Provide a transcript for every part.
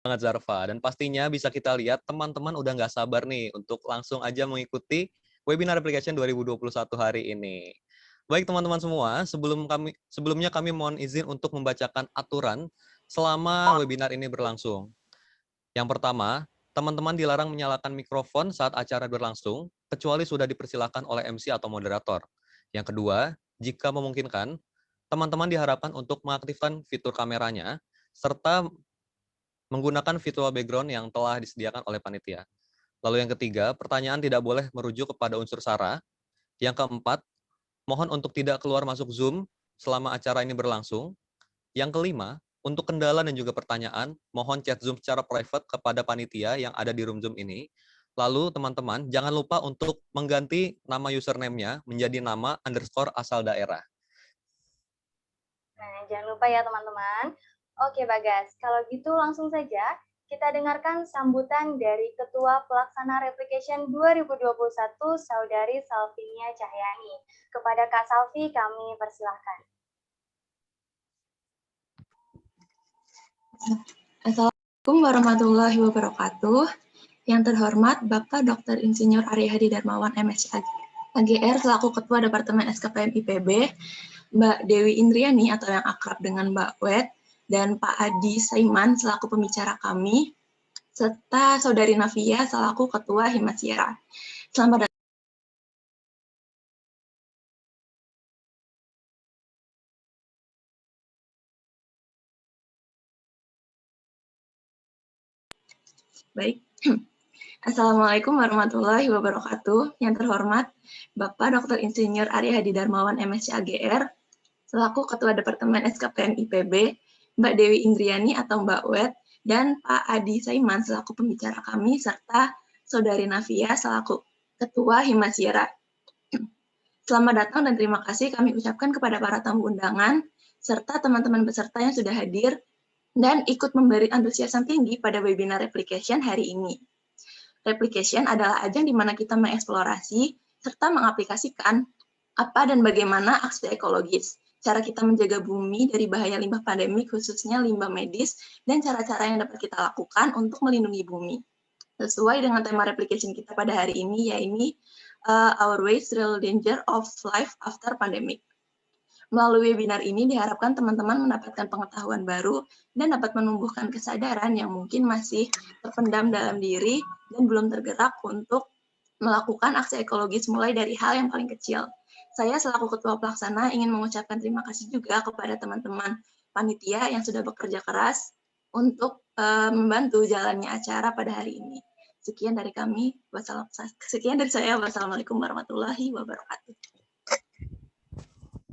Banget Zarfa, dan pastinya bisa kita lihat teman-teman udah nggak sabar nih untuk langsung aja mengikuti webinar application 2021 hari ini. Baik teman-teman semua, sebelumnya kami mohon izin untuk membacakan aturan selama webinar ini berlangsung. Yang pertama, teman-teman dilarang menyalakan mikrofon saat acara berlangsung, kecuali sudah dipersilakan oleh MC atau moderator. Yang kedua, jika memungkinkan, teman-teman diharapkan untuk mengaktifkan fitur kameranya, serta menggunakan virtual background yang telah disediakan oleh panitia. Lalu yang ketiga, pertanyaan tidak boleh merujuk kepada unsur SARA. Yang keempat, mohon untuk tidak keluar masuk Zoom selama acara ini berlangsung. Yang kelima, untuk kendala dan juga pertanyaan, mohon chat Zoom secara private kepada panitia yang ada di room Zoom ini. Lalu teman-teman, jangan lupa untuk mengganti nama username-nya menjadi nama underscore asal daerah. Nah, jangan lupa ya teman-teman. Oke Bagas, kalau gitu langsung saja kita dengarkan sambutan dari Ketua Pelaksana Replication 2021, Saudari Salvinia Cahyani. Kepada Kak Salvi, kami persilahkan. Assalamualaikum warahmatullahi wabarakatuh. Yang terhormat Bapak Dr. Insinyur Arya Hadi Darmawan MSc AGR selaku Ketua Departemen SKPM IPB, Mbak Dewi Indriani atau yang akrab dengan Mbak Wet, dan Pak Adi Saiman selaku pembicara kami, serta Saudari Navia selaku Ketua Himasyara. Selamat datang. Baik. Assalamualaikum warahmatullahi wabarakatuh. Yang terhormat Bapak Dr. Insinyur Arya Hadi Darmawan MSc AGR selaku Ketua Departemen SKPM IPB, Mbak Dewi Indriani atau Mbak Wet, dan Pak Adi Saiman selaku pembicara kami, serta Saudari Navia selaku Ketua Himasyara. Selamat datang dan terima kasih kami ucapkan kepada para tamu undangan, serta teman-teman peserta yang sudah hadir, dan ikut memberi antusiasme tinggi pada webinar Replication hari ini. Replication adalah ajang di mana kita mengeksplorasi, serta mengaplikasikan apa dan bagaimana aksi ekologis, cara kita menjaga bumi dari bahaya limbah pandemik, khususnya limbah medis, dan cara-cara yang dapat kita lakukan untuk melindungi bumi. Sesuai dengan tema replication kita pada hari ini, yaitu Our Waste, Real Danger of Life After Pandemic. Melalui webinar ini diharapkan teman-teman mendapatkan pengetahuan baru dan dapat menumbuhkan kesadaran yang mungkin masih terpendam dalam diri dan belum tergerak untuk melakukan aksi ekologis mulai dari hal yang paling kecil. Saya selaku Ketua Pelaksana ingin mengucapkan terima kasih juga kepada teman-teman panitia yang sudah bekerja keras untuk membantu jalannya acara pada hari ini. Sekian dari kami. Sekian dari saya. Wassalamualaikum warahmatullahi wabarakatuh.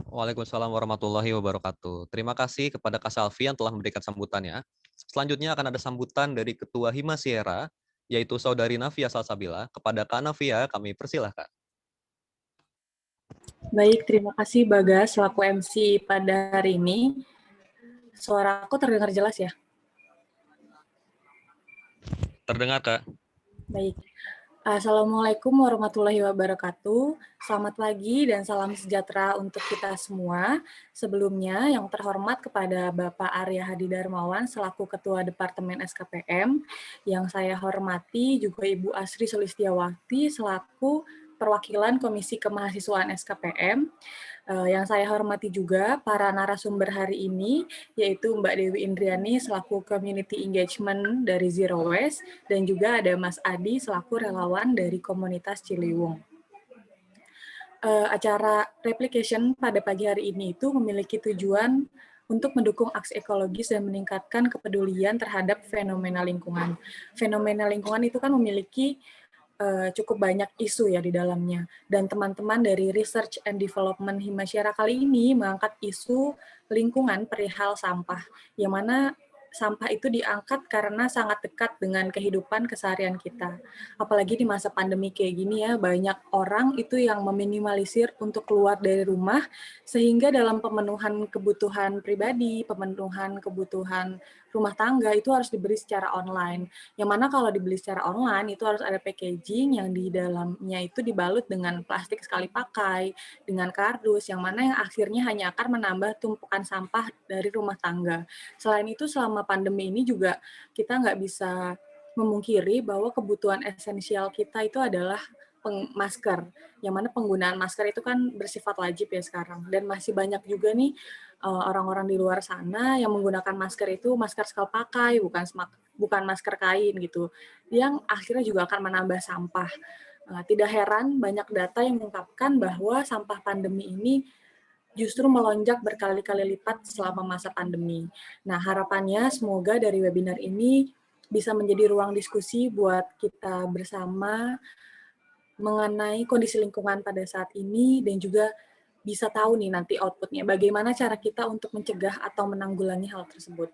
Waalaikumsalam warahmatullahi wabarakatuh. Terima kasih kepada Kak Salvi yang telah memberikan sambutannya. Selanjutnya akan ada sambutan dari Ketua Himasyara, yaitu Saudari Navia Salsabila. Kepada Kak Navia, kami persilahkan. Baik, terima kasih Bagas selaku MC pada hari ini. Suara aku terdengar jelas ya? Terdengar, Kak. Baik. Assalamualaikum warahmatullahi wabarakatuh. Selamat pagi dan salam sejahtera untuk kita semua. Sebelumnya, yang terhormat kepada Bapak Arya Hadi Darmawan selaku Ketua Departemen SKPM, yang saya hormati juga Ibu Asri Solistiawati selaku perwakilan Komisi Kemahasiswaan SKPM, yang saya hormati juga para narasumber hari ini, yaitu Mbak Dewi Indriani selaku Community Engagement dari Zero Waste, dan juga ada Mas Adi selaku relawan dari komunitas Ciliwung. Acara replication pada pagi hari ini itu memiliki tujuan untuk mendukung aksi ekologis dan meningkatkan kepedulian terhadap fenomena lingkungan. Fenomena lingkungan itu kan memiliki cukup banyak isu ya di dalamnya. Dan teman-teman dari Research and Development Himasyara kali ini mengangkat isu lingkungan perihal sampah, yang mana sampah itu diangkat karena sangat dekat dengan kehidupan keseharian kita. Apalagi di masa pandemi kayak gini ya, banyak orang itu yang meminimalisir untuk keluar dari rumah, sehingga dalam pemenuhan kebutuhan pribadi, pemenuhan kebutuhan rumah tangga itu harus diberi secara online. Yang mana kalau dibeli secara online itu harus ada packaging yang di dalamnya itu dibalut dengan plastik sekali pakai, dengan kardus, yang mana yang akhirnya hanya akan menambah tumpukan sampah dari rumah tangga. Selain itu, selama pandemi ini juga kita nggak bisa memungkiri bahwa kebutuhan esensial kita itu adalah masker, yang mana penggunaan masker itu kan bersifat wajib ya sekarang, dan masih banyak juga nih orang-orang di luar sana yang menggunakan masker itu masker sekali pakai, bukan masker kain gitu, yang akhirnya juga akan menambah sampah. Tidak heran banyak data yang mengungkapkan bahwa sampah pandemi ini justru melonjak berkali-kali lipat selama masa pandemi. Nah, harapannya semoga dari webinar ini bisa menjadi ruang diskusi buat kita bersama mengenai kondisi lingkungan pada saat ini, dan juga bisa tahu nih nanti output-nya, bagaimana cara kita untuk mencegah atau menanggulangi hal tersebut.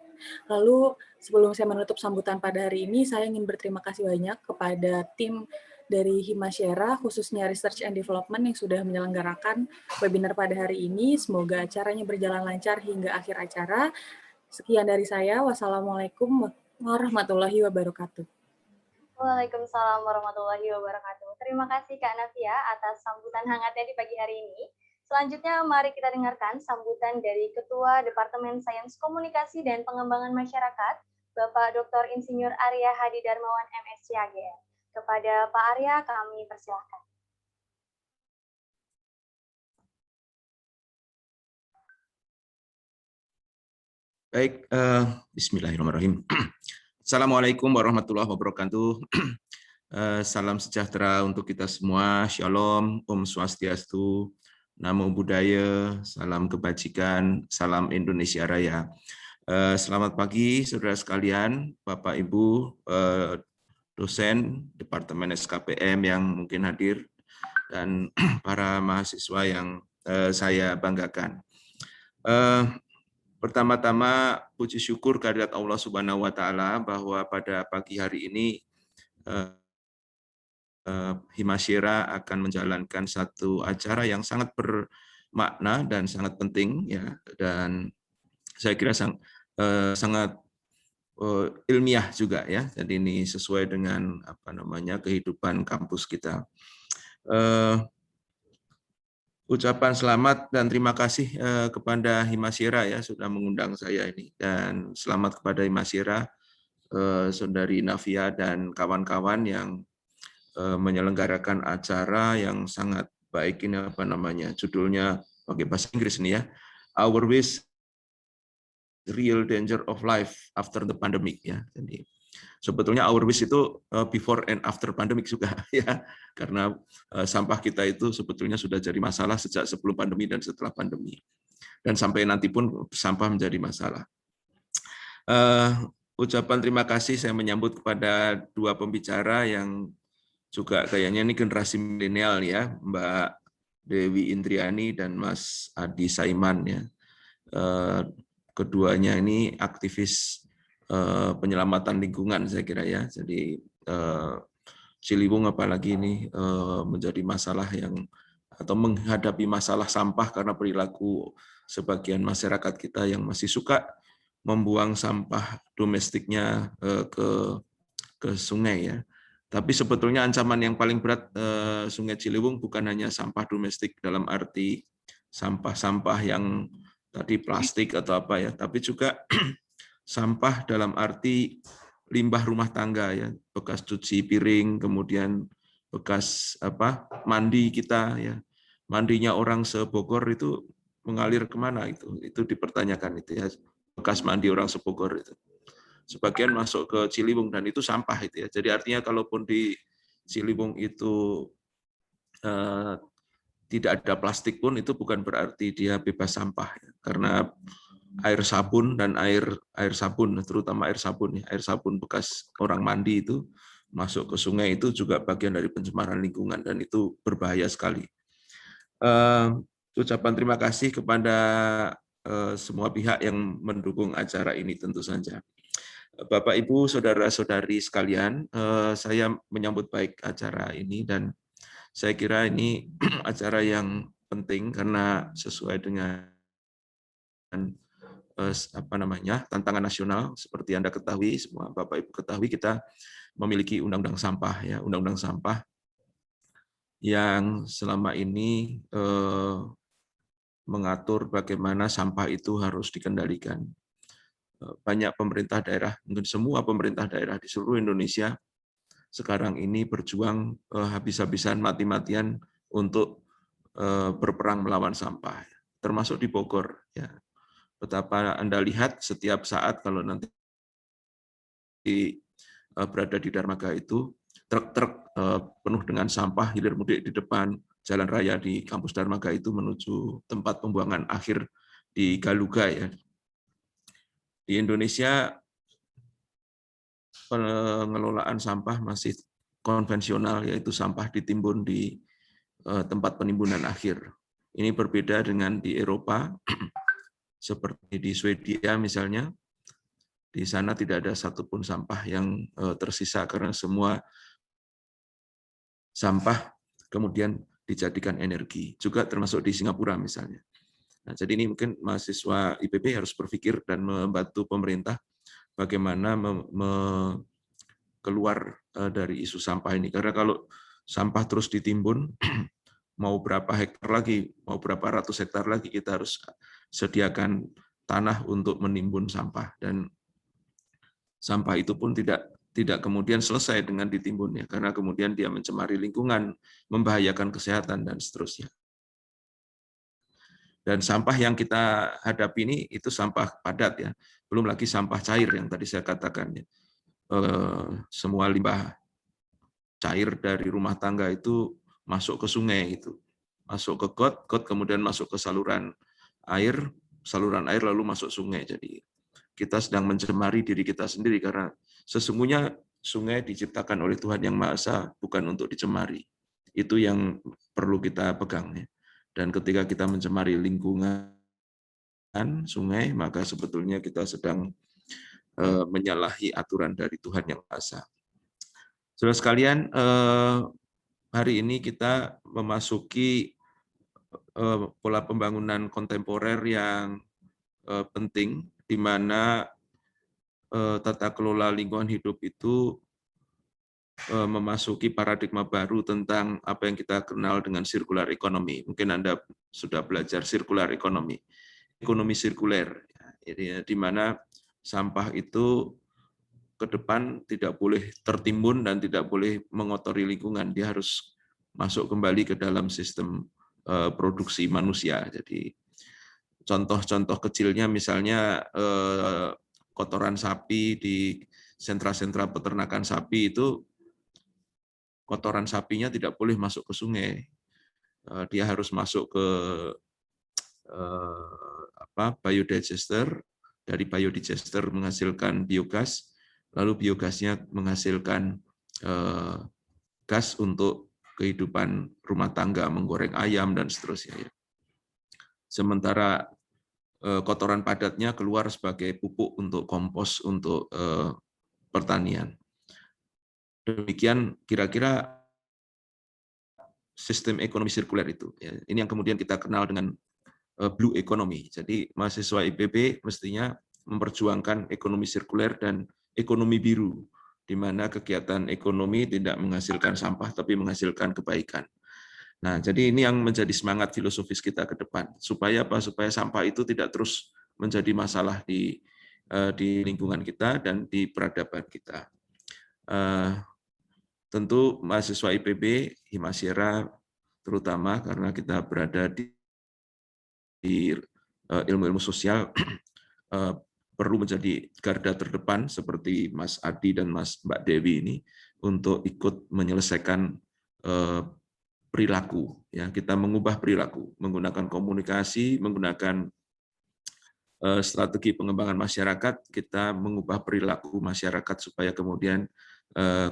Lalu, sebelum saya menutup sambutan pada hari ini, saya ingin berterima kasih banyak kepada tim dari Himasyera, khususnya Research and Development yang sudah menyelenggarakan webinar pada hari ini. Semoga acaranya berjalan lancar hingga akhir acara. Sekian dari saya. Wassalamualaikum warahmatullahi wabarakatuh. Waalaikumsalam warahmatullahi wabarakatuh. Terima kasih Kak Navia atas sambutan hangatnya di pagi hari ini. Selanjutnya mari kita dengarkan sambutan dari Ketua Departemen Sains Komunikasi dan Pengembangan Masyarakat, Bapak Dr. Insinyur Arya Hadi Darmawan MSc AGR. Kepada Pak Arya kami persilahkan. Baik, bismillahirrahmanirrahim. Assalamualaikum warahmatullahi wabarakatuh. Salam sejahtera untuk kita semua. Shalom, Om Swastiastu, Namo Buddhaya, salam kebajikan, salam Indonesia Raya. Selamat pagi, saudara sekalian, Bapak Ibu, dosen Departemen SKPM yang mungkin hadir, dan para mahasiswa yang saya banggakan. Pertama-tama puji syukur kehadirat Allah Subhanahu wa taala bahwa pada pagi hari ini Himasyera akan menjalankan satu acara yang sangat bermakna dan sangat penting ya, dan saya kira sangat ilmiah juga ya. Jadi ini sesuai dengan kehidupan kampus kita. Ucapan selamat dan terima kasih kepada Himasyera ya sudah mengundang saya ini, dan selamat kepada Himasyera, Saudari Navia dan kawan-kawan yang menyelenggarakan acara yang sangat baik ini, judulnya pakai bahasa Inggris nih ya, Our Wish, Real Danger of Life After the Pandemic ya. Jadi sebetulnya our wish itu before and after pandemic juga ya, karena sampah kita itu sebetulnya sudah jadi masalah sejak sebelum pandemi dan setelah pandemi, dan sampai nanti pun sampah menjadi masalah. Ucapan terima kasih saya menyambut kepada dua pembicara yang juga kayaknya ini generasi milenial ya, Mbak Dewi Indriani dan Mas Adi Saiman ya. Keduanya ini aktivis penyelamatan lingkungan saya kira ya. Jadi Ciliwung apalagi ini menjadi masalah atau menghadapi masalah sampah karena perilaku sebagian masyarakat kita yang masih suka membuang sampah domestiknya ke sungai ya. Tapi sebetulnya ancaman yang paling berat Sungai Ciliwung bukan hanya sampah domestik dalam arti sampah-sampah yang tadi plastik atau apa ya, tapi juga sampah dalam arti limbah rumah tangga ya, bekas cuci piring, kemudian bekas mandi kita ya, mandinya orang se-Bogor itu mengalir kemana itu dipertanyakan itu ya, bekas mandi orang se-Bogor itu sebagian masuk ke Ciliwung dan itu sampah itu ya. Jadi artinya kalaupun di Ciliwung itu tidak ada plastik pun itu bukan berarti dia bebas sampah ya. Karena air sabun dan air sabun, terutama air sabun bekas orang mandi itu masuk ke sungai itu juga bagian dari pencemaran lingkungan dan itu berbahaya sekali. Ucapan terima kasih kepada semua pihak yang mendukung acara ini tentu saja. Bapak, Ibu, saudara-saudari sekalian, saya menyambut baik acara ini dan saya kira ini acara yang penting karena sesuai dengan tantangan nasional. Seperti Anda ketahui, semua Bapak Ibu ketahui, kita memiliki undang-undang sampah, ya, undang-undang sampah yang selama ini mengatur bagaimana sampah itu harus dikendalikan. Banyak pemerintah daerah, mungkin semua pemerintah daerah di seluruh Indonesia sekarang ini berjuang habis-habisan, mati-matian untuk berperang melawan sampah, termasuk di Bogor. Ya. Betapa Anda lihat setiap saat kalau nanti berada di dermaga itu, truk-truk penuh dengan sampah hilir mudik di depan jalan raya di kampus dermaga itu menuju tempat pembuangan akhir di Galuga. Ya. Di Indonesia pengelolaan sampah masih konvensional, yaitu sampah ditimbun di tempat penimbunan akhir. Ini berbeda dengan di Eropa, seperti di Swedia misalnya. Di sana tidak ada satupun sampah yang tersisa karena semua sampah kemudian dijadikan energi. Juga termasuk di Singapura misalnya. Nah, jadi ini mungkin mahasiswa IPB harus berpikir dan membantu pemerintah bagaimana keluar dari isu sampah ini. Karena kalau sampah terus ditimbun, mau berapa hektar lagi, mau berapa ratus hektar lagi, kita harus sediakan tanah untuk menimbun sampah. Dan sampah itu pun tidak kemudian selesai dengan ditimbunnya, karena kemudian dia mencemari lingkungan, membahayakan kesehatan, dan seterusnya. Dan sampah yang kita hadapi ini itu sampah padat, ya, belum lagi sampah cair yang tadi saya katakan. Ya. Semua limbah cair dari rumah tangga itu masuk ke sungai, itu masuk ke got kemudian masuk ke saluran air lalu masuk sungai. Jadi kita sedang mencemari diri kita sendiri, karena sesungguhnya sungai diciptakan oleh Tuhan Yang Maha Esa, bukan untuk dicemari. Itu yang perlu kita pegang. Ya. Dan ketika kita mencemari lingkungan sungai, maka sebetulnya kita sedang menyalahi aturan dari Tuhan Yang Maha Esa. Saudara sekalian, hari ini kita memasuki pola pembangunan kontemporer yang penting, di mana tata kelola lingkungan hidup itu memasuki paradigma baru tentang apa yang kita kenal dengan circular economy. Mungkin Anda sudah belajar circular economy, ekonomi sirkuler, di mana sampah itu ke depan tidak boleh tertimbun dan tidak boleh mengotori lingkungan. Dia harus masuk kembali ke dalam sistem produksi manusia. Jadi contoh-contoh kecilnya misalnya kotoran sapi di sentra-sentra peternakan sapi itu, kotoran sapinya tidak boleh masuk ke sungai. Dia harus masuk ke biodigester. Dari biodigester menghasilkan biogas, lalu biogasnya menghasilkan gas untuk kehidupan rumah tangga, menggoreng ayam, dan seterusnya. Sementara kotoran padatnya keluar sebagai pupuk untuk kompos, untuk pertanian. Demikian kira-kira sistem ekonomi sirkuler itu. Ini yang kemudian kita kenal dengan blue economy. Jadi mahasiswa IPB mestinya memperjuangkan ekonomi sirkuler dan ekonomi biru, di mana kegiatan ekonomi tidak menghasilkan sampah, tapi menghasilkan kebaikan. Nah, jadi ini yang menjadi semangat filosofis kita ke depan. Supaya apa? Supaya sampah itu tidak terus menjadi masalah di lingkungan kita dan di peradaban kita. Tentu mahasiswa IPB, Himasyera terutama, karena kita berada di ilmu-ilmu sosial, perlu menjadi garda terdepan seperti Mas Adi dan Mbak Dewi ini untuk ikut menyelesaikan perilaku. Ya, kita mengubah perilaku, menggunakan komunikasi, menggunakan strategi pengembangan masyarakat, kita mengubah perilaku masyarakat supaya kemudian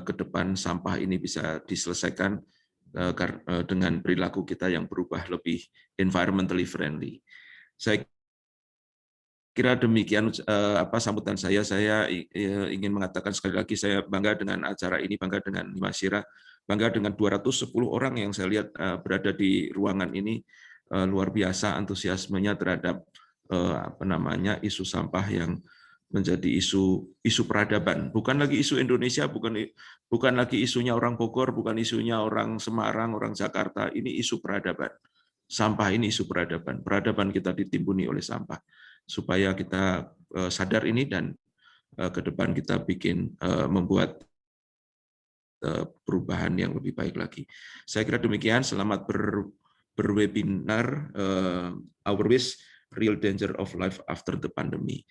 ke depan sampah ini bisa diselesaikan dengan perilaku kita yang berubah lebih environmentally friendly. Saya kira demikian sambutan saya. Saya ingin mengatakan sekali lagi, saya bangga dengan acara ini, bangga dengan Himasyera, bangga dengan 210 orang yang saya lihat berada di ruangan ini, luar biasa antusiasmenya terhadap isu sampah yang menjadi isu peradaban. Bukan lagi isu Indonesia, bukan lagi isunya orang Bogor, bukan isunya orang Semarang, orang Jakarta. Ini isu peradaban. Sampah ini isu peradaban. Peradaban kita ditimbuni oleh sampah. Supaya kita sadar ini dan ke depan kita membuat perubahan yang lebih baik lagi. Saya kira demikian. Selamat berwebinar. Our Wish, Real Danger of Life After the Pandemic.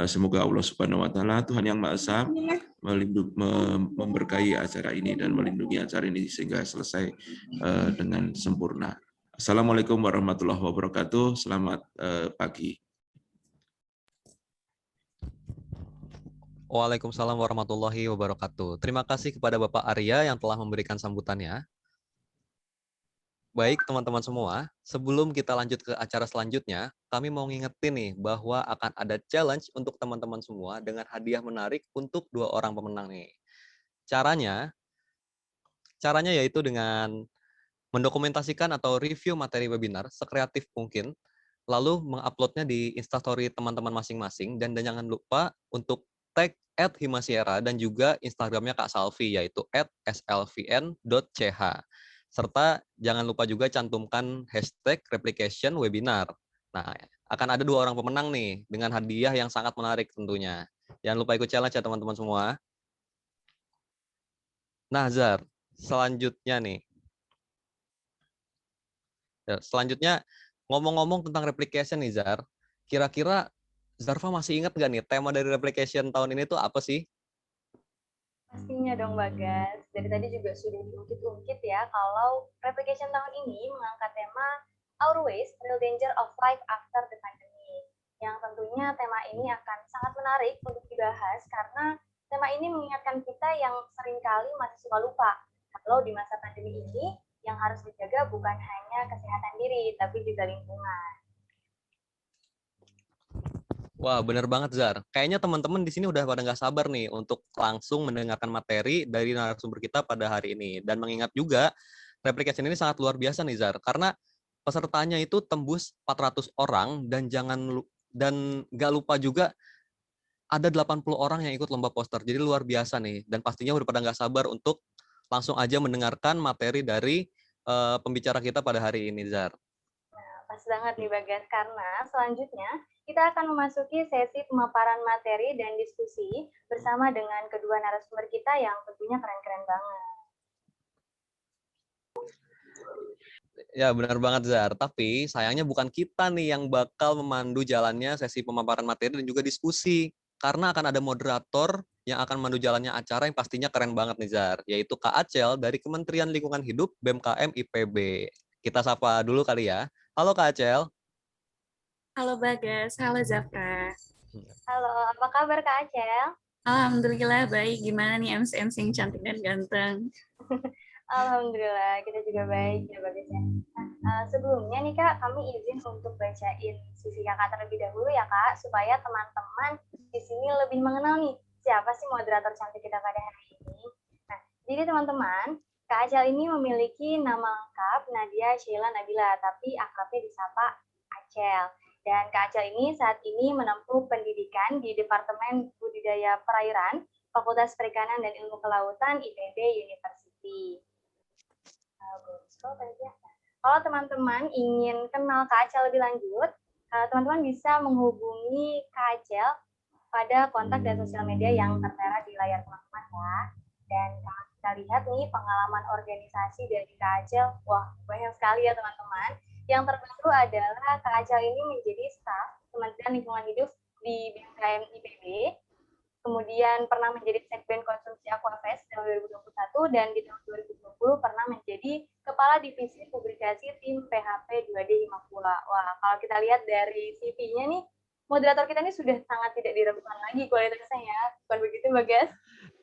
Semoga Allah Subhanahu Wa Taala, Tuhan Yang Maha Esa, memberkahi acara ini dan melindungi acara ini sehingga selesai dengan sempurna. Assalamualaikum warahmatullahi wabarakatuh. Selamat pagi. Waalaikumsalam warahmatullahi wabarakatuh. Terima kasih kepada Bapak Arya yang telah memberikan sambutannya. Baik, teman-teman semua, sebelum kita lanjut ke acara selanjutnya, kami mau ngingetin nih bahwa akan ada challenge untuk teman-teman semua dengan hadiah menarik untuk 2 orang pemenang nih. Caranya yaitu dengan mendokumentasikan atau review materi webinar sekreatif mungkin, lalu menguploadnya di Instastory teman-teman masing-masing, dan jangan lupa untuk tag @himasiera dan juga Instagramnya Kak Salvi, yaitu @slvn.ch. Serta jangan lupa juga cantumkan hashtag replication webinar. Nah, akan ada 2 orang pemenang nih, dengan hadiah yang sangat menarik tentunya. Jangan lupa ikut challenge ya teman-teman semua. Nah, Zar, selanjutnya nih. Selanjutnya, ngomong-ngomong tentang replication nih, Zar. Kira-kira Zarfa masih ingat nggak nih tema dari replication tahun ini tuh apa sih? Pastinya dong Bagas. Dari tadi juga sudah diungkit-ungkit ya kalau replication tahun ini mengangkat tema Our Waste, Real Danger of Life After the Pandemic. Yang tentunya tema ini akan sangat menarik untuk dibahas karena tema ini mengingatkan kita yang seringkali masih suka lupa kalau di masa pandemi ini yang harus dijaga bukan hanya kesehatan diri, tapi juga lingkungan. Wah, bener banget, Zar. Kayaknya teman-teman di sini udah pada nggak sabar nih untuk langsung mendengarkan materi dari narasumber kita pada hari ini. Dan mengingat juga, replication ini sangat luar biasa nih, Zar. Karena pesertanya itu tembus 400 orang, dan nggak lupa juga ada 80 orang yang ikut lomba poster. Jadi luar biasa nih. Dan pastinya udah pada nggak sabar untuk langsung aja mendengarkan materi dari pembicara kita pada hari ini, Zar. Pas banget nih Bagas, karena selanjutnya kita akan memasuki sesi pemaparan materi dan diskusi bersama dengan kedua narasumber kita yang tentunya keren-keren banget. Ya, benar banget, Zar. Tapi sayangnya bukan kita nih yang bakal memandu jalannya sesi pemaparan materi dan juga diskusi. Karena akan ada moderator yang akan memandu jalannya acara yang pastinya keren banget nih, Zar. Yaitu Kak Acel dari Kementerian Lingkungan Hidup BMKM IPB. Kita sapa dulu kali ya. Halo Kak Acel. Halo Bagas, halo Zafra. Halo, apa kabar Kak Acel? Alhamdulillah baik. Gimana nih MC-MC yang cantik dan ganteng? Alhamdulillah, kita juga baik ya Bagas ya. Nah, sebelumnya nih Kak, kami izin untuk bacain sisi Kakak terlebih dahulu ya Kak, supaya teman-teman di sini lebih mengenal nih siapa sih moderator cantik kita pada hari ini. Nah, jadi teman-teman, Kak Acel ini memiliki nama lengkap Nadia Sheila Nabila, tapi akrabnya disapa Acel. Dan Kak Acel ini saat ini menempuh pendidikan di Departemen Budidaya Perairan, Fakultas Perikanan dan Ilmu Kelautan IPB University. Kalau teman-teman ingin kenal Kak Acel lebih lanjut, teman-teman bisa menghubungi Kak Acel pada kontak dan sosial media yang tertera di layar teman-teman ya. Dan kalau kita lihat nih pengalaman organisasi dari Kak Acel, wah banyak sekali ya teman-teman. Yang terbaru adalah Kak Acel ini menjadi staf Kementerian Lingkungan Hidup di BMKM IPB, kemudian pernah menjadi Sekben Konsumsi Aquafest tahun 2021, dan di tahun 2020 pernah menjadi Kepala Divisi Publikasi Tim PHP 2D Himapula. Wah, kalau kita lihat dari CV-nya nih, moderator kita ini sudah sangat tidak diragukan lagi kualitasnya ya. Bukan begitu, Bagas?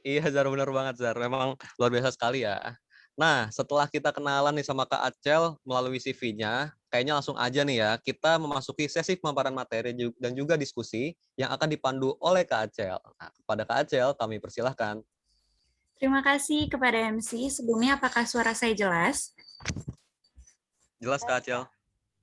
Iya, Zar, benar banget, Zar. Memang luar biasa sekali ya. Nah, setelah kita kenalan nih sama Kak Acel melalui CV-nya, kayaknya langsung aja nih ya, kita memasuki sesi pemaparan materi dan juga diskusi yang akan dipandu oleh Kak Acel. Nah, kepada Kak Acel, kami persilahkan. Terima kasih kepada MC. Sebelumnya, apakah suara saya jelas? Jelas, Kak Acel?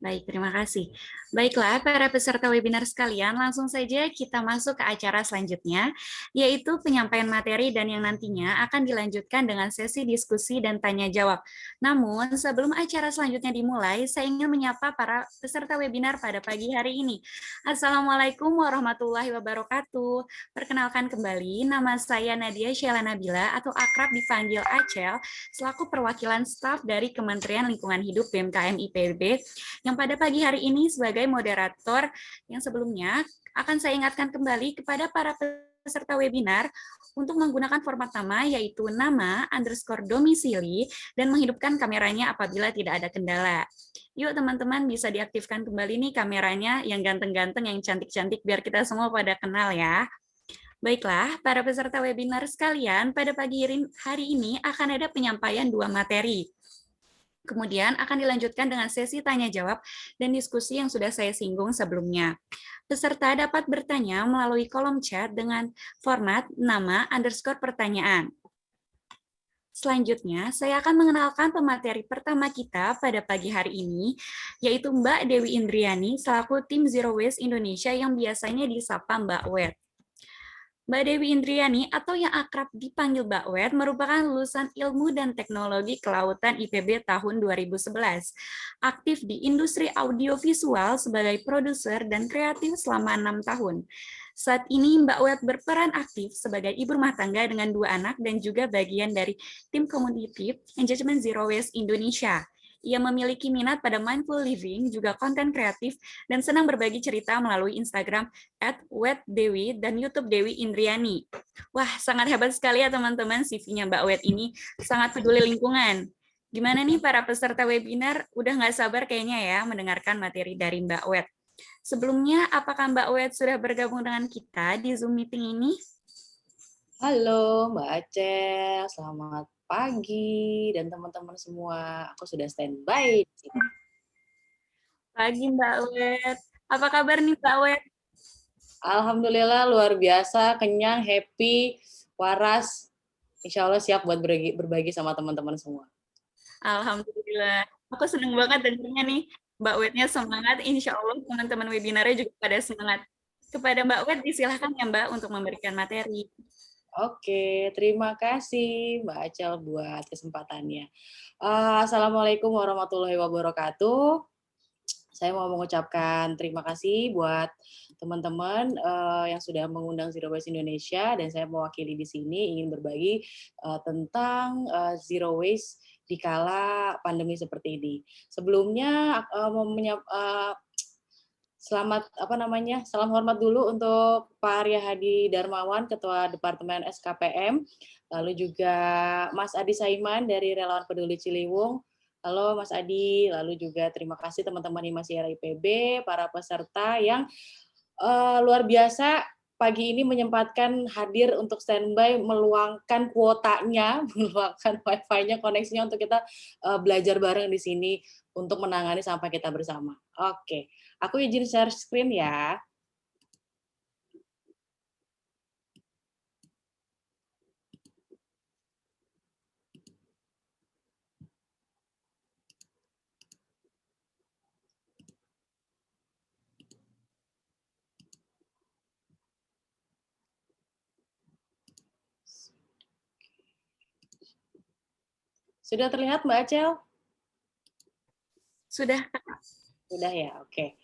Baik, terima kasih. Baiklah, para peserta webinar sekalian, langsung saja kita masuk ke acara selanjutnya, yaitu penyampaian materi dan yang nantinya akan dilanjutkan dengan sesi diskusi dan tanya-jawab. Namun, sebelum acara selanjutnya dimulai, saya ingin menyapa para peserta webinar pada pagi hari ini. Assalamualaikum warahmatullahi wabarakatuh. Perkenalkan kembali, nama saya Nadia Sheila Nabila atau akrab dipanggil Acel, selaku perwakilan staf dari Kementerian Lingkungan Hidup BMKM IPB, yang pada pagi hari ini sebagai moderator yang sebelumnya akan saya ingatkan kembali kepada para peserta webinar untuk menggunakan format nama yaitu nama _ domisili dan menghidupkan kameranya apabila tidak ada kendala. Yuk teman-teman bisa diaktifkan kembali nih kameranya yang ganteng-ganteng, yang cantik-cantik biar kita semua pada kenal ya. Baiklah, para peserta webinar sekalian, pada pagi hari ini akan ada penyampaian 2 materi. Kemudian akan dilanjutkan dengan sesi tanya-jawab dan diskusi yang sudah saya singgung sebelumnya. Peserta dapat bertanya melalui kolom chat dengan format nama _ pertanyaan. Selanjutnya, saya akan mengenalkan pemateri pertama kita pada pagi hari ini, yaitu Mbak Dewi Indriani, selaku tim Zero Waste Indonesia yang biasanya disapa Mbak Wet. Mbak Dewi Indriani atau yang akrab dipanggil Mbak Wet merupakan lulusan Ilmu dan Teknologi Kelautan IPB tahun 2011. Aktif di industri audiovisual sebagai produser dan kreatif selama 6 tahun. Saat ini Mbak Wet berperan aktif sebagai ibu rumah tangga dengan 2 anak dan juga bagian dari tim Community Engagement Zero Waste Indonesia. Ia memiliki minat pada mindful living, juga konten kreatif, dan senang berbagi cerita melalui Instagram @wetdewi dan YouTube Dewi Indriani. Wah, sangat hebat sekali ya teman-teman, CV-nya Mbak Wet ini sangat peduli lingkungan. Gimana nih para peserta webinar? Udah nggak sabar kayaknya ya mendengarkan materi dari Mbak Wet. Sebelumnya, apakah Mbak Wet sudah bergabung dengan kita di Zoom meeting ini? Halo Mbak Acel, selamat pagi dan teman-teman semua. Aku sudah standby di sini. Pagi Mbak Wet. Apa kabar nih Mbak Wet? Alhamdulillah luar biasa, kenyang, happy, waras. Insya Allah siap buat berbagi sama teman-teman semua. Alhamdulillah. Aku senang banget dengarnya nih. Mbak Wetnya semangat, insya Allah teman-teman webinarnya juga pada semangat. Kepada Mbak Wet, disilahkan ya Mbak untuk memberikan materi. Oke, terima kasih Mbak Acel buat kesempatannya. Assalamualaikum warahmatullahi wabarakatuh. Saya mau mengucapkan terima kasih buat teman-teman yang sudah mengundang Zero Waste Indonesia, dan saya mewakili di sini ingin berbagi tentang Zero Waste di kala pandemi seperti ini. Sebelumnya salam hormat dulu untuk Pak Arya Hadi Darmawan, Ketua Departemen SKPM, lalu juga Mas Adi Saiman dari Relawan Peduli Ciliwung. Halo Mas Adi, lalu juga terima kasih teman-teman Himasiyara IPB, para peserta yang luar biasa pagi ini menyempatkan hadir untuk standby, meluangkan kuotanya, meluangkan wifi-nya, koneksinya untuk kita belajar bareng di sini untuk menangani sampah kita bersama. Oke, aku izin share screen ya. Sudah terlihat Mbak Acel? Sudah. Sudah ya, oke.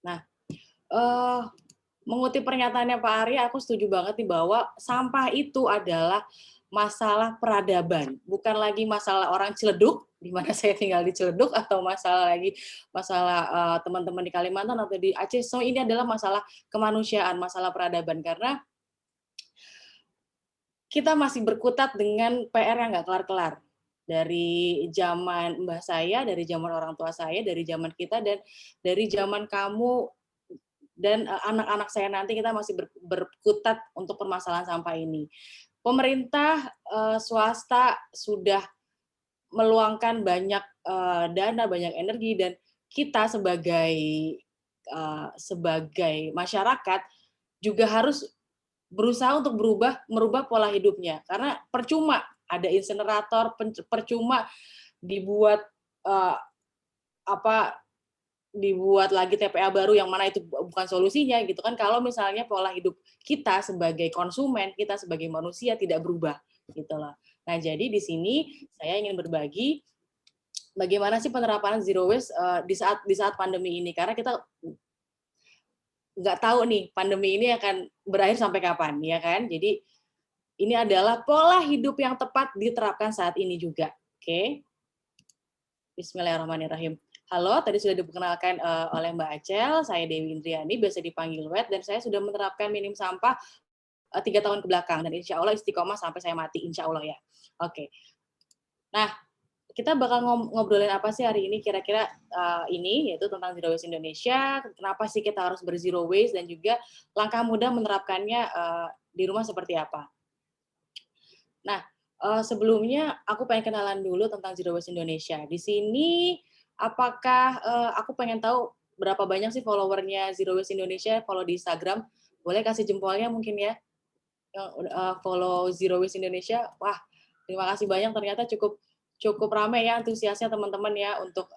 Nah, mengutip pernyataannya Pak Arya, aku setuju banget nih bahwa sampah itu adalah masalah peradaban, bukan lagi masalah orang Ciledug, di mana saya tinggal di Ciledug, atau masalah teman-teman di Kalimantan atau di Aceh. So ini adalah masalah kemanusiaan, masalah peradaban, karena kita masih berkutat dengan PR yang nggak kelar-kelar. Dari zaman mbah saya, dari zaman orang tua saya, dari zaman kita, dan dari zaman kamu dan anak-anak saya nanti, kita masih berkutat untuk permasalahan sampah ini. Pemerintah, swasta sudah meluangkan banyak dana, banyak energi, dan kita sebagai masyarakat juga harus berusaha untuk merubah pola hidupnya, karena percuma ada insinerator, percuma dibuat dibuat lagi TPA baru yang mana itu bukan solusinya gitu kan, kalau misalnya pola hidup kita sebagai konsumen, kita sebagai manusia tidak berubah gitu loh. Nah, jadi di sini saya ingin berbagi bagaimana sih penerapan zero waste di saat pandemi ini, karena kita nggak tahu nih pandemi ini akan berakhir sampai kapan, ya kan? Jadi ini adalah pola hidup yang tepat diterapkan saat ini juga. Oke. Bismillahirrahmanirrahim. Halo, tadi sudah diperkenalkan oleh Mbak Acel, saya Dewi Indriani, biasa dipanggil Wet, dan saya sudah menerapkan minim sampah 3 tahun ke belakang, dan insya Allah istiqomah sampai saya mati, insya Allah ya. Oke. Nah, kita bakal ngobrolin apa sih hari ini kira-kira ini, yaitu tentang Zero Waste Indonesia, kenapa sih kita harus berzero waste, dan juga langkah mudah menerapkannya di rumah seperti apa. Nah, sebelumnya aku pengen kenalan dulu tentang Zero Waste Indonesia. Di sini, apakah aku pengen tahu berapa banyak sih followernya Zero Waste Indonesia, follow di Instagram, boleh kasih jempolnya mungkin ya, yang follow Zero Waste Indonesia. Wah, terima kasih banyak, ternyata cukup ramai ya antusiasnya teman-teman ya untuk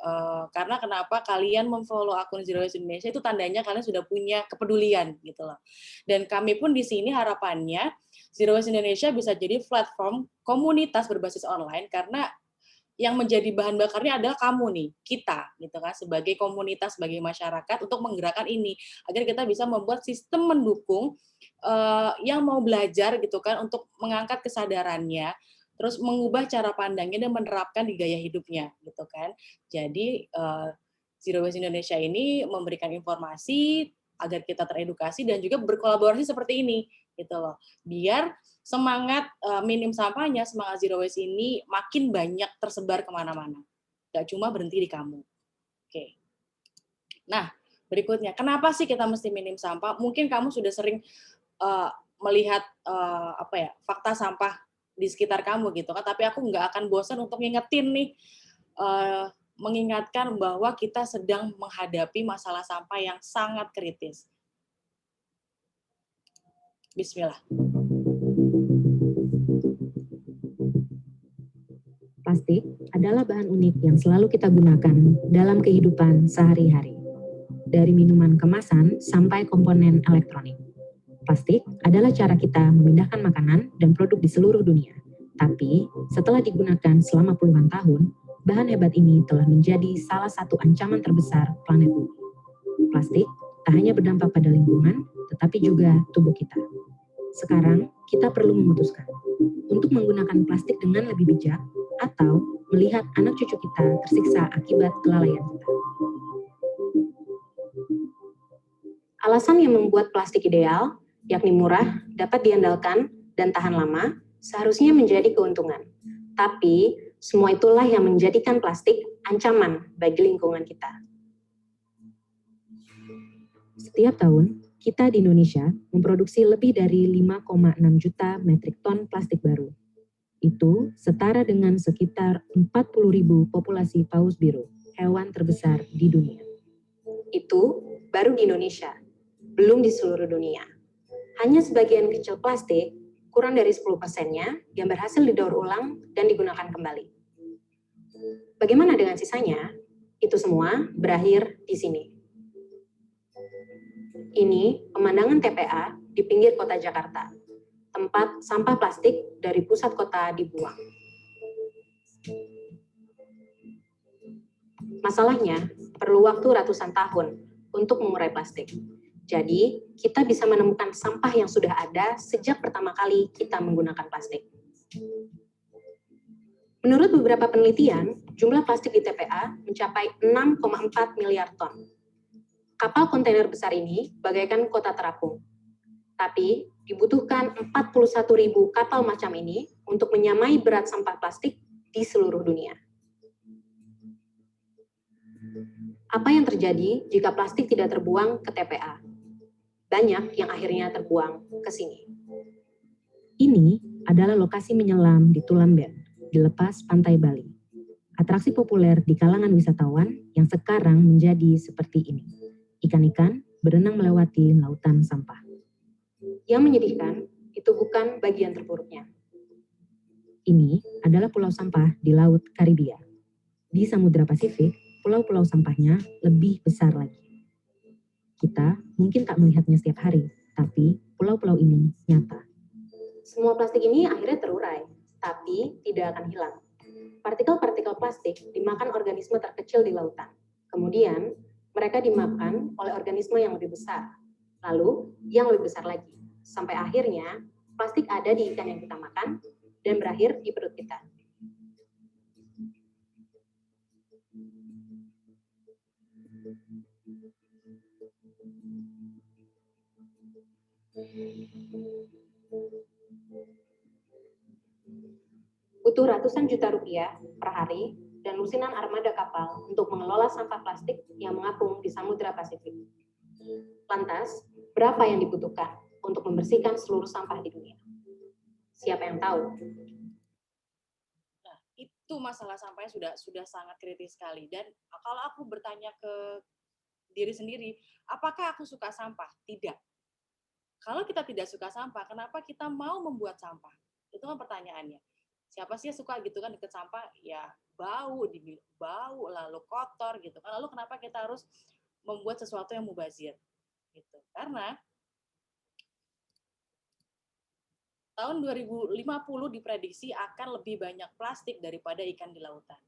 karena kenapa kalian memfollow akun Zero Waste Indonesia itu tandanya kalian sudah punya kepedulian gitu loh. Dan kami pun di sini harapannya Zero Waste Indonesia bisa jadi platform komunitas berbasis online, karena yang menjadi bahan bakarnya adalah kamu nih, kita gitu kan, sebagai komunitas, sebagai masyarakat untuk menggerakkan ini agar kita bisa membuat sistem mendukung yang mau belajar gitu kan untuk mengangkat kesadarannya, terus mengubah cara pandangnya dan menerapkan di gaya hidupnya gitu kan. Jadi Zero Waste Indonesia ini memberikan informasi agar kita teredukasi dan juga berkolaborasi seperti ini gitu loh. Biar semangat minim sampahnya, semangat Zero Waste ini makin banyak tersebar kemana-mana. Gak cuma berhenti di kamu. Oke. Nah, berikutnya, kenapa sih kita mesti minim sampah? Mungkin kamu sudah sering melihat fakta sampah di sekitar kamu gitu kan, tapi aku nggak akan bosan untuk ngingetin nih, mengingatkan bahwa kita sedang menghadapi masalah sampah yang sangat kritis. Bismillah. Plastik adalah bahan unik yang selalu kita gunakan dalam kehidupan sehari-hari. Dari minuman kemasan sampai komponen elektronik. Plastik adalah cara kita memindahkan makanan dan produk di seluruh dunia. Tapi, setelah digunakan selama puluhan tahun, bahan hebat ini telah menjadi salah satu ancaman terbesar planet bumi. Plastik tak hanya berdampak pada lingkungan, tetapi juga tubuh kita. Sekarang, kita perlu memutuskan untuk menggunakan plastik dengan lebih bijak atau melihat anak cucu kita tersiksa akibat kelalaian kita. Alasan yang membuat plastik ideal, yakni murah, dapat diandalkan, dan tahan lama, seharusnya menjadi keuntungan. Tapi, semua itulah yang menjadikan plastik ancaman bagi lingkungan kita. Setiap tahun, kita di Indonesia memproduksi lebih dari 5,6 juta metrik ton plastik baru. Itu setara dengan sekitar 40.000 populasi paus biru, hewan terbesar di dunia. Itu baru di Indonesia, belum di seluruh dunia. Hanya sebagian kecil plastik, kurang dari 10%-nya, yang berhasil didaur ulang dan digunakan kembali. Bagaimana dengan sisanya? Itu semua berakhir di sini. Ini pemandangan TPA di pinggir kota Jakarta, tempat sampah plastik dari pusat kota dibuang. Masalahnya, perlu waktu ratusan tahun untuk mengurai plastik. Jadi, kita bisa menemukan sampah yang sudah ada sejak pertama kali kita menggunakan plastik. Menurut beberapa penelitian, jumlah plastik di TPA mencapai 6,4 miliar ton. Kapal kontainer besar ini bagaikan kota terapung. Tapi, dibutuhkan 41.000 kapal macam ini untuk menyamai berat sampah plastik di seluruh dunia. Apa yang terjadi jika plastik tidak terbuang ke TPA? Banyak yang akhirnya terbuang ke sini. Ini adalah lokasi menyelam di Tulamben, di lepas pantai Bali. Atraksi populer di kalangan wisatawan yang sekarang menjadi seperti ini. Ikan-ikan berenang melewati lautan sampah. Yang menyedihkan, itu bukan bagian terburuknya. Ini adalah pulau sampah di Laut Karibia. Di Samudra Pasifik, pulau-pulau sampahnya lebih besar lagi. Kita mungkin tak melihatnya setiap hari, tapi pulau-pulau ini nyata. Semua plastik ini akhirnya terurai, tapi tidak akan hilang. Partikel-partikel plastik dimakan organisme terkecil di lautan. Kemudian, mereka dimakan oleh organisme yang lebih besar, lalu yang lebih besar lagi. Sampai akhirnya, plastik ada di ikan yang kita makan dan berakhir di perut kita. Butuh ratusan juta rupiah per hari dan lusinan armada kapal untuk mengelola sampah plastik yang mengapung di Samudra Pasifik. Lantas, berapa yang dibutuhkan untuk membersihkan seluruh sampah di dunia? Siapa yang tahu? Nah, itu masalah sampahnya sudah sangat kritis sekali. Dan kalau aku bertanya ke diri sendiri, apakah aku suka sampah? Tidak. Kalau kita tidak suka sampah, kenapa kita mau membuat sampah? Itu kan pertanyaannya. Siapa sih yang suka gitu kan deket sampah? Ya bau, bau lalu kotor gitu kan. Lalu kenapa kita harus membuat sesuatu yang mubazir? Gitu. Karena tahun 2050 diprediksi akan lebih banyak plastik daripada ikan di lautan.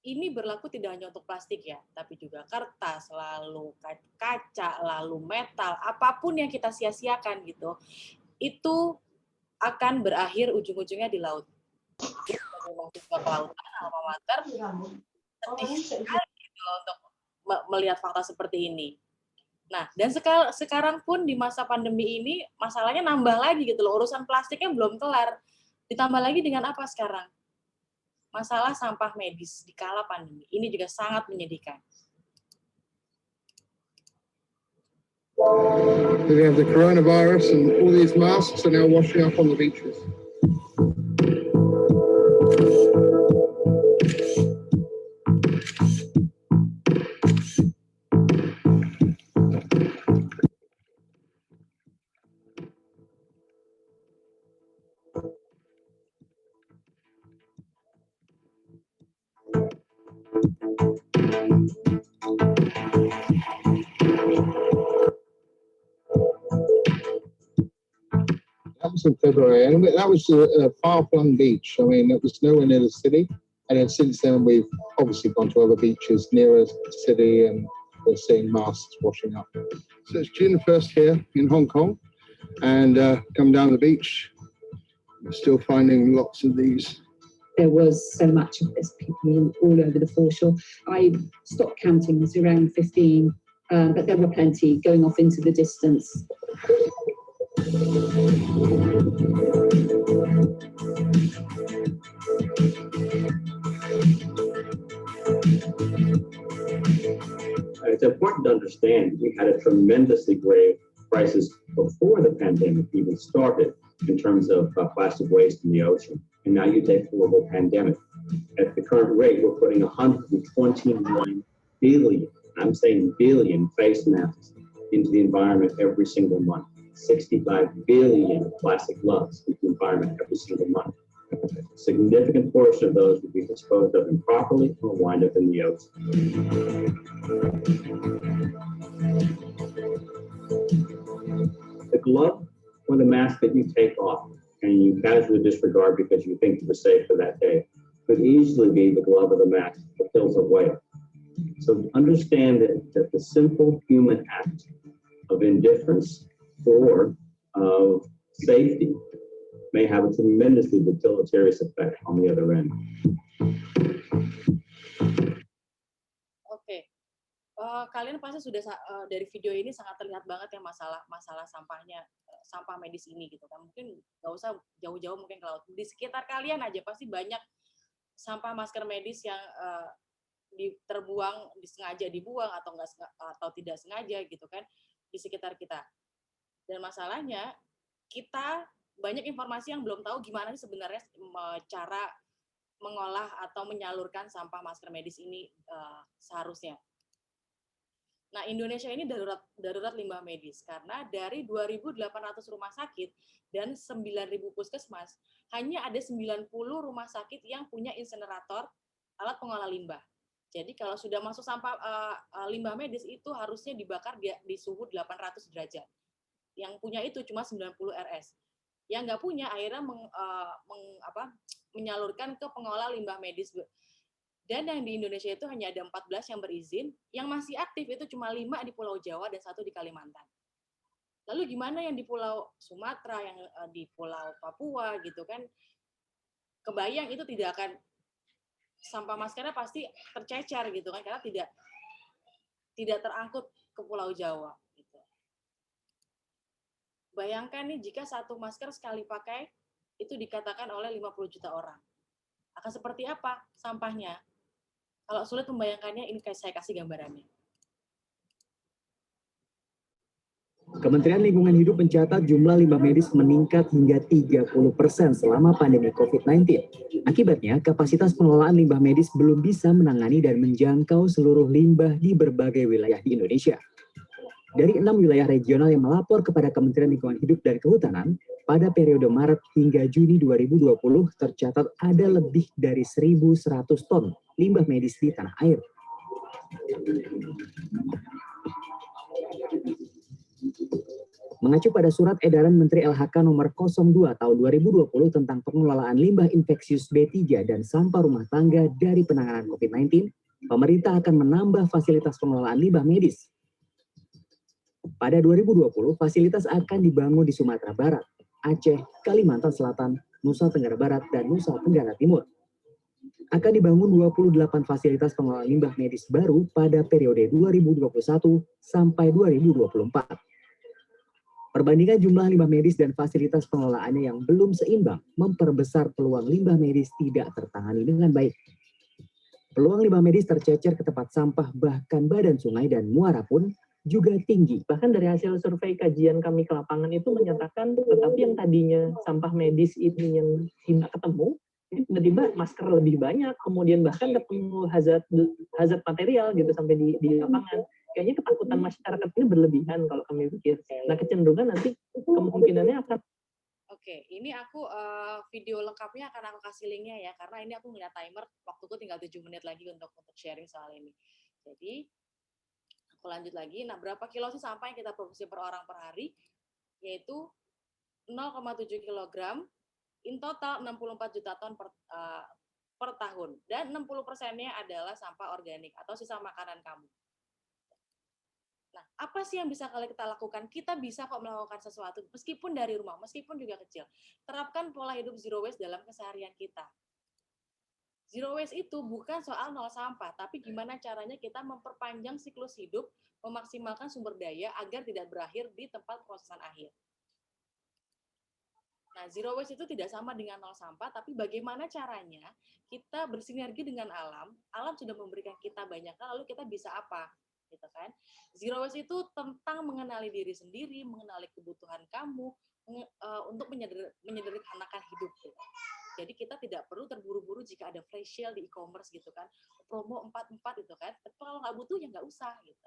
Ini berlaku tidak hanya untuk plastik ya, tapi juga kertas, lalu kaca, lalu metal, apapun yang kita sia-siakan gitu, itu akan berakhir ujung-ujungnya di laut. Sebagai mahasiswa kelautan, alma mater, sedih sekali gitu loh untuk melihat fakta seperti ini. Nah, dan sekarang pun di masa pandemi ini, masalahnya nambah lagi gitu loh, urusan plastiknya belum kelar. Ditambah lagi dengan apa sekarang? Masalah sampah medis di kala pandemi. Ini juga sangat menyedihkan. We have the coronavirus and all these masks are now washing up on the beaches. That was in February, and that was a far-flung beach. I mean, it was nowhere near the city. And then since then, we've obviously gone to other beaches nearer the city, and we're seeing masks washing up. So it's June 1st here in Hong Kong, and come down the beach, we're still finding lots of these. There was so much of this, people all over the foreshore. I stopped counting, it was around 15, but there were plenty going off into the distance. It's important to understand we had a tremendously grave crisis before the pandemic even started in terms of plastic waste in the ocean. And now you take the global pandemic. At the current rate, we're putting 129 billion, I'm saying billion, face masks into the environment every single month. 65 billion plastic gloves into the environment every single month. A significant portion of those would be disposed of improperly or wind up in the ocean. The glove or the mask that you take off and you casually disregard because you think you were safe for that day could easily be the glove or the mask that kills a whale. So understand that the simple human act of indifference or of safety may have a tremendously deleterious effect on the other end. Oke. Kalian pasti sudah dari video ini sangat terlihat banget ya masalah sampahnya, sampah medis ini gitu kan. Mungkin nggak usah jauh-jauh mungkin ke laut. Di sekitar kalian aja pasti banyak sampah masker medis yang terbuang, disengaja dibuang atau tidak sengaja gitu kan di sekitar kita. Dan masalahnya kita banyak informasi yang belum tahu gimana sih sebenarnya cara mengolah atau menyalurkan sampah masker medis ini seharusnya. Nah, Indonesia ini darurat limbah medis karena dari 2.800 rumah sakit dan 9.000 puskesmas, hanya ada 90 rumah sakit yang punya insinerator alat pengolah limbah. Jadi kalau sudah masuk sampah limbah medis itu harusnya dibakar di suhu 800 derajat. Yang punya itu cuma 90 RS. Yang nggak punya akhirnya menyalurkan ke pengolah limbah medis. Dan yang di Indonesia itu hanya ada 14 yang berizin, yang masih aktif itu cuma 5 di Pulau Jawa dan 1 di Kalimantan. Lalu gimana yang di Pulau Sumatera, yang di Pulau Papua gitu kan? Kebayang itu tidak akan, sampah maskernya pasti tercecer gitu kan, karena tidak terangkut ke Pulau Jawa. Gitu. Bayangkan nih jika satu masker sekali pakai itu dikatakan oleh 50 juta orang. Akan seperti apa sampahnya? Kalau sulit membayangkannya, ini saya kasih gambarannya. Kementerian Lingkungan Hidup mencatat jumlah limbah medis meningkat hingga 30% selama pandemi COVID-19. Akibatnya, kapasitas pengelolaan limbah medis belum bisa menangani dan menjangkau seluruh limbah di berbagai wilayah di Indonesia. Dari 6 wilayah regional yang melapor kepada Kementerian Lingkungan Hidup dan Kehutanan, pada periode Maret hingga Juni 2020 tercatat ada lebih dari 1.100 ton limbah medis di tanah air. Mengacu pada surat edaran Menteri LHK nomor 02 tahun 2020 tentang pengelolaan limbah infeksius B3 dan sampah rumah tangga dari penanganan COVID-19, pemerintah akan menambah fasilitas pengelolaan limbah medis. Pada 2020, fasilitas akan dibangun di Sumatera Barat, Aceh, Kalimantan Selatan, Nusa Tenggara Barat, dan Nusa Tenggara Timur. Akan dibangun 28 fasilitas pengelolaan limbah medis baru pada periode 2021 sampai 2024. Perbandingan jumlah limbah medis dan fasilitas pengelolaannya yang belum seimbang memperbesar peluang limbah medis tidak tertangani dengan baik. Peluang limbah medis tercecer ke tempat sampah bahkan badan sungai dan muara pun juga tinggi. Bahkan dari hasil survei kajian kami ke lapangan itu menyatakan, tetapi yang tadinya sampah medis ini yang tidak ketemu, tiba-tiba masker lebih banyak, kemudian bahkan ketemu hazard material gitu sampai di lapangan. Kayaknya ketakutan masyarakat ini berlebihan kalau kami pikir. Nah, kecenderungan nanti kemungkinannya akan. Oke, ini aku video lengkapnya akan aku kasih linknya ya, karena ini aku ngeliat timer, waktuku tinggal 7 menit lagi untuk sharing soal ini. Jadi, aku lanjut lagi. Nah, berapa kilo sih sampah yang kita produksi per orang per hari? Yaitu 0,7 kg, in total 64 juta ton per tahun. Dan 60%-nya adalah sampah organik atau sisa makanan kamu. Nah, apa sih yang bisa kita lakukan? Kita bisa kok melakukan sesuatu, meskipun dari rumah, meskipun juga kecil. Terapkan pola hidup zero waste dalam keseharian kita. Zero waste itu bukan soal nol sampah, tapi gimana caranya kita memperpanjang siklus hidup, memaksimalkan sumber daya agar tidak berakhir di tempat prosesan akhir. Nah, zero waste itu tidak sama dengan nol sampah, tapi bagaimana caranya kita bersinergi dengan alam. Alam sudah memberikan kita banyak, lalu kita bisa apa? Gitu kan? Zero waste itu tentang mengenali diri sendiri, mengenali kebutuhan kamu, untuk menyederhanakan hidup. Gitu. Jadi kita tidak perlu terburu-buru jika ada flash sale di e-commerce gitu kan, promo 4/4 gitu kan. Tapi kalau nggak butuh ya nggak usah gitu.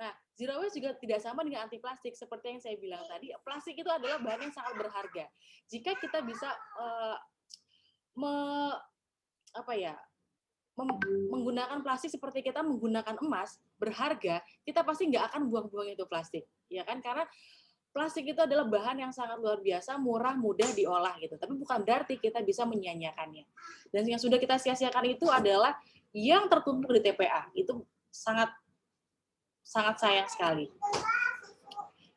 Nah, zero waste juga tidak sama dengan anti plastik. Seperti yang saya bilang tadi, plastik itu adalah bahan yang sangat berharga. Jika kita bisa menggunakan plastik seperti kita menggunakan emas berharga, kita pasti nggak akan buang-buang itu plastik, ya kan? Karena plastik itu adalah bahan yang sangat luar biasa, murah, mudah diolah gitu. Tapi bukan berarti kita bisa menyia-nyiakannya. Dan yang sudah kita sia-siakan itu adalah yang tertumpuk di TPA. Itu sangat sayang sekali.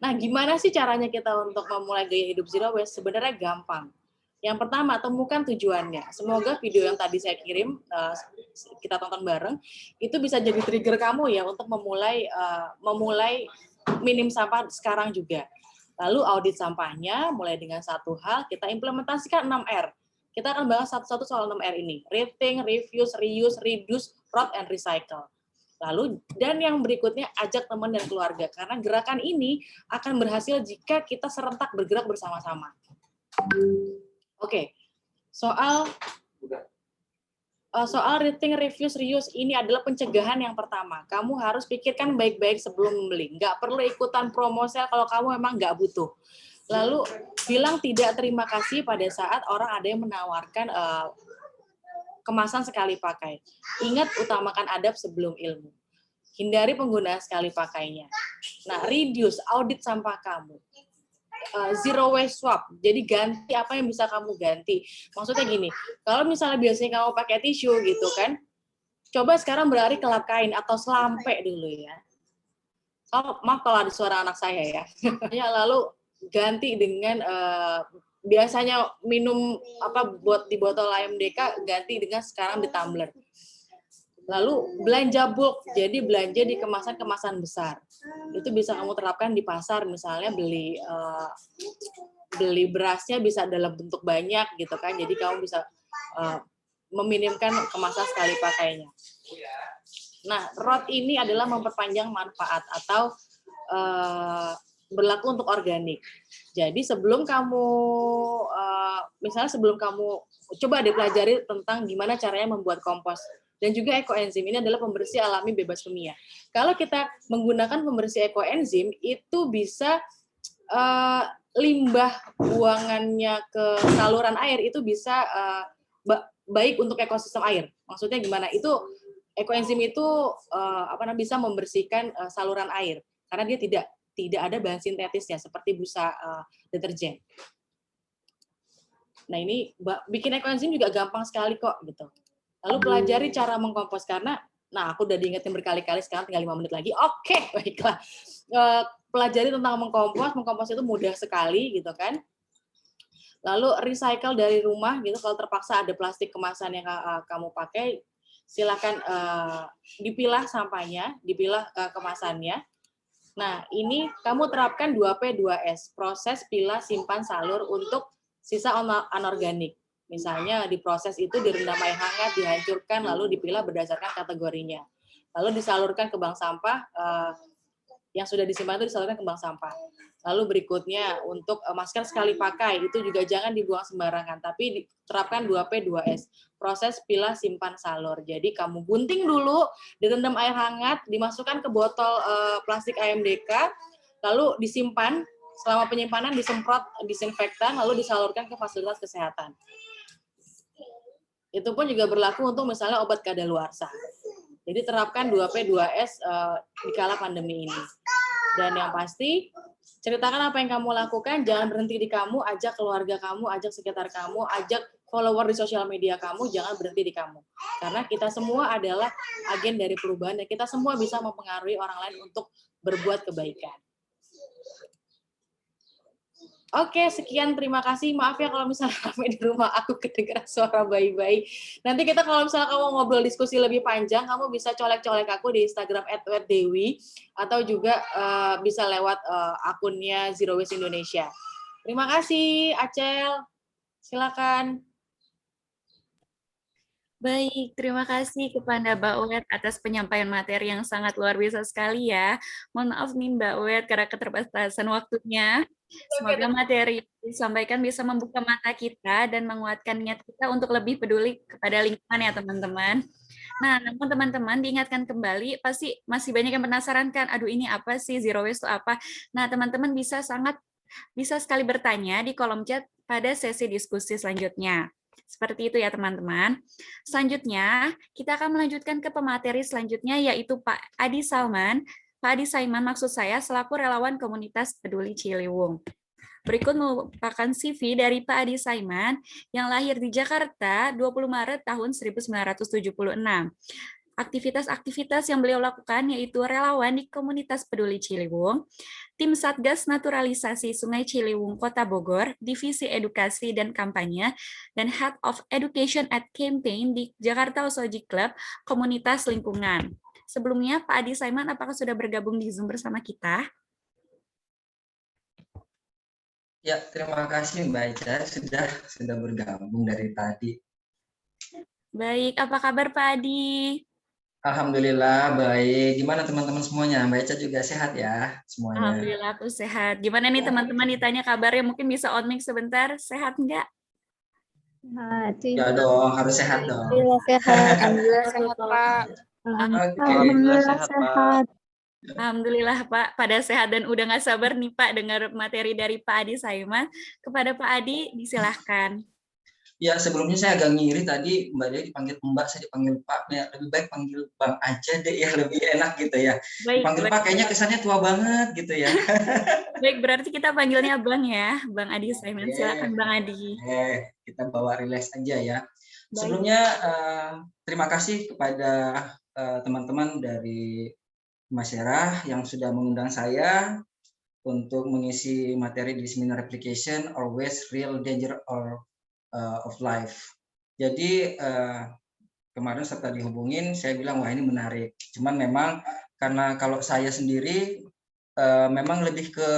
Nah, gimana sih caranya kita untuk memulai gaya hidup zero waste? Sebenarnya gampang. Yang pertama, temukan tujuannya. Semoga video yang tadi saya kirim, kita tonton bareng, itu bisa jadi trigger kamu ya untuk memulai minim sampah sekarang juga. Lalu audit sampahnya, mulai dengan satu hal, kita implementasikan 6R. Kita akan bahas satu-satu soal 6R ini. Rethink, refuse, reuse, reduce, rot, and recycle. Lalu, dan yang berikutnya, ajak teman dan keluarga. Karena gerakan ini akan berhasil jika kita serentak bergerak bersama-sama. Oke, soal rethink, refuse, reuse ini adalah pencegahan yang pertama. Kamu harus pikirkan baik-baik sebelum membeli. Nggak perlu ikutan promo sale kalau kamu memang nggak butuh. Lalu bilang tidak terima kasih pada saat orang ada yang menawarkan kemasan sekali pakai. Ingat, utamakan adab sebelum ilmu. Hindari penggunaan sekali pakainya. Nah, reduce, audit sampah kamu. Zero waste swap. Jadi ganti apa yang bisa kamu ganti. Maksudnya gini, kalau misalnya biasanya kamu pakai tisu gitu kan, coba sekarang berlari ke lap kain atau selampe dulu ya. Oh, maaf kalau ada suara anak saya ya. Ya, lalu ganti dengan biasanya minum apa buat di botol AMDK, ganti dengan sekarang di tumbler. Lalu belanja bulk, jadi belanja di kemasan-kemasan besar. Itu bisa kamu terapkan di pasar, misalnya beli berasnya bisa dalam bentuk banyak gitu kan. Jadi kamu bisa meminimkan kemasan sekali pakainya. Nah, ROT ini adalah memperpanjang manfaat atau berlaku untuk organik. Jadi sebelum kamu, misalnya sebelum kamu coba deh pelajari tentang gimana caranya membuat kompos. Dan juga ekoenzim ini adalah pembersih alami bebas kimia. Kalau kita menggunakan pembersih ekoenzim, itu bisa limbah buangannya ke saluran air itu bisa baik untuk ekosistem air. Maksudnya gimana? Itu ekoenzim itu bisa membersihkan saluran air karena dia tidak ada bahan sintetisnya seperti busa deterjen. Nah, ini bikin ekoenzim juga gampang sekali kok gitu. Lalu pelajari cara mengkompos karena aku udah diingetin berkali-kali, sekarang tinggal 5 menit lagi. Oke, baiklah. Pelajari tentang mengkompos itu mudah sekali gitu kan. Lalu recycle dari rumah gitu, kalau terpaksa ada plastik kemasan yang kamu pakai, silakan dipilah sampahnya, dipilah kemasannya. Nah, ini kamu terapkan 2P 2S, proses pilah simpan salur untuk sisa anorganik. Misalnya di proses itu direndam air hangat, dihancurkan, lalu dipilah berdasarkan kategorinya. Lalu disalurkan ke bank sampah, yang sudah disimpan itu disalurkan ke bank sampah. Lalu berikutnya untuk masker sekali pakai, itu juga jangan dibuang sembarangan, tapi diterapkan 2P 2S, proses pilah simpan salur. Jadi kamu gunting dulu, direndam air hangat, dimasukkan ke botol plastik AMDK, lalu disimpan, selama penyimpanan disemprot disinfektan, lalu disalurkan ke fasilitas kesehatan. Itu pun juga berlaku untuk misalnya obat kadaluarsa. Jadi terapkan 2P 2S di kala pandemi ini. Dan yang pasti, ceritakan apa yang kamu lakukan, jangan berhenti di kamu, ajak keluarga kamu, ajak sekitar kamu, ajak follower di sosial media kamu, jangan berhenti di kamu. Karena kita semua adalah agen dari perubahan, dan kita semua bisa mempengaruhi orang lain untuk berbuat kebaikan. Oke, sekian, terima kasih. Maaf ya kalau misalnya kami di rumah aku kedengeran suara bayi-bayi. Nanti kita kalau misalnya kamu ngobrol diskusi lebih panjang, kamu bisa colek-colek aku di Instagram @dewi atau juga bisa lewat akunnya Zero Waste Indonesia. Terima kasih, Acel. Silakan. Baik, terima kasih kepada Mbak Wet atas penyampaian materi yang sangat luar biasa sekali ya. Mohon maaf nih Mbak Wet karena keterbatasan waktunya. Semoga materi yang disampaikan bisa membuka mata kita dan menguatkan niat kita untuk lebih peduli kepada lingkungan ya teman-teman. Nah, namun teman-teman diingatkan kembali, pasti masih banyak yang penasaran kan, aduh ini apa sih, zero waste itu apa? Nah, teman-teman bisa sekali bertanya di kolom chat pada sesi diskusi selanjutnya. Seperti itu ya teman-teman. Selanjutnya, kita akan melanjutkan ke pemateri selanjutnya, yaitu Pak Adi Salman. Pak Adi Saiman maksud saya selaku relawan komunitas peduli Ciliwung. Berikut merupakan CV dari Pak Adi Saiman yang lahir di Jakarta 20 Maret tahun 1976. Aktivitas-aktivitas yang beliau lakukan yaitu relawan di komunitas peduli Ciliwung, tim Satgas Naturalisasi Sungai Ciliwung Kota Bogor, Divisi Edukasi dan Kampanye, dan Head of Education at Campaign di Jakarta Osoji Club Komunitas Lingkungan. Sebelumnya, Pak Adi Saiman apakah sudah bergabung di Zoom bersama kita? Ya, terima kasih Mbak Ica, sudah bergabung dari tadi. Baik, apa kabar Pak Adi? Alhamdulillah baik. Gimana teman-teman semuanya? Mbak Ica juga sehat ya semuanya? Alhamdulillah aku sehat. Gimana nih teman-teman ditanya kabarnya? Mungkin bisa on mic sebentar. Sehat nggak? Sehat. Ya dong, harus sehat dong. Alhamdulillah sehat. Alhamdulillah sehat Pak. Alhamdulillah sehat. Alhamdulillah Pak, pada sehat dan udah nggak sabar nih Pak dengar materi dari Pak Adi Saiman. Kepada Pak Adi, disilahkan. Ya, sebelumnya saya agak ngiri tadi Mbak Dewi dipanggil Mbak, saya dipanggil Pak. Ya, lebih baik panggil Bang aja deh ya, lebih enak gitu ya. Dipanggil Pak kayaknya kesannya tua banget gitu ya. Baik, berarti kita panggilnya Bang ya, Bang Adi Saiman. Silakan Bang Adi. Kita bawa relax aja ya. Sebelumnya terima kasih kepada teman-teman dari masyarakat yang sudah mengundang saya untuk mengisi materi di seminar application always real danger of life. Jadi kemarin setelah dihubungin, saya bilang wah ini menarik. Cuman memang karena kalau saya sendiri memang lebih ke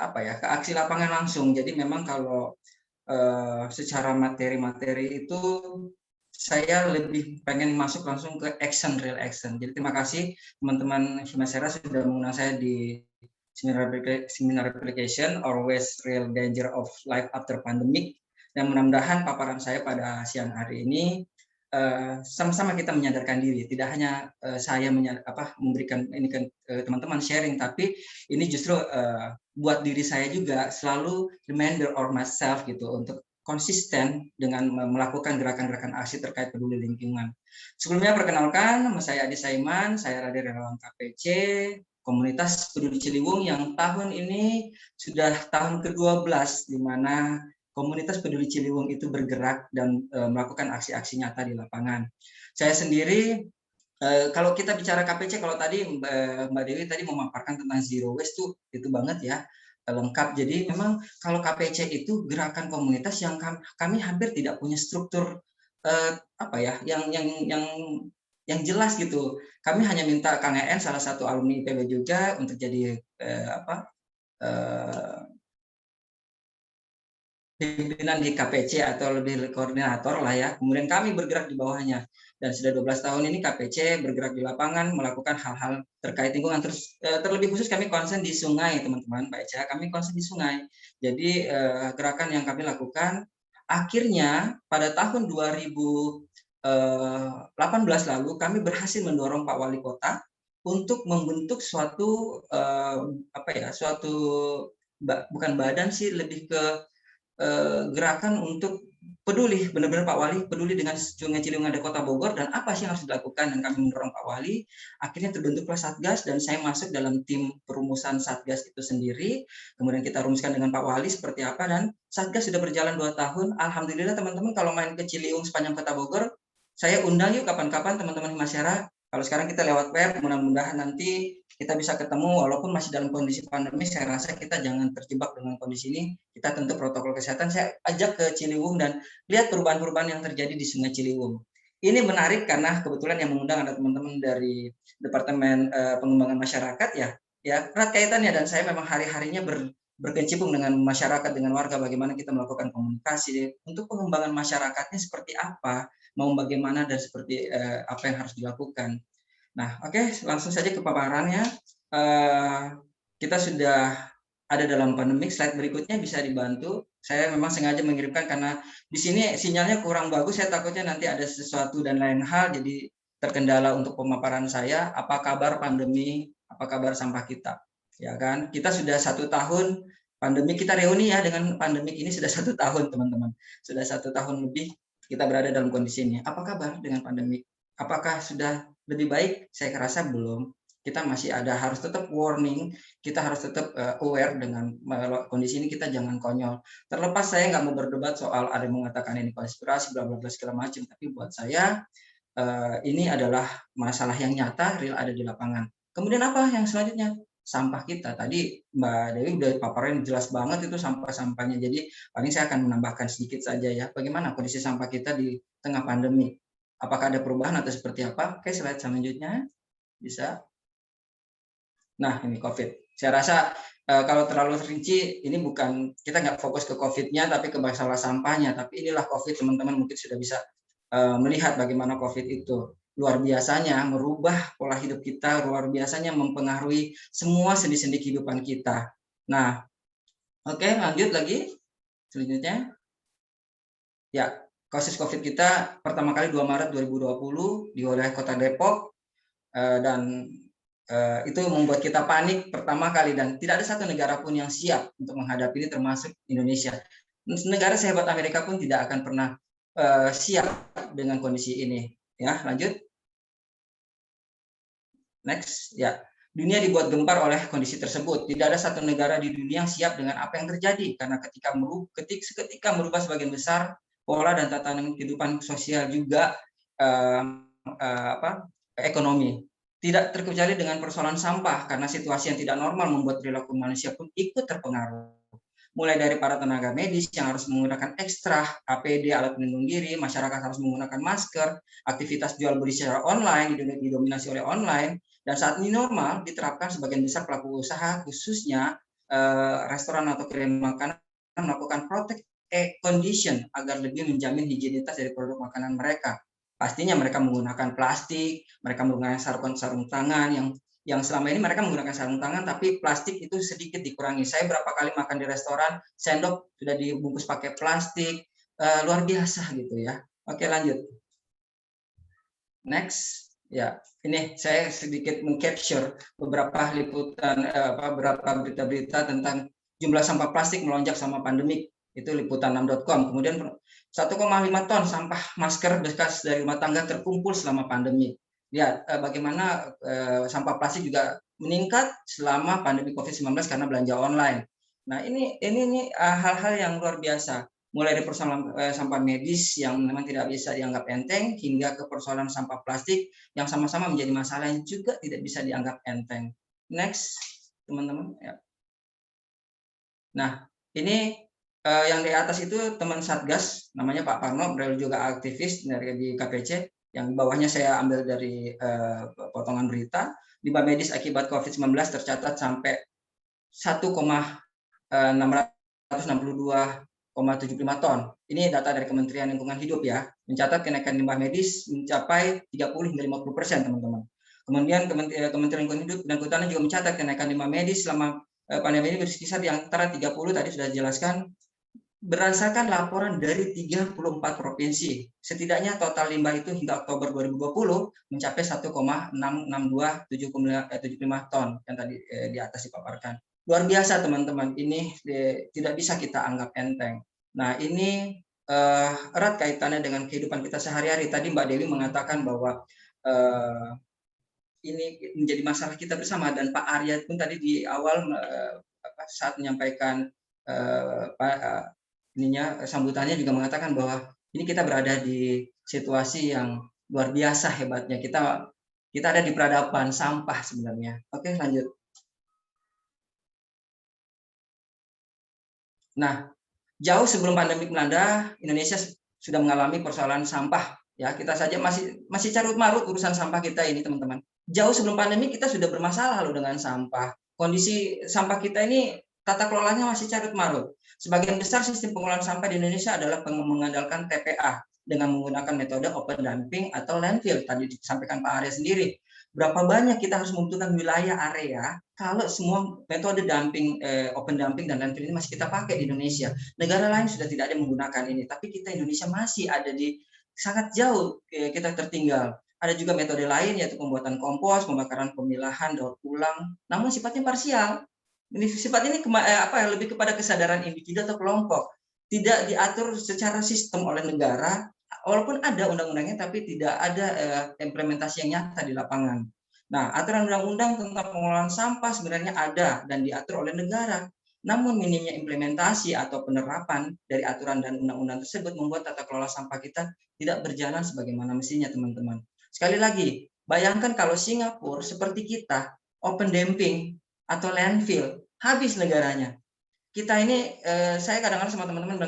apa ya, ke aksi lapangan langsung. Jadi memang kalau secara materi-materi itu saya lebih pengen masuk langsung ke action, real action. Jadi terima kasih teman-teman Himasera sudah mengundang saya di seminar application always real danger of life after pandemic. Dan mudah-mudahan paparan saya pada siang hari ini sama-sama kita menyadarkan diri. Tidak hanya saya memberikan ini ke teman-teman sharing, tapi ini justru buat diri saya juga selalu reminder or myself gitu untuk konsisten dengan melakukan gerakan-gerakan aksi terkait peduli lingkungan. Sebelumnya perkenalkan, nama saya Adi Saiman, saya dari relawan KPC, komunitas peduli Ciliwung yang tahun ini sudah tahun ke-12 di mana komunitas peduli Ciliwung itu bergerak dan melakukan aksi-aksi nyata di lapangan. Saya sendiri, kalau kita bicara KPC, kalau tadi Mbak Dewi tadi memaparkan tentang zero waste itu banget ya, lengkap. Jadi memang kalau KPC itu gerakan komunitas yang kami hampir tidak punya struktur yang jelas gitu. Kami hanya minta Kang EN, salah satu alumni IPB juga, untuk jadi pimpinan di KPC atau lebih koordinator lah ya. Kemudian kami bergerak di bawahnya. Dan sudah 12 tahun ini KPC bergerak di lapangan melakukan hal-hal terkait lingkungan. Terlebih khusus kami konsen di sungai, teman-teman, Mbak Eca. Kami konsen di sungai. Jadi gerakan yang kami lakukan akhirnya pada tahun 2018 lalu kami berhasil mendorong Pak Wali Kota untuk membentuk suatu bukan badan sih, lebih ke gerakan untuk peduli, benar-benar Pak Wali peduli dengan Sungai Ciliwung ada Kota Bogor dan apa sih yang harus dilakukan, dan kami mendorong Pak Wali. Akhirnya terbentuklah Satgas dan saya masuk dalam tim perumusan Satgas itu sendiri. Kemudian kita rumuskan dengan Pak Wali seperti apa, dan Satgas sudah berjalan 2 tahun. Alhamdulillah teman-teman, kalau main ke Ciliwung sepanjang Kota Bogor, saya undang yuk kapan-kapan teman-teman di masyarakat. Kalau sekarang kita lewat web, mudah-mudahan nanti kita bisa ketemu walaupun masih dalam kondisi pandemi. Saya rasa kita jangan terjebak dengan kondisi ini. Kita tentu protokol kesehatan. Saya ajak ke Ciliwung dan lihat perubahan-perubahan yang terjadi di Sungai Ciliwung. Ini menarik karena kebetulan yang mengundang ada teman-teman dari Departemen Pengembangan Masyarakat ya erat kaitannya, dan saya memang hari-harinya berkecimpung dengan masyarakat, dengan warga, bagaimana kita melakukan komunikasi untuk pengembangan masyarakatnya seperti apa, mau bagaimana, dan seperti apa yang harus dilakukan. Nah, oke, langsung saja ke paparannya. Kita sudah ada dalam pandemik. Slide berikutnya bisa dibantu. Saya memang sengaja mengirimkan karena di sini sinyalnya kurang bagus. Saya takutnya nanti ada sesuatu dan lain hal, jadi terkendala untuk pemaparan saya. Apa kabar pandemi? Apa kabar sampah kita? Ya kan, kita sudah 1 tahun pandemi, kita reuni ya dengan pandemi ini sudah 1 tahun teman-teman, sudah 1 tahun lebih kita berada dalam kondisi ini. Apa kabar dengan pandemi? Apakah sudah lebih baik? Saya rasa belum. Kita masih harus tetap warning, kita harus tetap aware dengan kondisi ini, kita jangan konyol. Terlepas saya nggak mau berdebat soal ada yang mengatakan ini konspirasi, bla bla bla segala macam, tapi buat saya ini adalah masalah yang nyata, real, ada di lapangan. Kemudian apa yang selanjutnya? Sampah kita. Tadi Mbak Dewi udah paparin jelas banget itu sampah-sampahnya. Jadi paling saya akan menambahkan sedikit saja ya. Bagaimana kondisi sampah kita di tengah pandemi? Apakah ada perubahan atau seperti apa? Oke, slide selanjutnya. Bisa. Nah, ini COVID. Saya rasa kalau terlalu rinci, ini bukan, kita nggak fokus ke COVID-nya, tapi ke masalah sampahnya. Tapi inilah COVID, teman-teman mungkin sudah bisa melihat bagaimana COVID itu luar biasanya merubah pola hidup kita, luar biasanya mempengaruhi semua sendi-sendi kehidupan kita. Nah, oke, lanjut lagi. Selanjutnya. Ya, kasus COVID kita pertama kali 2 Maret 2020 di wilayah Kota Depok, dan itu membuat kita panik pertama kali, dan tidak ada satu negara pun yang siap untuk menghadapi ini termasuk Indonesia. Negara sehebat Amerika pun tidak akan pernah siap dengan kondisi ini. Ya, lanjut. Next, ya. Dunia dibuat gempar oleh kondisi tersebut. Tidak ada satu negara di dunia yang siap dengan apa yang terjadi, karena seketika merubah sebagian besar pola dan tatanan kehidupan sosial juga ekonomi. Tidak terkecuali dengan persoalan sampah, karena situasi yang tidak normal membuat perilaku manusia pun ikut terpengaruh. Mulai dari para tenaga medis yang harus menggunakan ekstra APD, alat pelindung diri, masyarakat harus menggunakan masker, aktivitas jual beli secara online didominasi oleh online, dan saat ini normal diterapkan sebagian besar pelaku usaha, khususnya restoran atau kedai makanan, melakukan protect condition agar lebih menjamin higienitas dari produk makanan mereka. Pastinya mereka menggunakan plastik, mereka menggunakan sarung tangan yang selama ini mereka menggunakan sarung tangan, tapi plastik itu sedikit dikurangi. Saya berapa kali makan di restoran, sendok sudah dibungkus pakai plastik, luar biasa gitu ya. Oke, lanjut. Next, ya ini saya sedikit mengcapture beberapa liputan, beberapa berita-berita tentang jumlah sampah plastik melonjak sama pandemik. Itu liputan6.com. Kemudian 1,5 ton sampah masker bekas dari rumah tangga terkumpul selama pandemi. Lihat bagaimana sampah plastik juga meningkat selama pandemi COVID-19 karena belanja online. Nah, ini hal-hal yang luar biasa. Mulai dari persoalan sampah medis yang memang tidak bisa dianggap enteng, hingga ke persoalan sampah plastik yang sama-sama menjadi masalah yang juga tidak bisa dianggap enteng. Next, teman-teman. Ya. Nah, ini yang di atas itu teman Satgas, namanya Pak Parno, beliau juga aktivis di KPC. Yang di bawahnya saya ambil dari potongan berita. Limbah medis akibat COVID-19 tercatat sampai 1,662,75 ton. Ini data dari Kementerian Lingkungan Hidup ya, mencatat kenaikan limbah medis mencapai 30 hingga 50%, teman-teman. Kemudian Kementerian Lingkungan Hidup dan Kehutanan juga mencatat kenaikan limbah medis selama pandemi ini berkisar di antara 30, tadi sudah dijelaskan, berdasarkan laporan dari 34 provinsi. Setidaknya total limbah itu hingga Oktober 2020 mencapai 1,662,75 ton yang tadi di atas dipaparkan. Luar biasa teman-teman, ini tidak bisa kita anggap enteng. Nah, ini erat kaitannya dengan kehidupan kita sehari-hari. Tadi Mbak Dewi mengatakan bahwa ini menjadi masalah kita bersama, dan Pak Arya pun tadi di awal saat menyampaikan sambutannya juga mengatakan bahwa ini kita berada di situasi yang luar biasa hebatnya. Kita ada di peradaban sampah sebenarnya. Oke, lanjut. Nah, jauh sebelum pandemi melanda, Indonesia sudah mengalami persoalan sampah. Ya, kita saja masih carut marut urusan sampah kita ini, teman-teman. Jauh sebelum pandemi kita sudah bermasalah loh dengan sampah. Kondisi sampah kita ini tata kelolanya masih carut marut. Sebagian besar sistem pengelolaan sampah di Indonesia adalah mengandalkan TPA dengan menggunakan metode open dumping atau landfill. Tadi disampaikan Pak Arya sendiri. Berapa banyak kita harus membutuhkan wilayah area kalau semua metode dumping, open dumping dan landfill ini masih kita pakai di Indonesia. Negara lain sudah tidak ada yang menggunakan ini, tapi kita Indonesia masih ada di sangat jauh, kita tertinggal. Ada juga metode lain yaitu pembuatan kompos, pembakaran pemilahan, daur ulang, namun sifatnya parsial. Ini sifat ini lebih kepada kesadaran individu atau kelompok, tidak diatur secara sistem oleh negara, walaupun ada undang-undangnya tapi tidak ada implementasi yang nyata di lapangan. Nah, aturan undang-undang tentang pengelolaan sampah sebenarnya ada dan diatur oleh negara, namun minimnya implementasi atau penerapan dari aturan dan undang-undang tersebut membuat tata kelola sampah kita tidak berjalan sebagaimana mestinya, teman-teman. Sekali lagi, bayangkan kalau Singapura seperti kita open dumping atau landfill, habis negaranya. Kita ini, saya kadang-kadang sama teman-teman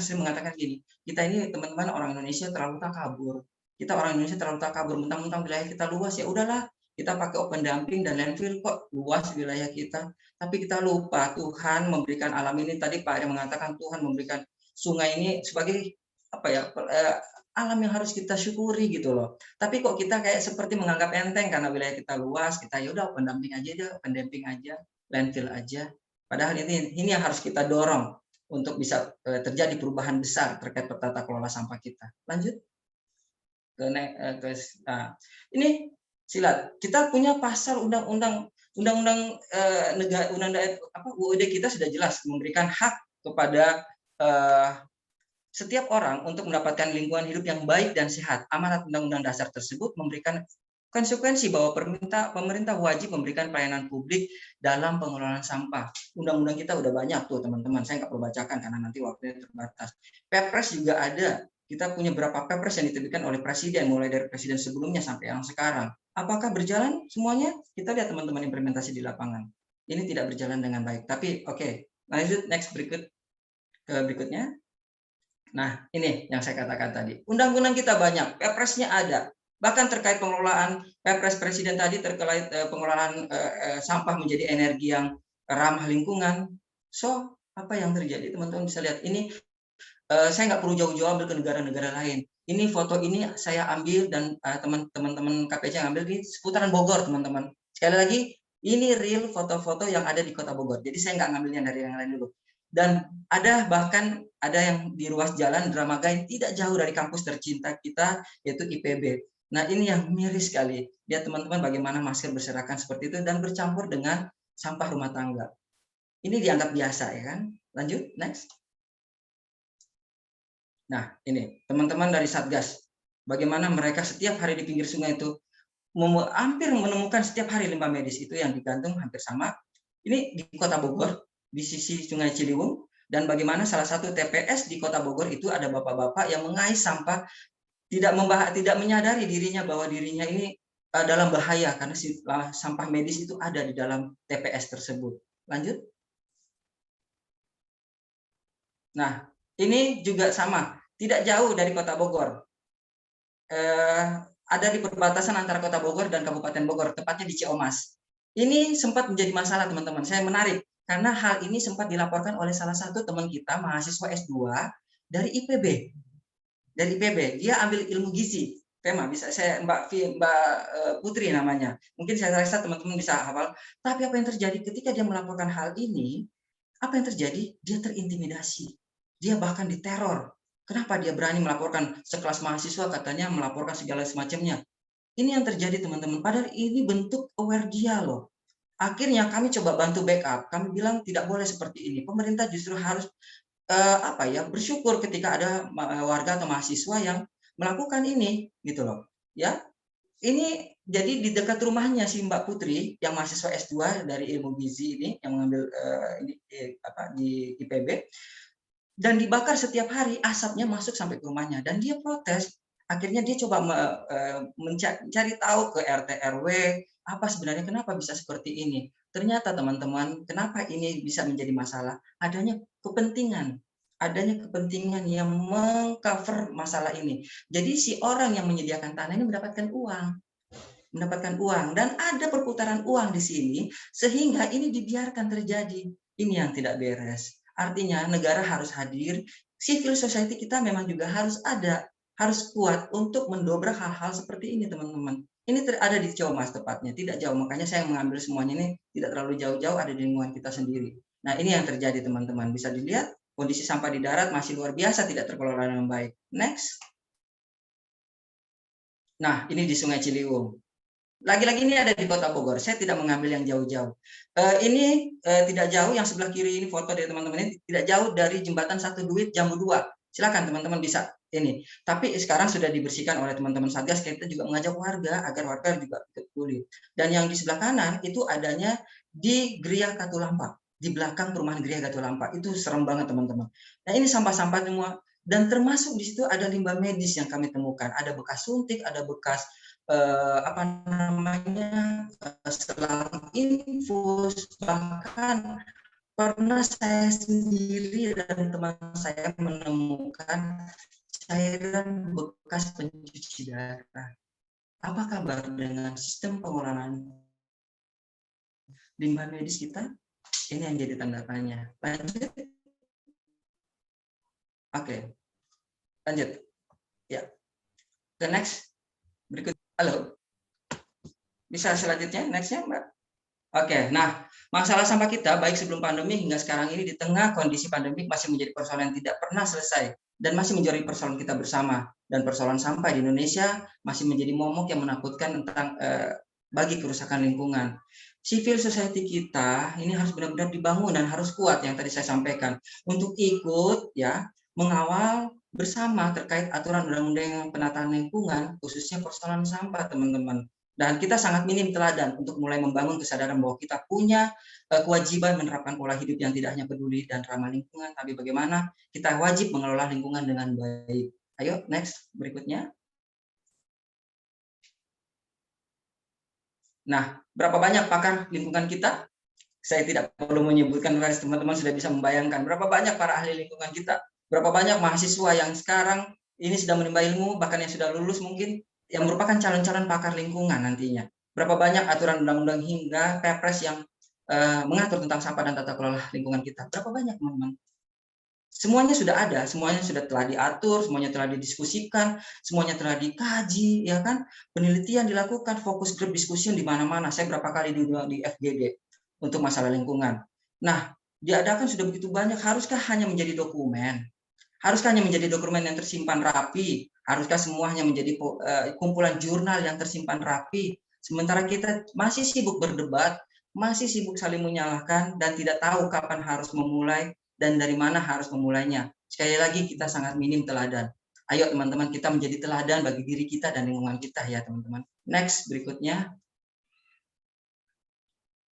sering mengatakan gini, kita ini teman-teman orang Indonesia terlalu takabur. Kita orang Indonesia terlalu takabur, mentang-mentang wilayah kita luas, ya udahlah, kita pakai open dumping dan landfill kok luas wilayah kita. Tapi kita lupa Tuhan memberikan alam ini, tadi Pak Arya mengatakan Tuhan memberikan sungai ini sebagai alam yang harus kita syukuri gitu loh. Tapi kok kita kayak seperti menganggap enteng karena wilayah kita luas, kita ya udah open dumping aja deh, open dumping aja, landfill aja. Padahal ini yang harus kita dorong untuk bisa terjadi perubahan besar terkait tata kelola sampah kita. Lanjut. Ini silat. Kita punya pasal undang-undang UUD kita sudah jelas memberikan hak kepada setiap orang untuk mendapatkan lingkungan hidup yang baik dan sehat. Amanat Undang-Undang Dasar tersebut memberikan konsekuensi bahwa pemerintah wajib memberikan pelayanan publik dalam pengelolaan sampah. Undang-undang kita udah banyak tuh teman-teman, saya nggak perlu bacakan karena nanti waktunya terbatas. Perpres juga ada, kita punya berapa perpres yang diterbitkan oleh Presiden, mulai dari Presiden sebelumnya sampai yang sekarang. Apakah berjalan semuanya? Kita lihat teman-teman implementasi di lapangan. Ini tidak berjalan dengan baik, tapi oke. Lanjut, next berikutnya. Nah, ini yang saya katakan tadi. Undang-undang kita banyak, perpresnya ada. Bahkan terkait pengelolaan perpres Presiden tadi terkait pengelolaan sampah menjadi energi yang ramah lingkungan. So, apa yang terjadi? Teman-teman bisa lihat ini. Saya nggak perlu jauh-jauh ambil ke negara-negara lain. Ini foto ini saya ambil dan teman-teman KPC ambil di seputaran Bogor, teman-teman. Sekali lagi, ini real foto-foto yang ada di Kota Bogor. Jadi saya nggak ngambilnya dari yang lain dulu. Dan bahkan ada yang di ruas jalan Dramaga yang tidak jauh dari kampus tercinta kita, yaitu IPB. Nah, ini yang miris sekali. Lihat teman-teman bagaimana masker berserakan seperti itu dan bercampur dengan sampah rumah tangga. Ini dianggap biasa, ya kan? Lanjut, next. Nah, ini teman-teman dari Satgas. Bagaimana mereka setiap hari di pinggir sungai itu hampir menemukan setiap hari limbah medis itu yang digantung hampir sama. Ini di Kota Bogor, di sisi Sungai Ciliwung, dan bagaimana salah satu TPS di Kota Bogor itu ada bapak-bapak yang mengais sampah, tidak menyadari dirinya bahwa dirinya ini dalam bahaya karena sampah medis itu ada di dalam TPS tersebut. Lanjut. Nah, ini juga sama, tidak jauh dari Kota Bogor. Ada di perbatasan antara Kota Bogor dan Kabupaten Bogor, tepatnya di Ciamas. Ini sempat menjadi masalah, teman-teman. Saya menarik karena hal ini sempat dilaporkan oleh salah satu teman kita, mahasiswa S2 dari IPB. Dari IPB, dia ambil ilmu gizi. Tema bisa saya Mbak Putri namanya. Mungkin saya rasa teman-teman bisa hafal. Tapi apa yang terjadi ketika dia melaporkan hal ini? Apa yang terjadi? Dia terintimidasi. Dia bahkan diteror. Kenapa dia berani melaporkan sekelas mahasiswa katanya melaporkan segala semacamnya? Ini yang terjadi teman-teman. Padahal ini bentuk aware dia loh. Akhirnya kami coba bantu backup. Kami bilang tidak boleh seperti ini. Pemerintah justru harus bersyukur ketika ada warga atau mahasiswa yang melakukan ini, gitu loh. Ya, ini jadi di dekat rumahnya si Mbak Putri yang mahasiswa S2 dari ilmu gizi ini yang mengambil di IPB. Dan dibakar setiap hari, asapnya masuk sampai ke rumahnya dan dia protes. Akhirnya dia coba mencari tahu ke RT RW apa sebenarnya kenapa bisa seperti ini. Ternyata teman-teman, kenapa ini bisa menjadi masalah? Adanya kepentingan yang mengcover masalah ini. Jadi si orang yang menyediakan tanah ini mendapatkan uang dan ada perputaran uang di sini sehingga ini dibiarkan terjadi. Ini yang tidak beres. Artinya negara harus hadir, civil society kita memang juga harus ada, harus kuat untuk mendobrak hal-hal seperti ini, teman-teman. Ini ada di Ciamas tepatnya, tidak jauh. Makanya saya mengambil semuanya ini tidak terlalu jauh-jauh, ada di lingkungan kita sendiri. Nah, ini yang terjadi, teman-teman. Bisa dilihat, kondisi sampah di darat masih luar biasa, tidak terkelola dengan baik. Next. Nah, ini di Sungai Ciliwung. Lagi-lagi ini ada di Kota Bogor. Saya tidak mengambil yang jauh-jauh. Ini tidak jauh, yang sebelah kiri ini foto dari teman-teman ini tidak jauh dari jembatan Satu Duit Jambu 2. Silakan teman-teman bisa ini. Tapi sekarang sudah dibersihkan oleh teman-teman Satgas. Kita juga mengajak warga agar warga juga peduli. Dan yang di sebelah kanan itu adanya di Gria Katulampa, di belakang perumahan Gria Katulampa. Itu serem banget teman-teman. Nah, ini sampah-sampah semua. Dan termasuk di situ ada limbah medis yang kami temukan. Ada bekas suntik, ada bekas selang infus, bahkan pernah saya sendiri dan teman saya menemukan cairan bekas pencuci darah. Apa kabar dengan sistem pengelolaan limbah medis kita? Ini yang jadi tanda tanya. Lanjut. Oke. Lanjut. Ya. The next. Berikut. Halo. Bisa selanjutnya, next-nya, Mbak. Oke, nah, masalah sampah kita baik sebelum pandemi hingga sekarang ini di tengah kondisi pandemi masih menjadi persoalan yang tidak pernah selesai dan masih menjadi persoalan kita bersama. Dan persoalan sampah di Indonesia masih menjadi momok yang menakutkan tentang bagi kerusakan lingkungan. civil society kita ini harus benar-benar dibangun dan harus kuat yang tadi saya sampaikan untuk ikut ya mengawal bersama terkait aturan undang-undang penataan lingkungan khususnya persoalan sampah teman-teman. Dan kita sangat minim teladan untuk mulai membangun kesadaran bahwa kita punya kewajiban menerapkan pola hidup yang tidak hanya peduli dan ramah lingkungan, tapi bagaimana kita wajib mengelola lingkungan dengan baik. Ayo next berikutnya. Nah, berapa banyak pakar lingkungan kita? Saya tidak perlu menyebutkan, teman-teman sudah bisa membayangkan berapa banyak para ahli lingkungan kita, berapa banyak mahasiswa yang sekarang ini sudah menimba ilmu, bahkan yang sudah lulus mungkin, yang merupakan calon-calon pakar lingkungan nantinya. Berapa banyak aturan undang-undang hingga Perpres yang mengatur tentang sampah dan tata kelola lingkungan kita. Berapa banyak, teman-teman? Semuanya sudah ada, semuanya sudah telah diatur, semuanya telah didiskusikan, semuanya telah dikaji, ya kan? Penelitian dilakukan, fokus grup diskusi di mana-mana. Saya berapa kali di FGD untuk masalah lingkungan. Nah, diadakan sudah begitu banyak. Haruskah hanya menjadi dokumen? Haruskah hanya menjadi dokumen yang tersimpan rapi? Haruskah semuanya menjadi kumpulan jurnal yang tersimpan rapi? Sementara kita masih sibuk berdebat, masih sibuk saling menyalahkan, dan tidak tahu kapan harus memulai dan dari mana harus memulainya. Sekali lagi kita sangat minim teladan. Ayo teman-teman kita menjadi teladan bagi diri kita dan lingkungan kita ya teman-teman. Next berikutnya.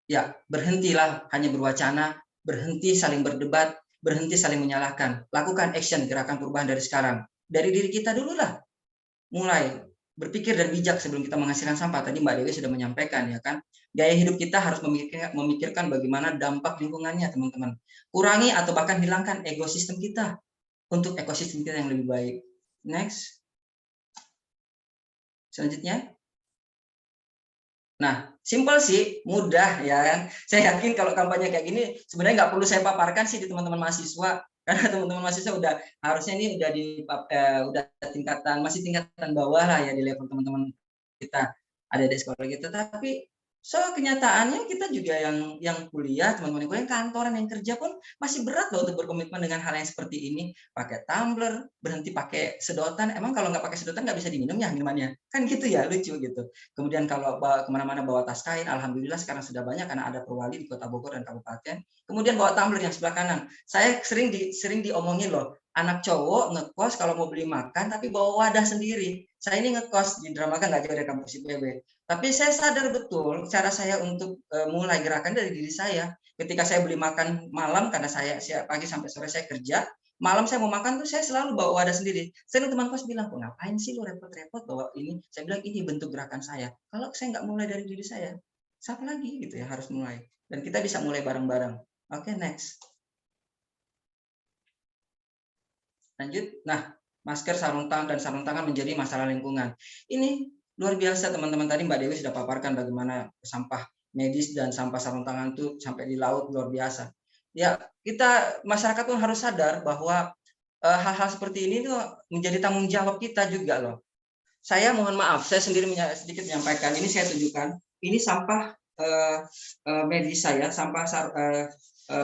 Ya, berhentilah hanya berwacana, berhenti saling berdebat, berhenti saling menyalahkan. Lakukan action gerakan perubahan dari sekarang. Dari diri kita dulu lah. Mulai berpikir dan bijak sebelum kita menghasilkan sampah. Tadi Mbak Dewi sudah menyampaikan ya kan. Gaya hidup kita harus memikirkan bagaimana dampak lingkungannya teman-teman. Kurangi atau bahkan hilangkan ekosistem kita untuk ekosistem kita yang lebih baik. Next. Selanjutnya. Nah, simpel sih, mudah ya kan. Saya yakin kalau kampanye kayak gini sebenarnya nggak perlu saya paparkan sih di teman-teman mahasiswa. Karena teman-teman mahasiswa udah harusnya ini udah masih tingkatan bawah lah ya di level teman-teman kita ada di sekolah kita. Tapi kenyataannya kita juga yang kuliah, teman-teman yang kantoran, yang kerja pun masih berat loh untuk berkomitmen dengan hal yang seperti ini. Pakai tumbler, berhenti pakai sedotan. Emang kalau nggak pakai sedotan nggak bisa diminum ya minumannya? Kan gitu ya, lucu gitu. Kemudian kalau kemana-mana bawa tas kain, alhamdulillah sekarang sudah banyak karena ada perwali di Kota Bogor dan Kabupaten. Kemudian bawa tumbler yang sebelah kanan. Saya sering diomongin loh, anak cowok ngekos kalau mau beli makan tapi bawa wadah sendiri. Saya ini ngekos di Dramaga nggak jauh dari kampus IPB. Tapi saya sadar betul cara saya untuk mulai gerakan dari diri saya. Ketika saya beli makan malam karena saya pagi sampai sore saya kerja, malam saya mau makan tuh saya selalu bawa wadah sendiri. Sering teman kos bilang, ngapain sih lu repot-repot bawa ini? Saya bilang ini bentuk gerakan saya. Kalau saya nggak mulai dari diri saya, siapa lagi gitu ya harus mulai. Dan kita bisa mulai bareng-bareng. Oke, next. Lanjut. Nah, masker, sarung tangan, dan sarung tangan menjadi masalah lingkungan. Ini luar biasa teman-teman, tadi Mbak Dewi sudah paparkan bagaimana sampah medis dan sampah sarung tangan itu sampai di laut luar biasa. Ya, kita masyarakat pun harus sadar bahwa hal-hal seperti ini tuh menjadi tanggung jawab kita juga loh. Saya mohon maaf, saya sendiri sedikit menyampaikan, ini saya tunjukkan, ini sampah medis saya, sampah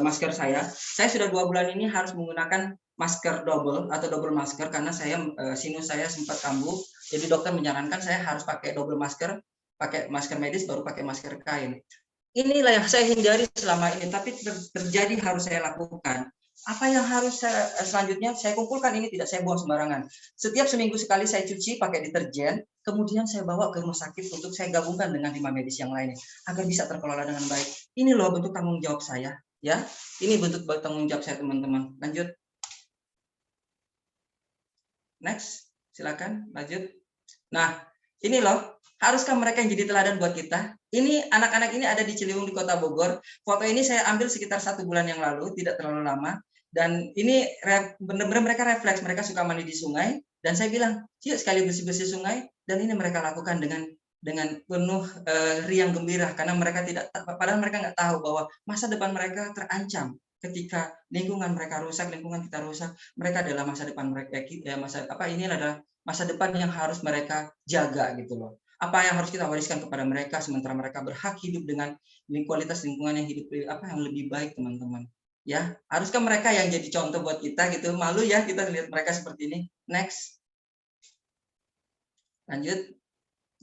masker saya. Saya sudah 2 bulan ini harus menggunakan masker double atau double masker karena sinus saya sempat kambuh. Jadi dokter menyarankan saya harus pakai double masker, pakai masker medis baru pakai masker kain. Inilah yang saya hindari selama ini, tapi terjadi harus saya lakukan. Apa yang harus selanjutnya saya kumpulkan ini tidak saya buang sembarangan. Setiap seminggu sekali saya cuci pakai deterjen, kemudian saya bawa ke rumah sakit untuk saya gabungkan dengan limbah medis yang lainnya agar bisa terkelola dengan baik. Ini loh bentuk tanggung jawab saya, ya. Ini bentuk tanggung jawab saya teman-teman. Lanjut. Next, silakan lanjut. Nah, ini loh, haruskah mereka yang jadi teladan buat kita? Ini anak-anak ini ada di Ciliwung di Kota Bogor. Foto ini saya ambil sekitar 1 bulan yang lalu, tidak terlalu lama. Dan ini benar-benar mereka refleks, mereka suka mandi di sungai. Dan saya bilang, yuk sekali bersih-bersih sungai. Dan ini mereka lakukan dengan penuh riang gembira karena mereka padahal mereka nggak tahu bahwa masa depan mereka terancam. Ketika lingkungan mereka rusak, lingkungan kita rusak, mereka adalah masa depan mereka. Ini adalah masa depan yang harus mereka jaga gitu loh. Apa yang harus kita wariskan kepada mereka sementara mereka berhak hidup dengan kualitas lingkungan yang hidup yang lebih baik teman-teman. Ya, haruskah mereka yang jadi contoh buat kita gitu? Malu ya kita lihat mereka seperti ini. Next. Lanjut.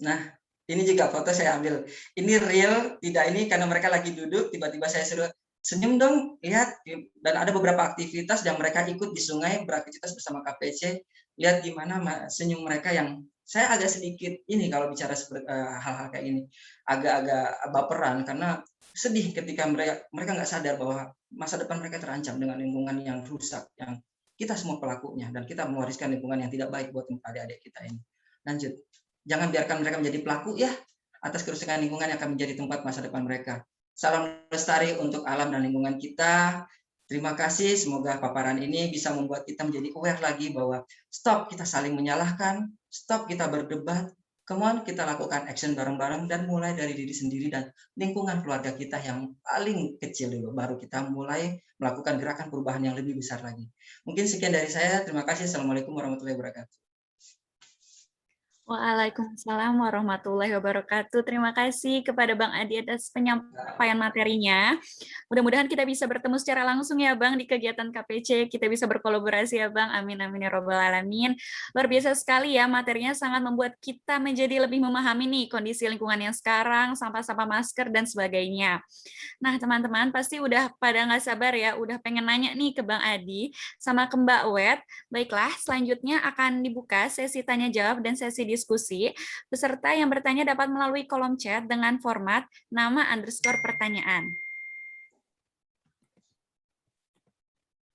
Nah, Ini juga foto saya ambil. Ini real, tidak ini karena mereka lagi duduk, tiba-tiba saya suruh senyum dong, lihat. Dan ada beberapa aktivitas dan mereka ikut di sungai beraktivitas bersama KPC. Lihat gimana senyum mereka yang saya agak sedikit ini kalau bicara seperti hal-hal kayak ini agak-agak baperan karena sedih ketika mereka nggak sadar bahwa masa depan mereka terancam dengan lingkungan yang rusak, yang kita semua pelakunya dan kita mewariskan lingkungan yang tidak baik buat adik-adik kita ini. Lanjut. Jangan biarkan mereka menjadi pelaku ya atas kerusakan lingkungan yang akan menjadi tempat masa depan mereka. Salam lestari untuk alam dan lingkungan kita. Terima kasih, semoga paparan ini bisa membuat kita menjadi aware lagi bahwa stop kita saling menyalahkan, stop kita berdebat, kemudian kita lakukan action bareng-bareng dan mulai dari diri sendiri dan lingkungan keluarga kita yang paling kecil dulu, baru kita mulai melakukan gerakan perubahan yang lebih besar lagi. Mungkin sekian dari saya, terima kasih. Assalamualaikum warahmatullahi wabarakatuh. Waalaikumsalam warahmatullahi wabarakatuh. Terima kasih kepada Bang Adi atas penyampaian materinya. Mudah-mudahan kita bisa bertemu secara langsung ya Bang di kegiatan KPC. Kita bisa berkolaborasi ya Bang. Amin amin ya robbal alamin. Luar biasa sekali ya, materinya sangat membuat kita menjadi lebih memahami nih kondisi lingkungan yang sekarang, sampah-sampah masker dan sebagainya. Nah teman-teman pasti udah pada nggak sabar ya, udah pengen nanya nih ke Bang Adi sama ke Mbak Wet. Baiklah, selanjutnya akan dibuka sesi tanya jawab dan sesi diskusi. Peserta yang bertanya dapat melalui kolom chat dengan format nama _ pertanyaan.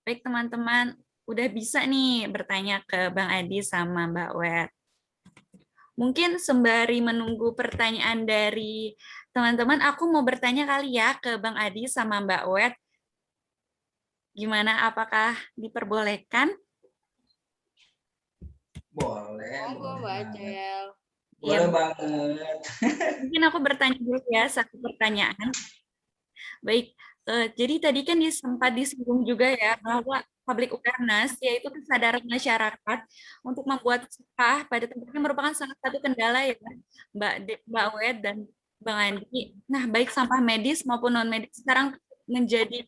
Baik teman-teman, udah bisa nih bertanya ke Bang Adi sama Mbak Wet. Mungkin sembari menunggu pertanyaan dari teman-teman, aku mau bertanya kali ya ke Bang Adi sama Mbak Wet. Gimana, apakah diperbolehkan? Boleh. Mbak Acel. Boleh banget. Mungkin aku bertanya dulu ya, satu pertanyaan. Baik, jadi tadi kan sempat disinggung juga ya bahwa public awareness, yaitu kesadaran masyarakat untuk membuat sampah pada tempatnya merupakan salah satu kendala ya Mbak Wet dan Bang Andi. Nah, baik sampah medis maupun non-medis sekarang menjadi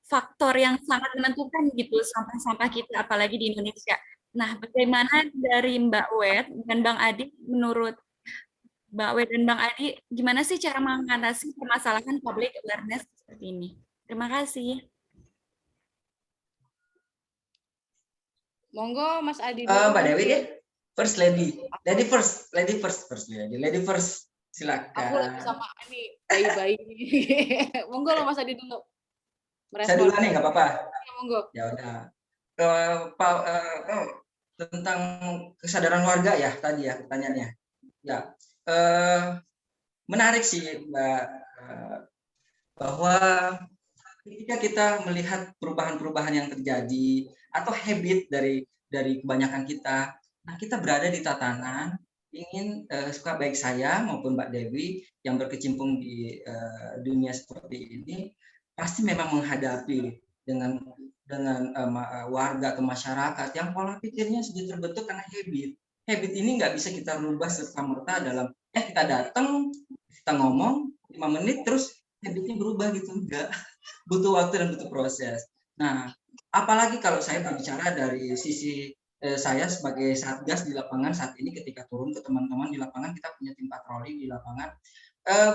faktor yang sangat menentukan gitu sampah-sampah kita, apalagi di Indonesia. Nah, bagaimana dari Mbak Wet dan Bang Adi, menurut Mbak Wet dan Bang Adi, gimana sih cara mengatasi permasalahan public awareness seperti ini? Terima kasih. Monggo Mas Adi. Mbak Dewi deh, first lady first, silakan. Aku lagi sama ini bayi-bayi. Monggo lo Mas Adi dulu. Saya duluan nih, nggak apa-apa. Ya, monggo. Ya udah. Tentang kesadaran warga ya tadi ya pertanyaannya. Ya, menarik sih Mbak, bahwa ketika kita melihat perubahan-perubahan yang terjadi atau habit dari kebanyakan kita, nah kita berada di tatanan ingin suka baik saya maupun Mbak Dewi yang berkecimpung di dunia seperti ini pasti memang menghadapi dengan warga atau masyarakat yang pola pikirnya sudah terbentuk karena habit. Habit ini nggak bisa kita rubah serta-merta dalam kita datang, kita ngomong 5 menit terus habitnya berubah gitu, enggak. Butuh waktu dan butuh proses. Nah, apalagi kalau saya berbicara dari sisi saya sebagai satgas di lapangan saat ini, ketika turun ke teman-teman di lapangan, kita punya tim patroli di lapangan.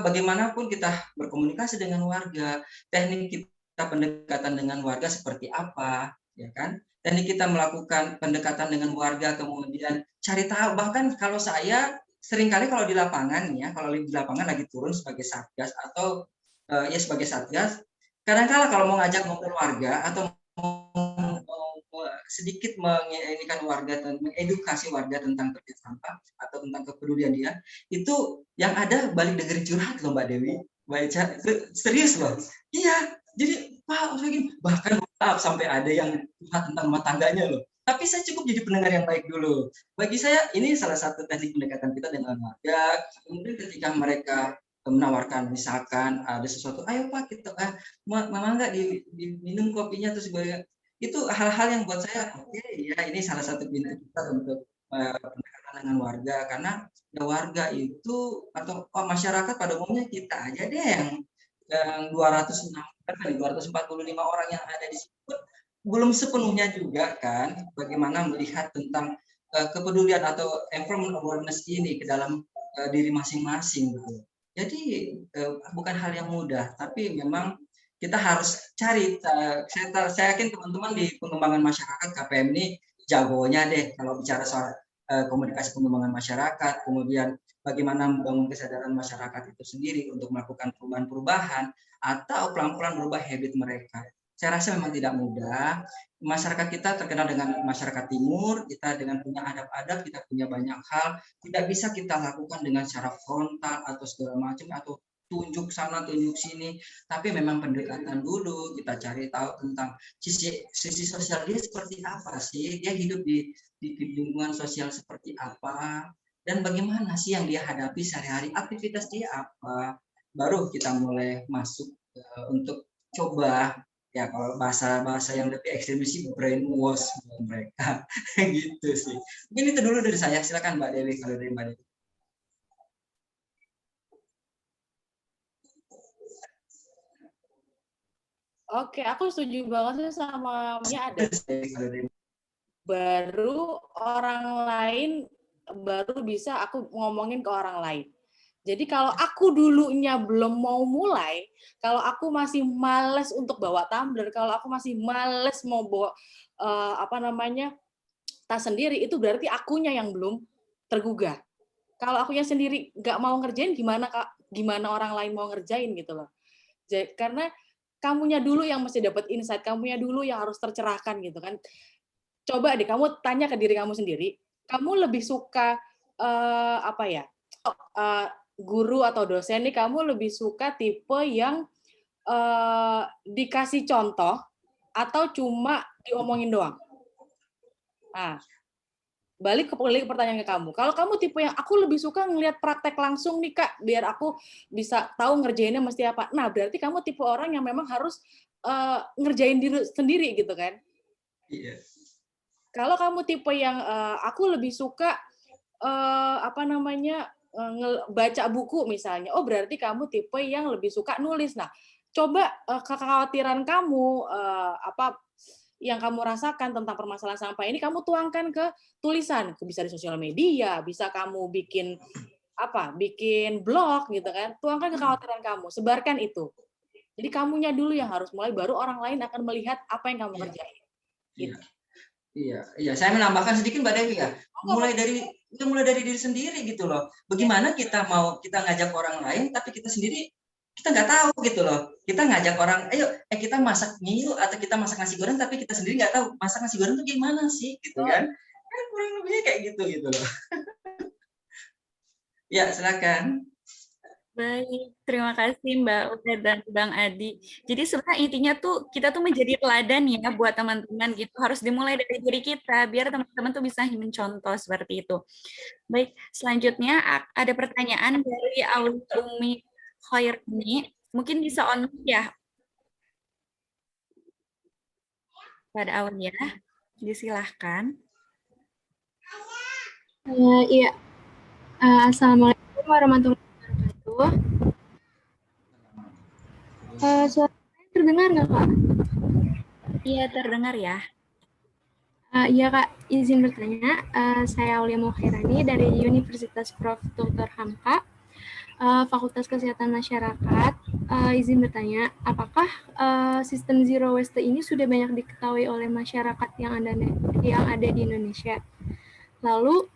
Bagaimanapun kita berkomunikasi dengan warga, teknik kita pendekatan dengan warga seperti apa, ya kan? Teknik kita melakukan pendekatan dengan warga, kemudian cari tahu. Bahkan kalau saya seringkali kalau di lapangan ya, kalau di lapangan lagi turun sebagai satgas atau ya sebagai satgas, kadang-kala kalau mau ngajak ngobrol warga atau mau sedikit menginikan warga, mengedukasi warga tentang terkait sampah atau tentang kepedulian dia, itu yang ada balik dengerin curhat loh Mbak Dewi. Baca serius loh. Iya. Jadi Pak, bahkan sampai ada yang curhat tentang rumah tangganya loh. Tapi saya cukup jadi pendengar yang baik dulu. Bagi saya ini salah satu teknik pendekatan kita dengan warga. Kemudian ketika mereka menawarkan misalkan ada sesuatu, ayo Pak kita mama nggak diminum kopinya atau sebagainya. Itu hal-hal yang buat saya oke, ya ini salah satu pintu kita untuk pendekatan dengan warga, karena ya warga itu atau masyarakat pada umumnya kita aja deh yang 245 orang yang ada di situ belum sepenuhnya juga kan bagaimana melihat tentang kepedulian atau environment awareness ini ke dalam diri masing-masing gitu. Jadi bukan hal yang mudah, tapi memang kita harus cari. Saya yakin teman-teman di pengembangan masyarakat KPM ini jagonya deh kalau bicara soal komunikasi pengembangan masyarakat, kemudian bagaimana membangun kesadaran masyarakat itu sendiri untuk melakukan perubahan-perubahan atau pelan-pelan merubah habit mereka. Saya rasa memang tidak mudah. Masyarakat kita terkenal dengan masyarakat timur, kita dengan punya adab-adab, kita punya banyak hal, tidak bisa kita lakukan dengan secara frontal atau segala macam, atau tunjuk sana, tunjuk sini, tapi memang pendekatan dulu, kita cari tahu tentang sisi sosial dia seperti apa sih, dia hidup di lingkungan sosial seperti apa, dan bagaimana sih yang dia hadapi sehari-hari, aktivitas dia apa, baru kita mulai masuk untuk coba. Ya, kalau bahasa yang lebih ekstrim sih brainwash mereka gitu sih. Mungkin itu dulu dari saya. Silakan Mbak Dewi kalau dari Mbak Dewi. Oke, aku setuju banget sama ada. Baru orang lain baru bisa aku ngomongin ke orang lain. Jadi kalau aku dulunya belum mau mulai, kalau aku masih males untuk bawa tumbler, kalau aku masih males mau bawa tas sendiri, itu berarti akunya yang belum tergugah. Kalau akunya sendiri nggak mau ngerjain, gimana orang lain mau ngerjain gitu loh. Jadi, karena kamunya dulu yang mesti dapat insight, kamunya dulu yang harus tercerahkan gitu kan. Coba deh kamu tanya ke diri kamu sendiri, kamu lebih suka guru atau dosen nih, kamu lebih suka tipe yang dikasih contoh atau cuma diomongin doang? Nah, balik ke pertanyaan ke kamu. Kalau kamu tipe yang aku lebih suka ngelihat praktek langsung nih Kak, biar aku bisa tahu ngerjainnya mesti apa. Nah, berarti kamu tipe orang yang memang harus ngerjain diri sendiri gitu kan? Iya. Kalau kamu tipe yang aku lebih suka baca buku misalnya, oh berarti kamu tipe yang lebih suka nulis. Nah, coba kekhawatiran kamu, yang kamu rasakan tentang permasalahan sampah ini kamu tuangkan ke tulisan, bisa di sosial media, bisa kamu bikin blog gitu kan, tuangkan kekhawatiran kamu, sebarkan itu. Jadi kamunya dulu yang harus mulai, baru orang lain akan melihat apa yang kamu kerjain. Gitu. Iya. Saya menambahkan sedikit Mbak Dewi ya. Mulai dari diri sendiri gitu loh. Bagaimana kita ngajak orang lain, tapi kita sendiri kita nggak tahu gitu loh. Kita ngajak orang, ayo kita masak mie yuk, atau kita masak nasi goreng, tapi kita sendiri nggak tahu masak nasi goreng itu gimana sih, gitu kan? Kan kurang lebihnya kayak gitu loh. Ya, silakan. Baik, terima kasih Mbak Uda dan Bang Adi. Jadi sebenarnya intinya tuh kita tuh menjadi teladan ya buat teman-teman gitu. Harus dimulai dari diri kita biar teman-teman tuh bisa mencontoh seperti itu. Baik, selanjutnya ada pertanyaan dari Umi Khairni. Mungkin bisa on ya. Pada Aulia, disilahkan. Iya. Assalamualaikum warahmatullahi wabarakatuh. Suaranya terdengar nggak, Kak? Iya, terdengar ya. Iya, Kak. Izin bertanya. Saya Aulia Mukhairani dari Universitas Prof. Dr. Hamka, Fakultas Kesehatan Masyarakat. Izin bertanya, apakah sistem zero waste ini sudah banyak diketahui oleh masyarakat yang ada di Indonesia? Lalu,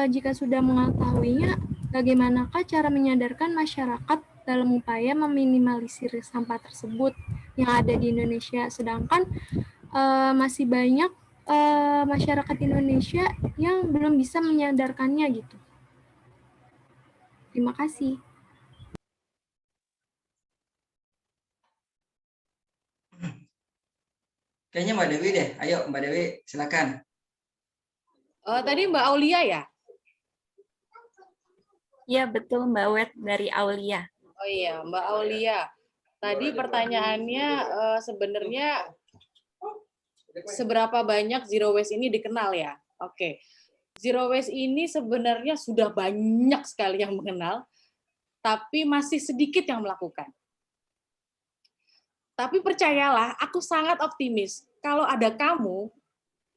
jika sudah mengetahuinya, bagaimanakah cara menyadarkan masyarakat dalam upaya meminimalisir sampah tersebut yang ada di Indonesia, sedangkan masih banyak masyarakat Indonesia yang belum bisa menyadarkannya gitu. Terima kasih. Kayaknya Mbak Dewi deh. Ayo Mbak Dewi, silakan. Tadi Mbak Aulia ya? Iya, betul Mbak Wet dari Aulia. Oh iya, Mbak Aulia. Tadi pertanyaannya sebenarnya seberapa banyak zero waste ini dikenal ya? Oke. Zero waste ini sebenarnya sudah banyak sekali yang mengenal, tapi masih sedikit yang melakukan. Tapi percayalah, aku sangat optimis kalau ada kamu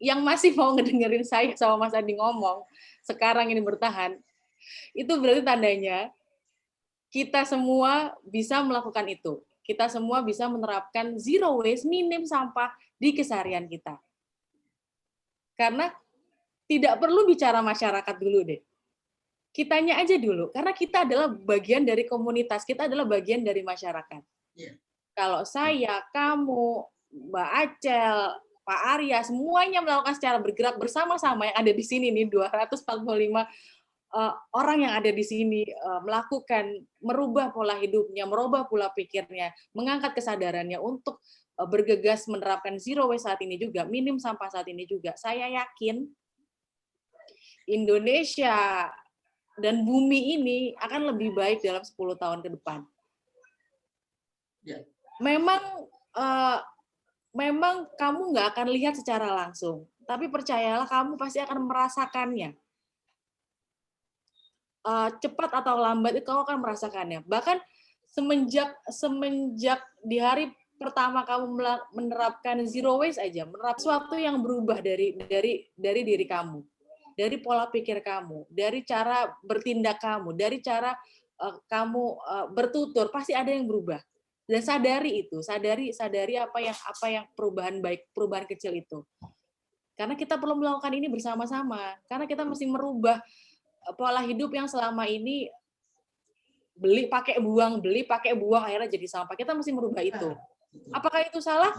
yang masih mau ngedengerin saya sama Mas Adi ngomong, sekarang ini bertahan, Itu berarti tandanya kita semua bisa melakukan itu. Kita semua bisa menerapkan zero waste, minim sampah di keseharian kita. Karena tidak perlu bicara masyarakat dulu deh. Kitanya aja dulu, karena kita adalah bagian dari komunitas, kita adalah bagian dari masyarakat. Kalau saya, kamu, Mbak Acel, Pak Arya, semuanya melakukan secara bergerak bersama-sama yang ada di sini nih, 245 orang yang ada di sini melakukan, merubah pola hidupnya, merubah pola pikirnya, mengangkat kesadarannya untuk bergegas menerapkan zero waste saat ini juga, minim sampah saat ini juga. Saya yakin Indonesia dan bumi ini akan lebih baik dalam 10 tahun ke depan. Memang kamu nggak akan lihat secara langsung, tapi percayalah kamu pasti akan merasakannya. Cepat atau lambat itu kamu akan merasakannya. Bahkan semenjak di hari pertama kamu menerapkan zero waste aja, menerapkan sesuatu yang berubah dari diri kamu, dari pola pikir kamu, dari cara bertindak kamu, dari cara kamu bertutur, pasti ada yang berubah. Dan sadari itu, sadari apa yang perubahan baik, perubahan kecil itu. Karena kita perlu melakukan ini bersama-sama. Karena kita mesti merubah pola hidup yang selama ini beli pakai buang, akhirnya jadi sampah. Kita mesti merubah itu. Apakah itu salah?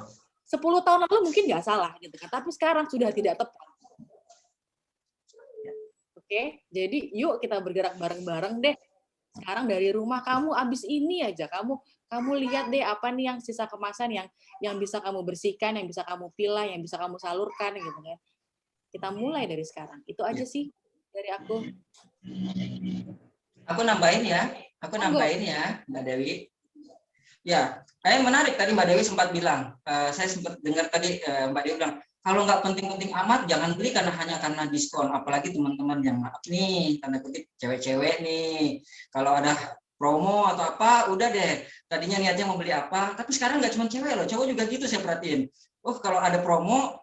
10 tahun lalu mungkin nggak salah, gitu kan. Tapi sekarang sudah tidak tepat. Oke, jadi yuk kita bergerak bareng-bareng deh. Sekarang dari rumah kamu abis ini aja kamu lihat deh apa nih yang sisa kemasan yang bisa kamu bersihkan, yang bisa kamu pilah, yang bisa kamu salurkan gitu kan. Kita mulai dari sekarang. Itu aja sih dari aku. Aku nambahin ya, Mbak Dewi. Ya, menarik tadi Mbak Dewi sempat bilang. Saya sempat dengar tadi Mbak Dewi bilang, kalau nggak penting-penting amat, jangan beli hanya karena diskon. Apalagi teman-teman yang nih, tanda kutip cewek-cewek nih. Kalau ada promo atau apa, udah deh. Tadinya niatnya mau beli apa, tapi sekarang nggak cuma cewek loh, cowok juga gitu saya perhatiin. Kalau ada promo,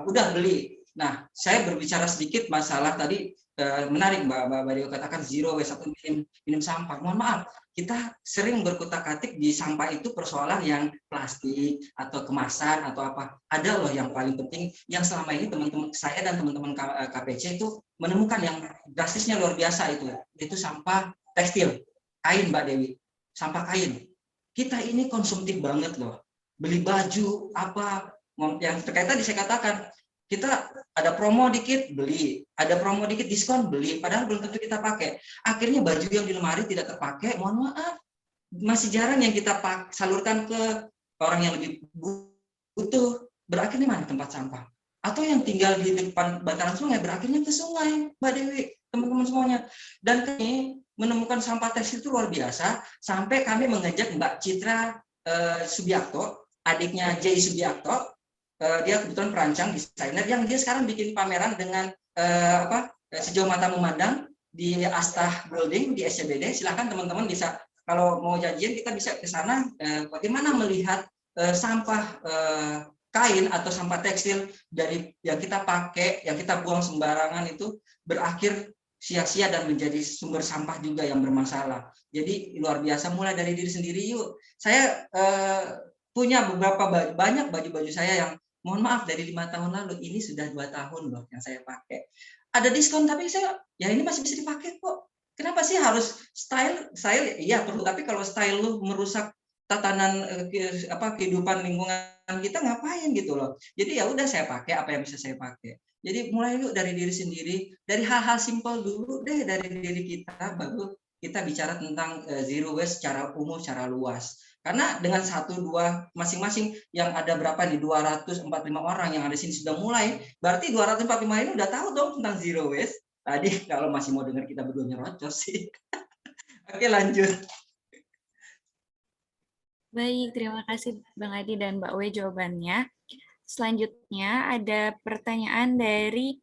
udah beli. Nah, saya berbicara sedikit masalah tadi, menarik Mbak Dewi katakan zero waste atau minim sampah. Mohon maaf, kita sering berkutak-atik di sampah itu persoalan yang plastik atau kemasan atau apa. Ada loh yang paling penting yang selama ini teman-teman saya dan teman-teman KPC itu menemukan yang drastisnya luar biasa itu sampah tekstil, kain Mbak Dewi, sampah kain. Kita ini konsumtif banget loh. Beli baju apa yang terkait tadi saya katakan, kita ada promo dikit beli, ada promo dikit diskon beli, padahal belum tentu kita pakai. Akhirnya baju yang di lemari tidak terpakai, mohon maaf, masih jarang yang kita salurkan ke orang yang lebih butuh. Berakhirnya mana tempat sampah? Atau yang tinggal di depan bantaran sungai berakhirnya ke sungai, Mbak Dewi, teman-teman semuanya. Dan kami menemukan sampah tekstil itu luar biasa, sampai kami mengajak Mbak Citra Subiakto, adiknya Jay Subiakto. Dia kebetulan perancang, desainer, yang dia sekarang bikin pameran dengan Sejauh Mata Memandang di Astah Building di SCBD. Silahkan teman-teman bisa, kalau mau janjian kita bisa ke sana, bagaimana melihat sampah kain atau sampah tekstil dari yang kita pakai, yang kita buang sembarangan itu berakhir sia-sia dan menjadi sumber sampah juga yang bermasalah. Jadi luar biasa, mulai dari diri sendiri yuk. Saya punya banyak baju-baju saya yang mohon maaf dari 5 tahun lalu, ini sudah 2 tahun loh yang saya pakai. Ada diskon tapi ini masih bisa dipakai kok. Kenapa sih harus style? Iya perlu, tapi kalau style lu merusak tatanan kehidupan lingkungan kita, ngapain gitu loh. Jadi ya udah saya pakai apa yang bisa saya pakai. Jadi mulai yuk dari diri sendiri, dari hal-hal simpel dulu deh dari diri kita, baru kita bicara tentang zero waste secara umum, secara luas. Karena dengan 1-2 masing-masing yang ada berapa nih, 245 orang yang ada di sini sudah mulai, berarti 245 ini udah tahu dong tentang zero waste. Tadi kalau masih mau dengar kita berdua nyerocos sih. Oke, lanjut. Baik, terima kasih Bang Adi dan Mbak We jawabannya. Selanjutnya ada pertanyaan dari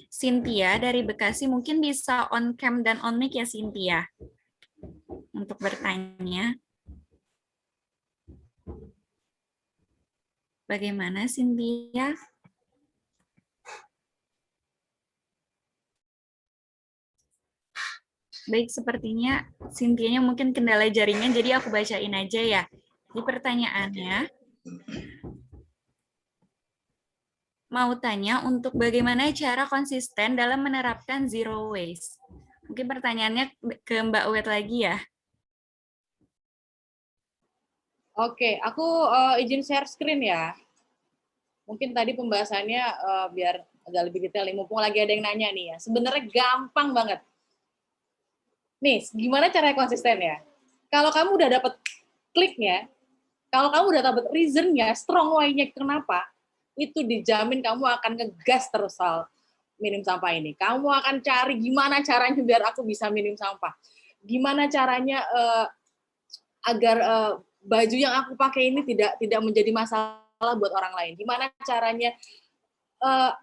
Cynthia dari Bekasi. Mungkin bisa on cam dan on mic ya Cynthia untuk bertanya. Bagaimana Cynthia? Baik, sepertinya Cynthia-nya mungkin kendala jaringan, jadi aku bacain aja ya. Di pertanyaannya, mau tanya untuk bagaimana cara konsisten dalam menerapkan zero waste. Mungkin pertanyaannya ke Mbak Wet lagi ya. Oke, aku izin share screen ya. Mungkin tadi pembahasannya biar agak lebih detail nih, mumpung lagi ada yang nanya nih ya. Sebenarnya gampang banget. Nih, gimana caranya konsisten ya? Kalau kamu udah dapet kliknya, kalau kamu udah dapet reason-nya, strong why-nya kenapa, itu dijamin kamu akan ngegas terus soal minim sampah ini. Kamu akan cari gimana caranya biar aku bisa minim sampah. Gimana caranya agar baju yang aku pakai ini tidak menjadi masalah buat orang lain. Gimana caranya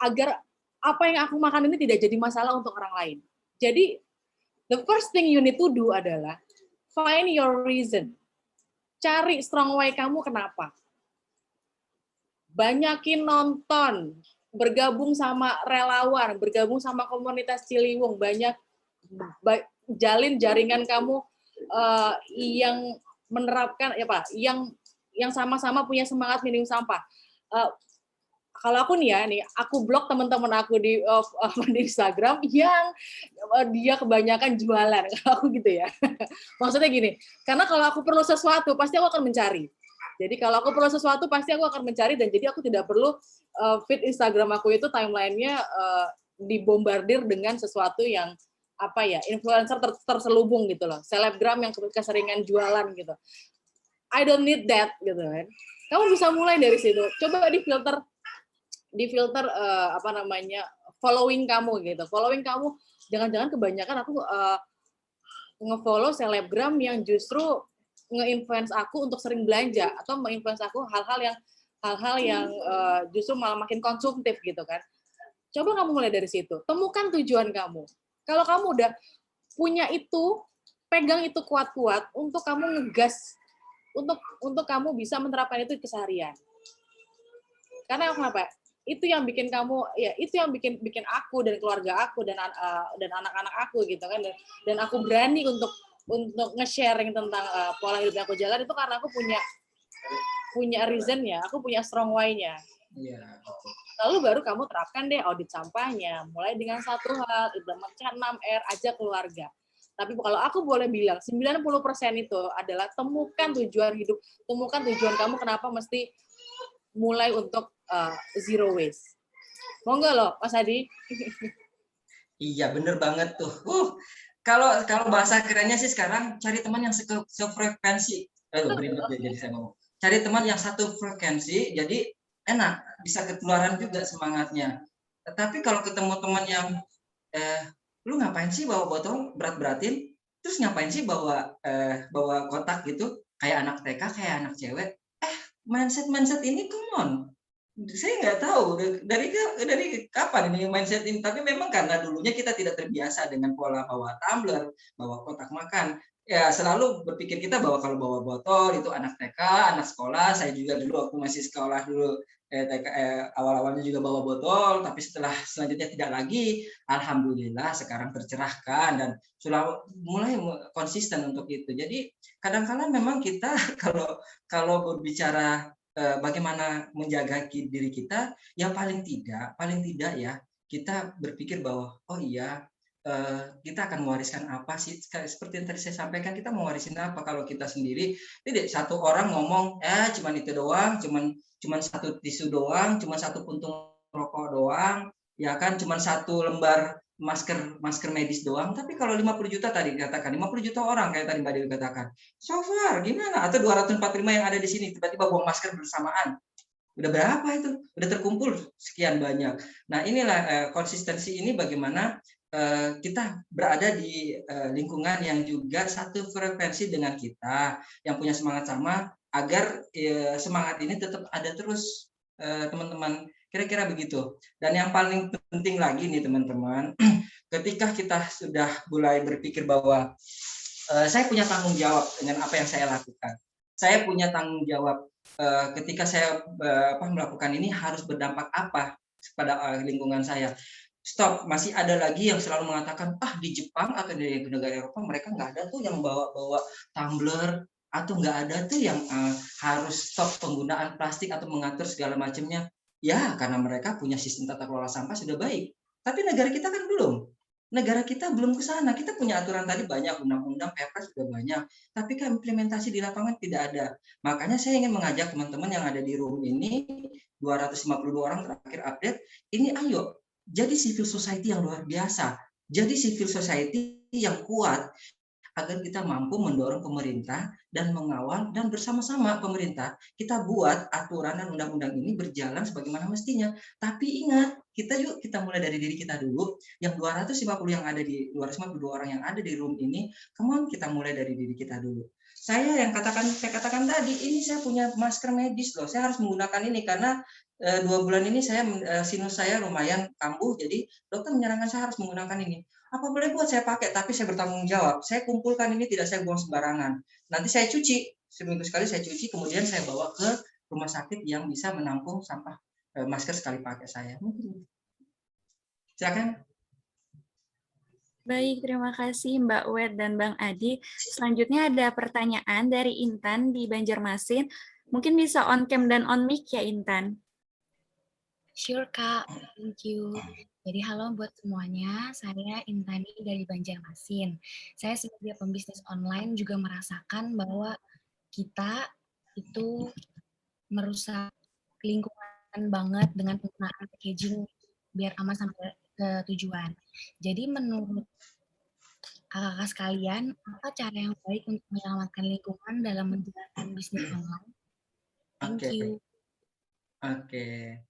agar apa yang aku makan ini tidak jadi masalah untuk orang lain. Jadi the first thing you need to do adalah find your reason. Cari strong why kamu kenapa. Banyakin nonton, bergabung sama relawan, bergabung sama komunitas Ciliwung, jalin jaringan kamu yang menerapkan yang sama-sama punya semangat minim sampah. Kalau aku nih aku blog teman-teman aku di Instagram yang dia kebanyakan jualan, kalau aku gitu ya. Maksudnya gini, karena kalau aku perlu sesuatu pasti aku akan mencari. Jadi kalau aku perlu sesuatu pasti aku akan mencari, dan jadi aku tidak perlu feed Instagram aku itu timeline-nya dibombardir dengan sesuatu yang influencer terselubung gitu loh, selebgram yang keseringan jualan gitu. I don't need that gitu kan. Kamu bisa mulai dari situ. Coba difilter following kamu gitu. Following kamu, jangan-jangan kebanyakan aku nge-follow selebgram yang justru nge-influence aku untuk sering belanja, atau nge-influence aku hal-hal yang justru malah makin konsumtif gitu kan. Coba kamu mulai dari situ. Temukan tujuan kamu. Kalau kamu udah punya itu, pegang itu kuat-kuat untuk kamu ngegas, untuk kamu bisa menerapkan itu keseharian. Karena kenapa? Itu yang bikin kamu, ya itu yang bikin aku dan keluarga aku dan anak-anak aku gitu kan, dan aku berani untuk nge-sharing tentang pola hidup yang aku jalan itu karena aku punya reason-nya, aku punya strong why-nya. Iya. Lalu baru kamu terapkan deh audit sampahnya, mulai dengan satu hal, implementasikan 6R, ajak keluarga. Tapi kalau aku boleh bilang, 90% itu adalah temukan tujuan hidup, temukan tujuan kamu kenapa mesti mulai untuk zero waste. Monggo loh, Mas Adi. Iya, bener banget tuh. Kalau bahasa kerennya sih sekarang cari teman yang sefrekuensi. Beribet jadi saya ngomong. Cari teman yang satu frekuensi, jadi enak, bisa ketularan juga semangatnya. Tetapi kalau ketemu teman yang lu ngapain sih bawa botol berat-beratin, terus ngapain sih bawa kotak gitu, kayak anak TK, kayak anak cewek. Mindset ini come on. Saya nggak tahu dari kapan ini mindset ini, tapi memang karena dulunya kita tidak terbiasa dengan pola bawa tumbler, bawa kotak makan, ya selalu berpikir kita bahwa kalau bawa botol itu anak TK, anak sekolah. Saya juga dulu aku masih sekolah dulu, awal-awalnya juga bawa botol, tapi selanjutnya tidak lagi. Alhamdulillah sekarang tercerahkan dan sudah mulai konsisten untuk itu. Jadi kadang-kadang memang kita kalau berbicara bagaimana menjaga diri kita, ya paling tidak ya kita berpikir bahwa oh iya, kita akan mewariskan apa sih, seperti yang tadi saya sampaikan, kita mewarisin apa kalau kita sendiri. Tidak satu orang ngomong cuman itu doang, cuman satu tisu doang, cuman satu puntung rokok doang, ya kan, cuman satu lembar masker medis doang. Tapi kalau 50 juta tadi dikatakan, 50 juta orang kayak tadi Mbak Dewi katakan, so far gimana? Atau 245 yang ada di sini tiba-tiba buang masker bersamaan. Udah berapa itu? Udah terkumpul sekian banyak. Nah inilah konsistensi ini, bagaimana kita berada di lingkungan yang juga satu frekuensi dengan kita, yang punya semangat sama, agar semangat ini tetap ada terus, teman-teman. Kira-kira begitu. Dan yang paling penting lagi nih teman-teman, ketika kita sudah mulai berpikir bahwa saya punya tanggung jawab dengan apa yang saya lakukan. Saya punya tanggung jawab ketika saya melakukan ini harus berdampak apa pada lingkungan saya. stop. Masih ada lagi yang selalu mengatakan, di Jepang atau di negara Eropa mereka nggak ada tuh yang bawa tumbler, atau nggak ada tuh yang harus stop penggunaan plastik atau mengatur segala macamnya. Ya, karena mereka punya sistem tata kelola sampah sudah baik. Tapi negara kita kan belum. Negara kita belum ke sana. Kita punya aturan tadi banyak, undang-undang, Perpres sudah banyak. Tapi kan implementasi di lapangan tidak ada. Makanya saya ingin mengajak teman-teman yang ada di room ini, 252 orang terakhir update, ini ayo, jadi civil society yang luar biasa. Jadi civil society yang kuat, agar kita mampu mendorong pemerintah dan mengawal, dan bersama-sama pemerintah kita buat aturan dan undang-undang ini berjalan sebagaimana mestinya. Tapi ingat, kita mulai dari diri kita dulu. Yang 252 orang yang ada di room ini, come on, kita mulai dari diri kita dulu. Saya katakan tadi, ini saya punya masker medis loh. Saya harus menggunakan ini karena 2 bulan ini sinus saya lumayan kambuh, jadi dokter menyarankan saya harus menggunakan ini. Apa boleh buat saya pakai, tapi saya bertanggung jawab. Saya kumpulkan ini, tidak saya buang sembarangan. Nanti saya cuci, seminggu sekali saya cuci, kemudian saya bawa ke rumah sakit yang bisa menampung sampah masker sekali pakai saya. Silakan. Baik, terima kasih Mbak Wed dan Bang Adi. Selanjutnya ada pertanyaan dari Intan di Banjarmasin. Mungkin bisa on cam dan on mic ya, Intan. Sure, Kak. Thank you. Jadi halo buat semuanya, saya Intani dari Banjarmasin. Saya sebagai pembisnis online juga merasakan bahwa kita itu merusak lingkungan banget dengan penggunaan packaging biar aman sampai ke tujuan. Jadi menurut kakak-kakak sekalian, apa cara yang baik untuk menyelamatkan lingkungan dalam menjalankan bisnis online? Thank you. Oke.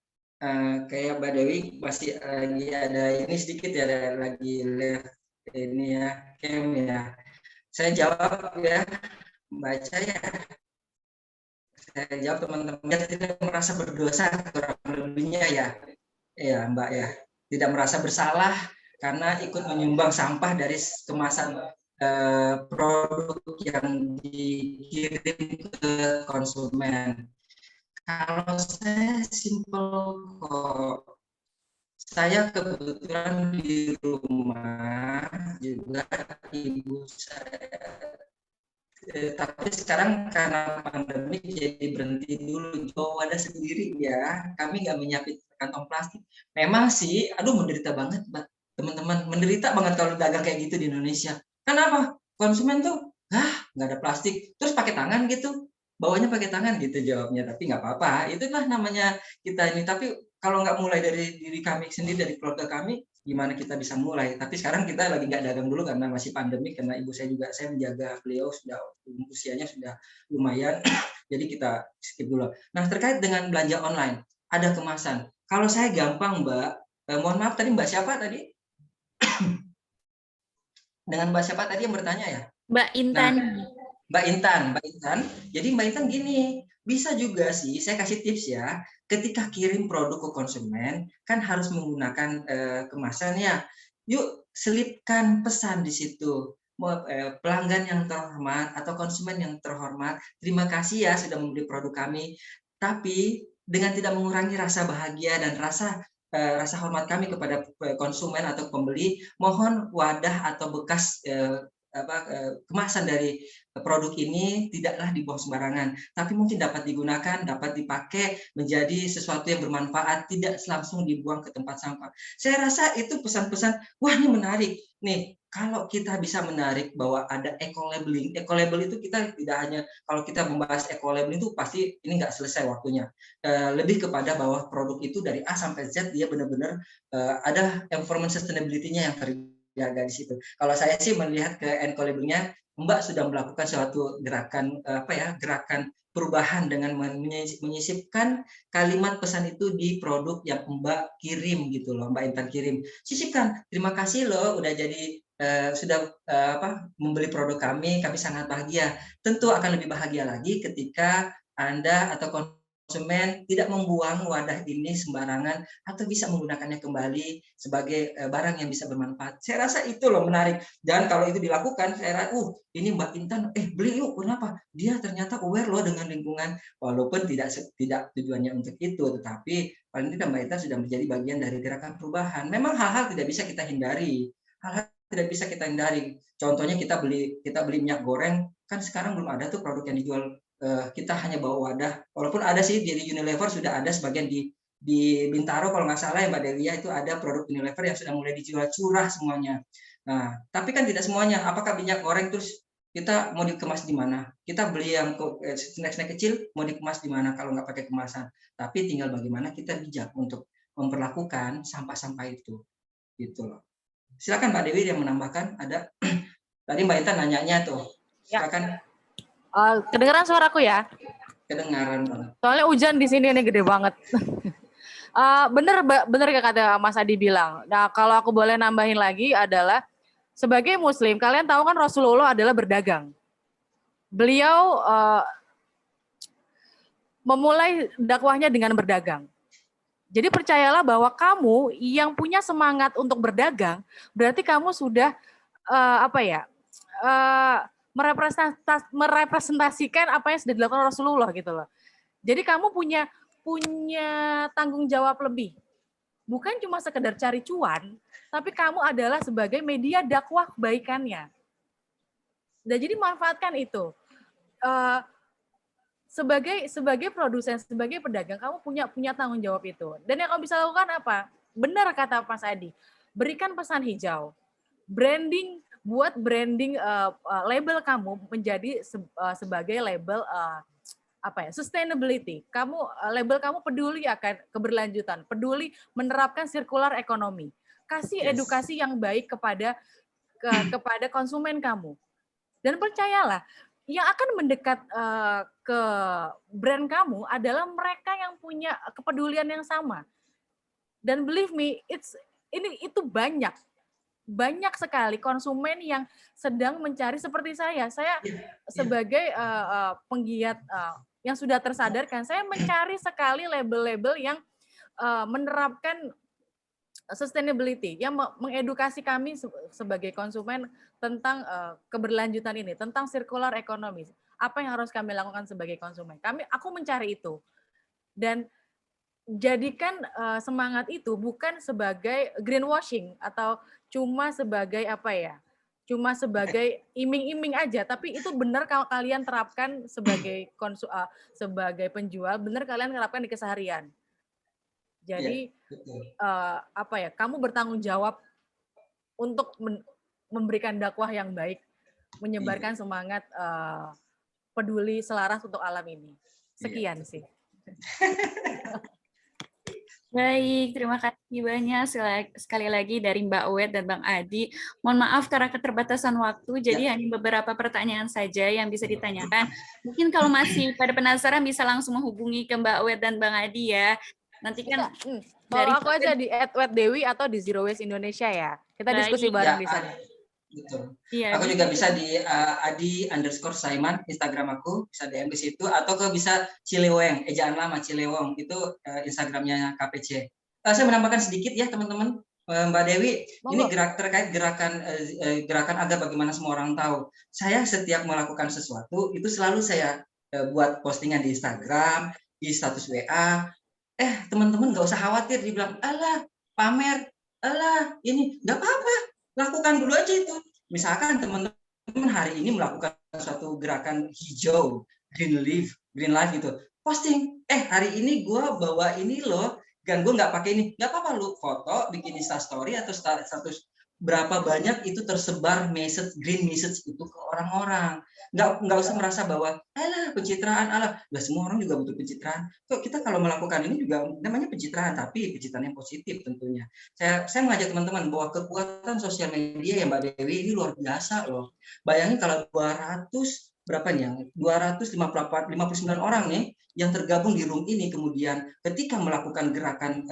Kayak Mbak Dewi masih lagi ada ini sedikit ya, lagi live ini ya, cam ya. Saya jawab ya, baca ya. Saya jawab teman-teman, tidak merasa berdosa kurang lebihnya ya. Ya Mbak ya, tidak merasa bersalah karena ikut menyumbang sampah dari kemasan produk yang dikirim ke konsumen. Kalau saya simpel kok. Saya kebetulan di rumah juga ibu saya. Tapi sekarang karena pandemi jadi berhenti dulu, bawa wadah sendiri ya. Kami nggak menyiapin kantong plastik. Memang sih, menderita banget, teman-teman. Menderita banget kalau dagang kayak gitu di Indonesia. Kenapa? Konsumen tuh, nggak ada plastik. Terus pakai tangan gitu. Bawanya pakai tangan gitu jawabnya, tapi nggak apa-apa, itulah namanya kita ini. Tapi kalau nggak mulai dari diri kami sendiri, dari keluarga kami, gimana kita bisa mulai? Tapi sekarang kita lagi nggak dagang dulu karena masih pandemi, karena ibu saya juga, saya menjaga beliau, sudah usianya sudah lumayan, jadi kita skip dulu. Nah, terkait dengan belanja online, ada kemasan. Kalau saya gampang Mbak, mohon maaf tadi Mbak siapa tadi? Dengan Mbak siapa tadi yang bertanya ya? Mbak Intan. Nah, Mbak Intan. Jadi Mbak Intan gini, bisa juga sih, saya kasih tips ya, ketika kirim produk ke konsumen, kan harus menggunakan kemasan ya. Yuk, selipkan pesan di situ. Pelanggan yang terhormat atau konsumen yang terhormat, terima kasih ya sudah membeli produk kami. Tapi dengan tidak mengurangi rasa bahagia dan rasa hormat kami kepada konsumen atau pembeli, mohon wadah atau bekas kemasan dari produk ini tidaklah dibuang sembarangan, tapi mungkin dapat digunakan, dapat dipakai menjadi sesuatu yang bermanfaat, tidak langsung dibuang ke tempat sampah. Saya rasa itu pesan-pesan, wah ini menarik. Nih, kalau kita bisa menarik bahwa ada eco-labeling, eco-label itu kita tidak hanya, kalau kita membahas eco-labeling itu pasti ini nggak selesai waktunya. Lebih kepada bahwa produk itu dari A sampai Z, dia benar-benar ada environment sustainability-nya yang terjaga di situ. Kalau saya sih melihat ke eco-labelingnya, Mbak sudah melakukan suatu gerakan gerakan perubahan dengan menyisipkan kalimat pesan itu di produk yang Mbak kirim gitu loh, Mbak Intan kirim. Sisipkan, terima kasih loh udah jadi sudah membeli produk kami sangat bahagia. Tentu akan lebih bahagia lagi ketika Anda atau konsumen tidak membuang wadah ini sembarangan atau bisa menggunakannya kembali sebagai barang yang bisa bermanfaat. Saya rasa itu loh menarik. Dan kalau itu dilakukan, saya rasa, ini Mbak Intan, beli yuk, kenapa? Dia ternyata aware loh dengan lingkungan, walaupun tidak tujuannya untuk itu, tetapi paling tidak Mbak Intan sudah menjadi bagian dari gerakan perubahan. Memang hal-hal tidak bisa kita hindari. Hal-hal tidak bisa kita hindari. Contohnya kita beli minyak goreng, kan sekarang belum ada tuh produk yang dijual. Kita hanya bawa wadah, walaupun ada sih di Unilever sudah ada sebagian di Bintaro kalau nggak salah ya Mbak Delia, itu ada produk Unilever yang sudah mulai dijual curah semuanya. Nah, tapi kan tidak semuanya. Apakah minyak goreng terus kita mau dikemas di mana? Kita beli yang snack-snack kecil mau dikemas di mana kalau nggak pakai kemasan? Tapi tinggal bagaimana kita bijak untuk memperlakukan sampah-sampah itu, gitu loh. Silakan Mbak Dewi yang menambahkan. Ada tadi Mbak Intan nanyanya tuh. Silakan. Ya. Kedengeran suaraku ya? Kedengaran banget. Soalnya hujan di sini ini gede banget. Bener kayak kata Mas Adi bilang. Nah, kalau aku boleh nambahin lagi adalah sebagai Muslim, kalian tahu kan Rasulullah adalah berdagang. Beliau memulai dakwahnya dengan berdagang. Jadi percayalah bahwa kamu yang punya semangat untuk berdagang, berarti kamu sudah merepresentasikan apa yang sudah dilakukan Rasulullah gitu loh. Jadi kamu punya tanggung jawab lebih. Bukan cuma sekedar cari cuan, tapi kamu adalah sebagai media dakwah kebaikannya. Dan jadi manfaatkan itu. Sebagai produsen, sebagai pedagang, kamu punya tanggung jawab itu. Dan yang kamu bisa lakukan apa? Benar kata Mas Adi. Berikan pesan hijau. Buat branding label kamu menjadi sebagai label sustainability. Label kamu peduli akan keberlanjutan, peduli menerapkan circular economy. Kasih edukasi yang baik kepada konsumen kamu. Dan percayalah, yang akan mendekat ke brand kamu adalah mereka yang punya kepedulian yang sama. Dan believe me, itu banyak sekali konsumen yang sedang mencari seperti saya. Saya sebagai penggiat yang sudah tersadarkan, saya mencari sekali label-label yang menerapkan sustainability, yang mengedukasi kami sebagai konsumen tentang keberlanjutan ini, tentang circular economy. Apa yang harus kami lakukan sebagai konsumen? Aku mencari itu. Dan jadikan semangat itu bukan sebagai greenwashing atau cuma sebagai cuma sebagai iming-iming aja, tapi itu benar kalau kalian terapkan sebagai penjual, benar kalian terapkan di keseharian. Jadi kamu bertanggung jawab untuk memberikan dakwah yang baik, menyebarkan semangat peduli selaras untuk alam ini. Sekian sih. Baik, terima kasih banyak sekali lagi dari Mbak Wet dan Bang Adi. Mohon maaf karena keterbatasan waktu, jadi hanya beberapa pertanyaan saja yang bisa ditanyakan. Mungkin kalau masih pada penasaran bisa langsung menghubungi ke Mbak Wet dan Bang Adi ya. Nanti kan dari aku aja di @wetdewi atau di Zero Waste Indonesia ya. Kita diskusi bareng di sana. Betul. Aku juga bisa di adi_saiman Instagram aku, bisa DM di situ, atau bisa Cileweng, ejaan lama Cilewong, itu Instagramnya KPC. Saya menambahkan sedikit ya teman-teman, Mbak Dewi, ini terkait gerakan agar bagaimana semua orang tahu. Saya setiap melakukan sesuatu itu selalu saya buat postingan di Instagram, di status WA. Teman-teman nggak usah khawatir, dibilang alah pamer, alah ini nggak apa-apa. Lakukan dulu aja itu. Misalkan teman-teman hari ini melakukan suatu gerakan hijau, green life gitu. Posting, hari ini gue bawa ini loh, dan gue nggak pakai ini. Nggak apa-apa, lu foto, bikin Instastory atau status berapa banyak itu tersebar green message itu ke orang-orang. Nggak usah merasa bahwa pencitraan, nggak semua orang juga butuh pencitraan. Kok kita kalau melakukan ini juga namanya pencitraan, tapi pencitraan yang positif tentunya. Saya mengajak teman-teman bahwa kekuatan sosial media ya Mbak Dewi ini luar biasa loh. Bayangin kalau 259 orang nih yang tergabung di room ini, kemudian ketika melakukan gerakan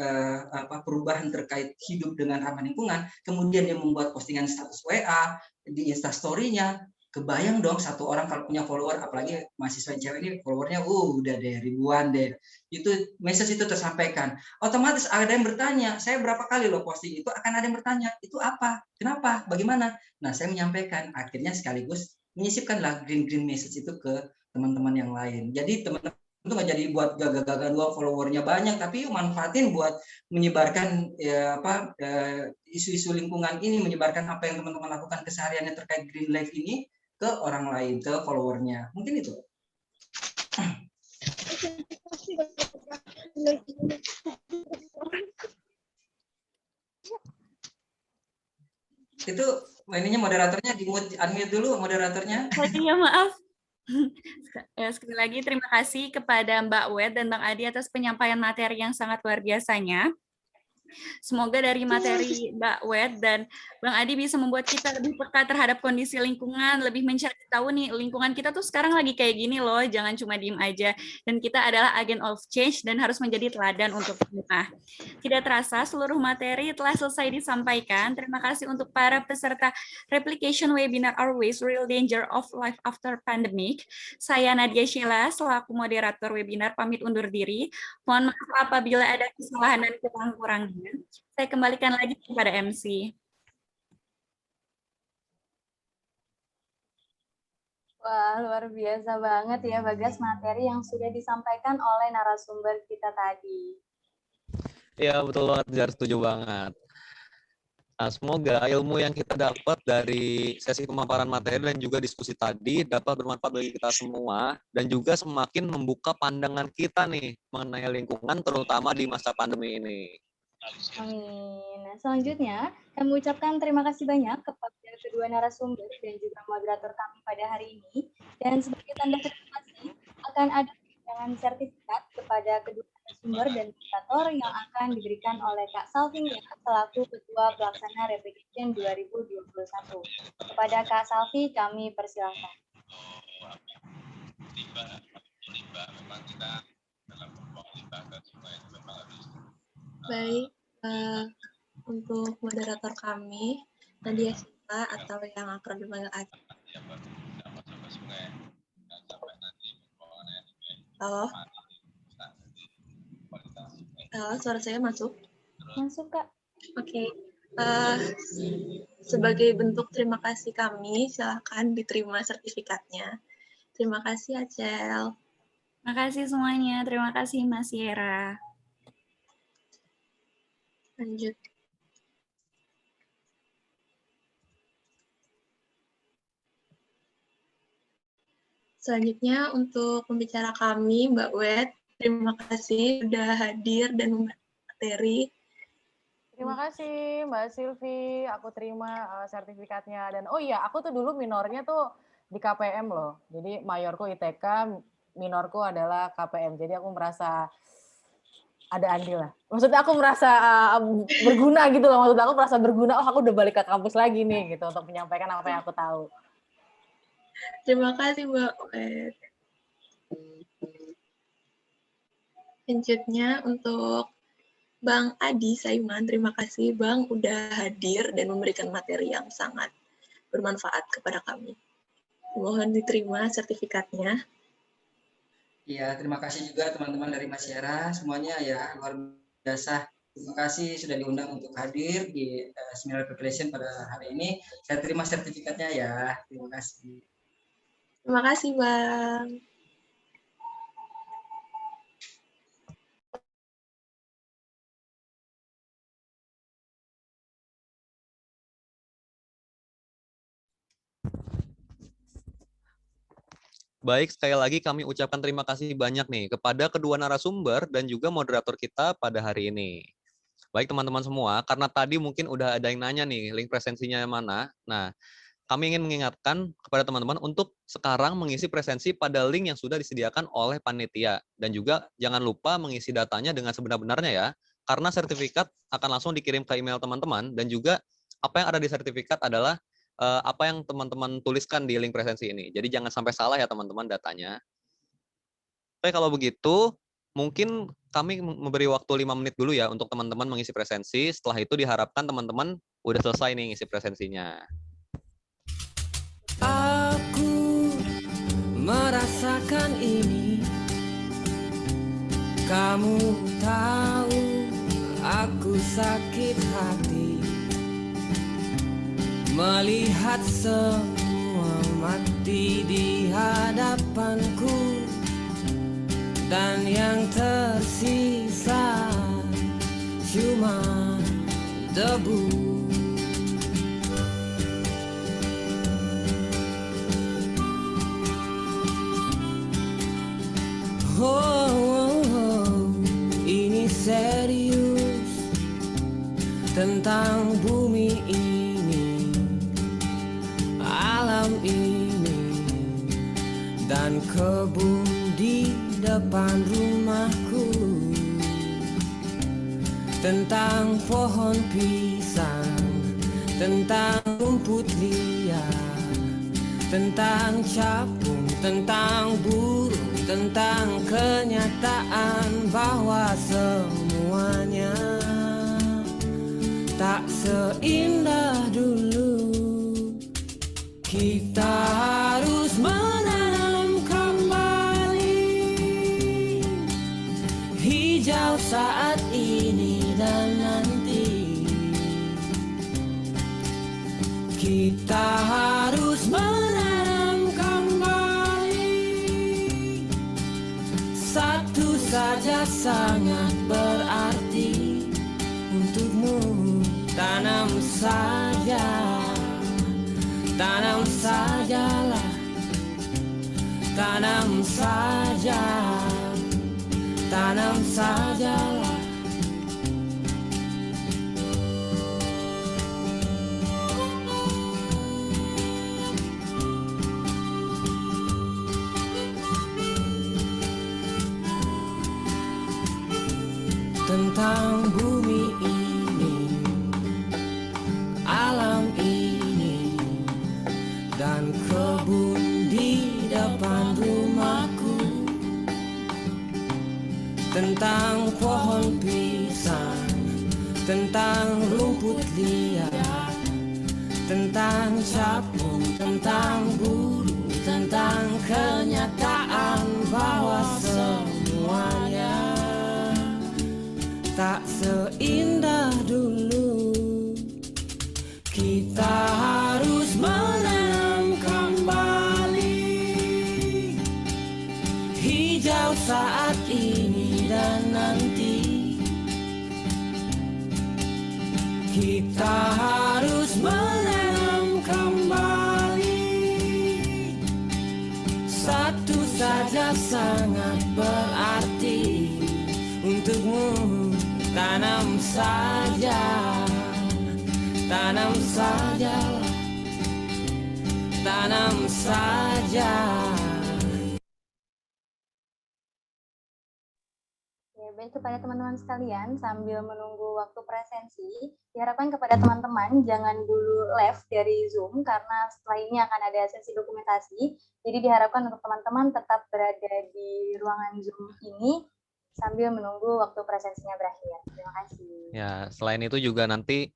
perubahan terkait hidup dengan ramah lingkungan, kemudian dia membuat postingan status WA di Instastory-nya, Kebayang dong satu orang kalau punya follower, apalagi mahasiswa cewek ini followernya udah deh ribuan deh. Itu message itu tersampaikan. Otomatis ada yang bertanya, saya berapa kali loh posting itu akan ada yang bertanya, itu apa? Kenapa? Bagaimana? Nah, saya menyampaikan, akhirnya sekaligus menyisipkanlah green message itu ke teman-teman yang lain. Jadi teman-teman itu nggak jadi buat gagal-gagal dua followernya banyak, tapi yuk manfaatin buat menyebarkan isu-isu lingkungan ini, menyebarkan apa yang teman-teman lakukan kesehariannya terkait green life ini ke orang lain, ke followernya. Mungkin itu. Itu ininya moderatornya unmute dulu moderatornya. Ya maaf. Sekali lagi terima kasih kepada Mbak Wed dan Bang Adi atas penyampaian materi yang sangat luar biasanya. Semoga dari materi Mbak Wed dan Bang Adi bisa membuat kita lebih peka terhadap kondisi lingkungan, lebih mencari tahu nih lingkungan kita tuh sekarang lagi kayak gini loh, jangan cuma diem aja. Dan kita adalah agent of change dan harus menjadi teladan untuk kita. Tidak terasa seluruh materi telah selesai disampaikan. Terima kasih untuk para peserta replication webinar Always Real Danger of Life After Pandemic. Saya Nadia Sheila selaku moderator webinar pamit undur diri. Mohon maaf apabila ada kesalahan dan kurang-kurangnya. Saya kembalikan lagi kepada MC. Wah, luar biasa banget ya Bagas materi yang sudah disampaikan oleh narasumber kita tadi. Ya, betul banget, Jar, setuju banget. Nah, semoga ilmu yang kita dapat dari sesi pemaparan materi dan juga diskusi tadi dapat bermanfaat bagi kita semua dan juga semakin membuka pandangan kita nih mengenai lingkungan terutama di masa pandemi ini. Amin. Nah, selanjutnya, kami ucapkan terima kasih banyak kepada kedua narasumber dan juga moderator kami pada hari ini. Dan sebagai tanda terima kasih, akan ada pemberian sertifikat kepada kedua narasumber dan moderator yang akan diberikan oleh Kak Salvi selaku Ketua Pelaksana Replication 2021. Kepada Kak Salvi, kami persilakan. Baik, untuk moderator kami, Nadia Sheila atau yang akrab dipanggil Aci. Halo? Halo, suara saya masuk? Masuk, Kak. Oke. Sebagai bentuk terima kasih kami, silakan diterima sertifikatnya. Terima kasih, Acel. Terima kasih semuanya. Terima kasih, Mas Yera. Lanjut. Selanjutnya untuk pembicara kami, Mbak Wed, terima kasih sudah hadir dan memberi materi. Terima kasih Mbak Silvi, aku terima sertifikatnya. Dan oh iya, aku tuh dulu minornya tuh di KPM loh. Jadi mayorku ITK, minorku adalah KPM. Jadi aku merasa ada andil lah. Maksudnya aku merasa berguna gitu loh. Maksudnya aku merasa berguna, oh aku udah balik ke kampus lagi nih gitu untuk menyampaikan apa yang aku tahu. Terima kasih Mbak Wed. Selanjutnya untuk Bang Adi Saiman, terima kasih Bang udah hadir dan memberikan materi yang sangat bermanfaat kepada kami. Mohon diterima sertifikatnya. Ya, terima kasih juga teman-teman dari Mas Yera, semuanya ya luar biasa. Terima kasih sudah diundang untuk hadir di seminar preparation pada hari ini. Saya terima sertifikatnya ya. Terima kasih. Terima kasih, Bang. Baik, sekali lagi kami ucapkan terima kasih banyak nih kepada kedua narasumber dan juga moderator kita pada hari ini. Baik teman-teman semua, karena tadi mungkin udah ada yang nanya nih, link presensinya yang mana. Nah, kami ingin mengingatkan kepada teman-teman untuk sekarang mengisi presensi pada link yang sudah disediakan oleh panitia. Dan juga jangan lupa mengisi datanya dengan sebenar-benarnya ya, karena sertifikat akan langsung dikirim ke email teman-teman, dan juga apa yang ada di sertifikat adalah apa yang teman-teman tuliskan di link presensi ini. Jadi jangan sampai salah ya teman-teman datanya. Oke, kalau begitu mungkin kami memberi waktu 5 menit dulu ya untuk teman-teman mengisi presensi. Setelah itu diharapkan teman-teman udah selesai nih ngisi presensinya. merasakan ini. Kamu tahu aku sakit hati melihat semua mati di hadapanku, dan yang tersisa cuma debu. Ini serius tentang bumi ini, alam ini, dan kebun di depan rumahku, tentang pohon pisang, tentang rumput liar, tentang capung, tentang burung, tentang kenyataan bahwa semuanya tak seindah dulu. Kita harus menanam kembali hijau saat ini dan nanti. Kita harus menanam kembali, satu saja sangat berarti untukmu. Tanam saja, tanam sajalah, tanam saja, tanam sajalah. Tentang bumi ini, alam ini, dan kebun di depan rumahku, tentang pohon pisang, tentang rumput liar, tentang capung, tentang burung, tentang kenyataan bahwa semuanya tak seindah dulu. Kita harus menanam kembali hijau saat ini dan nanti. Kita harus menanam kembali, satu saja sangat berarti untukmu. Tanam saja, tanam saja, tanam saja. Ya, baik kepada teman-teman sekalian, sambil menunggu waktu presensi, diharapkan kepada teman-teman jangan dulu left dari Zoom karena setelah ini akan ada sesi dokumentasi. Jadi diharapkan untuk teman-teman tetap berada di ruangan Zoom ini sambil menunggu waktu presensinya berakhir. Terima kasih. Ya, selain itu juga nanti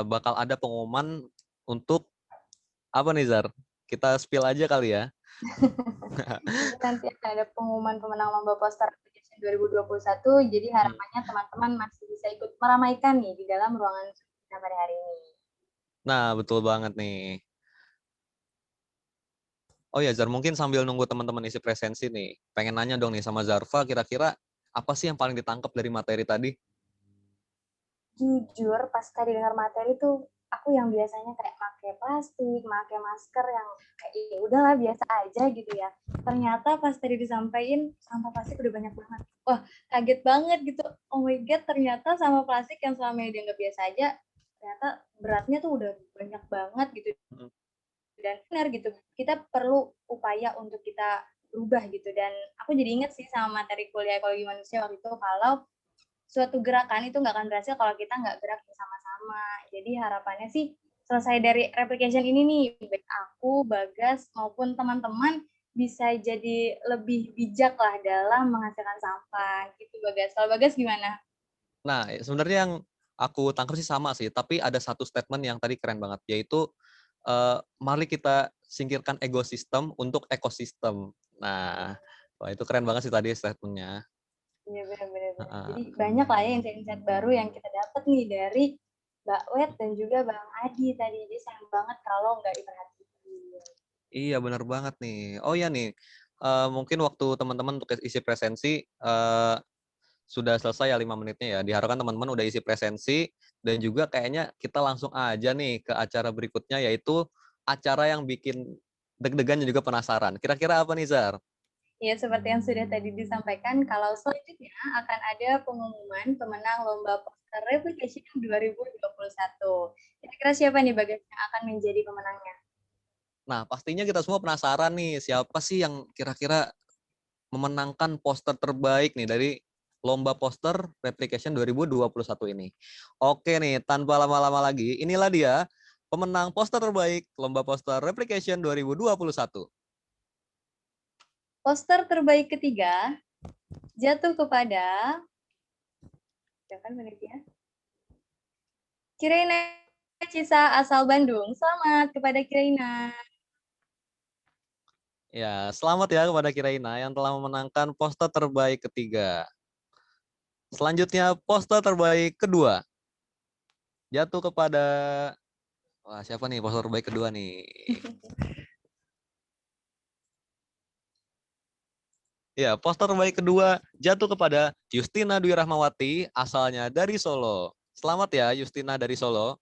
bakal ada pengumuman untuk apa nih Zar? Kita spill aja kali ya. Nanti akan ada pengumuman pemenang lomba poster application 2021. Jadi harapannya teman-teman masih bisa ikut meramaikan nih di dalam ruangan Zoom pada hari ini. Nah, betul banget nih. Oh ya Zar, mungkin sambil nunggu teman-teman isi presensi nih, pengen nanya dong nih sama Zarfa, kira-kira apa sih yang paling ditangkap dari materi tadi? Jujur, pas tadi dengar materi tuh, aku yang biasanya kayak pakai plastik, pakai masker yang kayak ya udahlah biasa aja gitu ya. Ternyata pas tadi disampaikan sampah plastik udah banyak banget. Wah, kaget banget gitu. Oh my god, ternyata sampah plastik yang selama ini dianggap biasa aja, ternyata beratnya tuh udah banyak banget gitu. Dan benar gitu, kita perlu upaya untuk kita berubah gitu. Dan aku jadi ingat sih sama materi kuliah ekologi manusia waktu itu, kalau suatu gerakan itu nggak akan berhasil kalau kita nggak gerak bersama-sama. Jadi harapannya sih selesai dari replication ini nih, baik aku, Bagas, maupun teman-teman bisa jadi lebih bijak lah dalam menghasilkan sampah. Gitu Bagas. Kalau Bagas gimana? Nah, sebenarnya yang aku tangkap sih sama sih, tapi ada satu statement yang tadi keren banget, yaitu mari kita singkirkan ego sistem untuk ekosistem. Nah, wah itu keren banget sih tadi statementnya. Iya benar-benar. Jadi banyak lah ya insight-insight baru yang kita dapat nih dari Mbak Wet dan juga Bang Adi tadi. Jadi sayang banget kalau nggak diperhatikan. Iya benar banget nih. Oh ya nih, mungkin waktu teman-teman untuk isi presensi sudah selesai ya 5 menitnya ya. Diharapkan teman-teman udah isi presensi dan juga kayaknya kita langsung aja nih ke acara berikutnya, yaitu acara yang bikin deg-degan dan juga penasaran. Kira-kira apa nih, Zar? Ya, seperti yang sudah tadi disampaikan, kalau selanjutnya akan ada pengumuman pemenang Lomba Poster Replication 2021. Kira-kira siapa nih Bagas yang akan menjadi pemenangnya? Nah, pastinya kita semua penasaran nih, siapa sih yang kira-kira memenangkan poster terbaik nih dari Lomba Poster Replication 2021 ini. Oke nih, tanpa lama-lama lagi, inilah dia pemenang poster terbaik Lomba Poster Replication 2021. Poster terbaik ketiga jatuh kepada siapa panitia? Kiraina Cisa asal Bandung. Selamat kepada Kiraina. Ya, selamat ya kepada Kiraina yang telah memenangkan poster terbaik ketiga. Selanjutnya poster terbaik kedua jatuh kepada, wah siapa nih poster terbaik kedua nih? Ya, poster terbaik kedua jatuh kepada Justina Dwi Rahmawati, asalnya dari Solo. Selamat ya Justina dari Solo.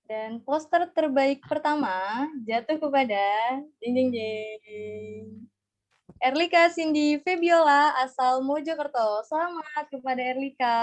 Dan poster terbaik pertama jatuh kepada ding ding ding. Erlika Cindy Febiola asal Mojokerto. Selamat kepada Erlika.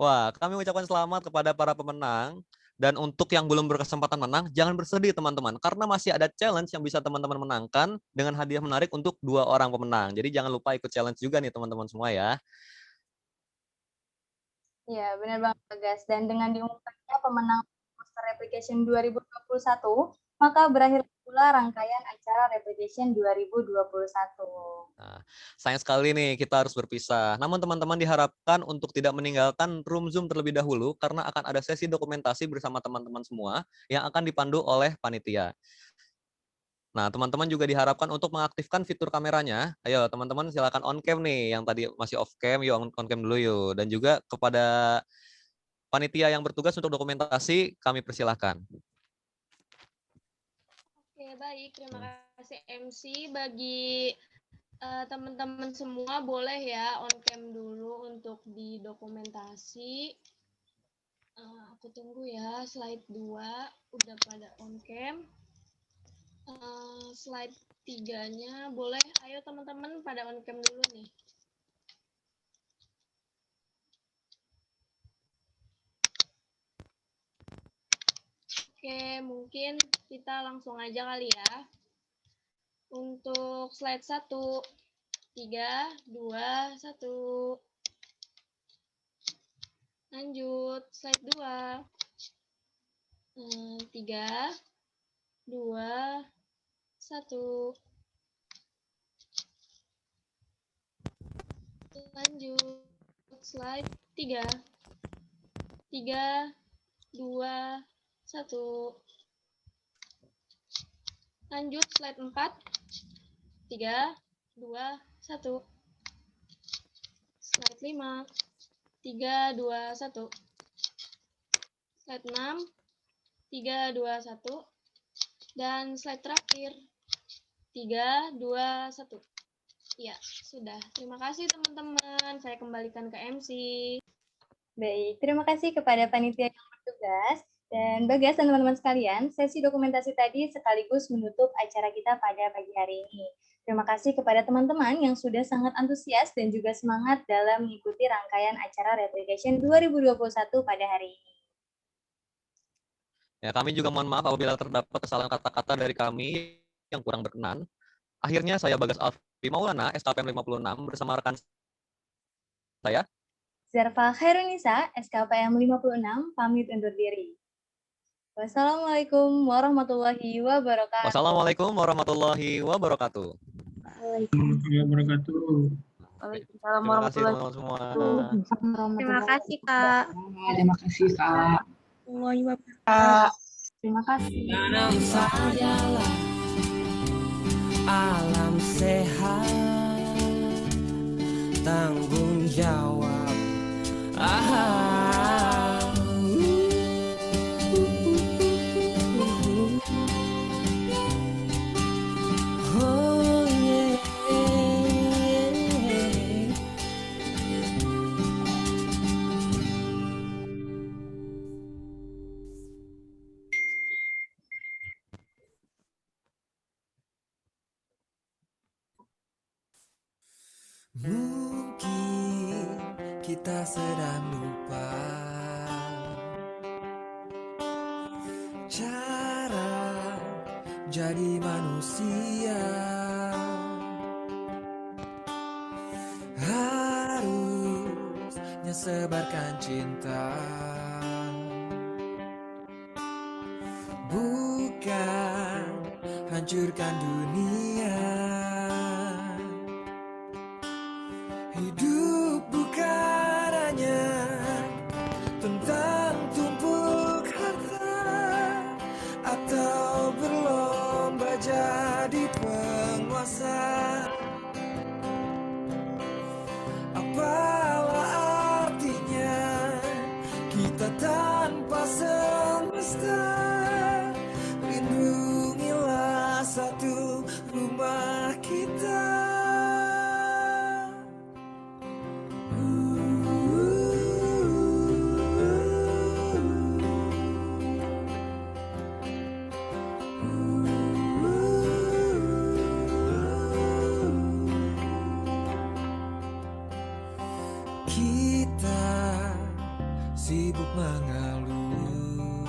Wah, kami mengucapkan selamat kepada para pemenang. Dan untuk yang belum berkesempatan menang, jangan bersedih teman-teman. Karena masih ada challenge yang bisa teman-teman menangkan dengan hadiah menarik untuk 2 orang pemenang. Jadi jangan lupa ikut challenge juga nih teman-teman semua ya. Ya, benar banget Bagas. Dan dengan diumumkannya pemenang Poster Replication 2021, maka berakhir pula rangkaian acara Replication 2021. Nah, sayang sekali nih kita harus berpisah. Namun teman-teman diharapkan untuk tidak meninggalkan room Zoom terlebih dahulu karena akan ada sesi dokumentasi bersama teman-teman semua yang akan dipandu oleh panitia. Nah, teman-teman juga diharapkan untuk mengaktifkan fitur kameranya. Ayo, teman-teman silakan on cam nih, yang tadi masih off cam, yuk on cam dulu yuk. Dan juga kepada panitia yang bertugas untuk dokumentasi, kami persilahkan. Oke, baik. Terima kasih MC. Bagi teman-teman semua boleh ya on cam dulu untuk didokumentasi. Aku tunggu ya, slide 2 udah pada on cam. Slide 3-nya boleh, ayo teman-teman pada on cam dulu nih. Oke, mungkin kita langsung aja kali ya. Untuk slide 1, 3, 2, 1. Lanjut, slide 2. 3, 2, 1. Lanjut, slide 3. 3, 2, 1. Lanjut, slide 4. 3, 2, 1. Slide 5. 3, 2, 1. Slide 6. 3, 2, 1. Dan slide terakhir. 3, 2, 1. Ya, sudah. Terima kasih teman-teman. Saya kembalikan ke MC. Baik, terima kasih kepada panitia yang bertugas. Dan Bagas dan teman-teman sekalian, sesi dokumentasi tadi sekaligus menutup acara kita pada pagi hari ini. Terima kasih kepada teman-teman yang sudah sangat antusias dan juga semangat dalam mengikuti rangkaian acara Replication 2021 pada hari ini. Ya, kami juga mohon maaf apabila terdapat kesalahan kata-kata dari kami yang kurang berkenan. Akhirnya saya Bagas Alfi Maulana, SKPM 56, bersama rekan saya Zarfa Khairunisa, SKPM 56, pamit undur diri. Wassalamualaikum warahmatullahi wabarakatuh. Wassalamualaikum warahmatullahi wabarakatuh. Waalaikumsalam Terima kasih warahmatullahi teman-teman semua. wabarakatuh. Terima kasih, Kak. Terima kasih, Kak. Terima kasih. Tanam sajalah alam sehat, tanggung jawab. Oh yeah. Mungkin kita sedang lupa cara jadi manusia. Harusnya sebarkan cinta, bukan hancurkan dunia. Hidup bukan hanya tentang tumpuk harta atau berlomba jadi penguasa. Apalah artinya kita tanpa semesta? Lindungilah satu rumah kita. Kita sibuk mengeluh,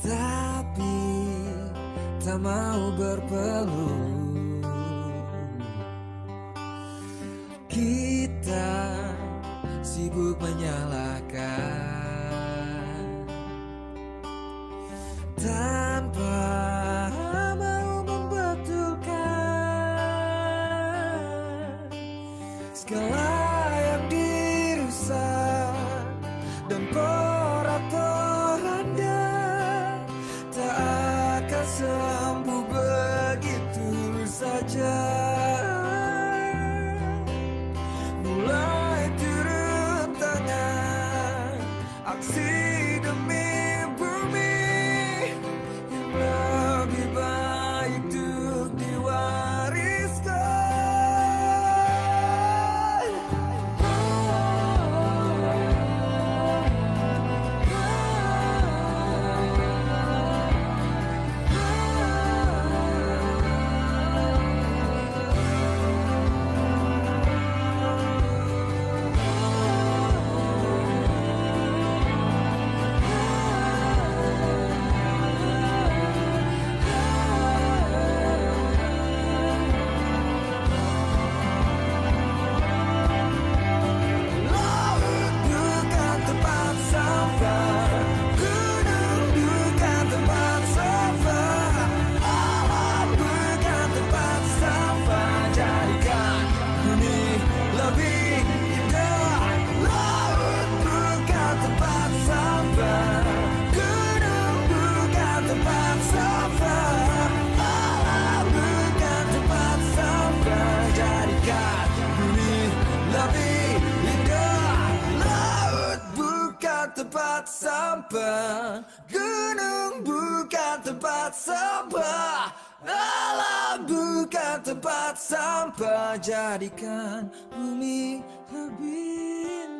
tapi tak mau berpeluh. Kita sibuk menyalahkan tanpa mau membetulkan. Segala yang dirusak dan porak-poranda tak akan sembuh begitu saja. Mulai turun tangan, aksi demi bumi yang lebih baik untuk diwariskan. Laut bukan tempat sampah, gunung bukan tempat sampah, alam bukan tempat sampah. Jadikan bumi lebih indah. Laut bukan tempat sampah, gunung bukan tempat sampah, alam bukan tempat sampah. Jadikan bumi lebih indah. Laut bukan tempat sampah, gunung bukan tempat sampah, alam bukan tempat sampah. Jadikan bumi lebih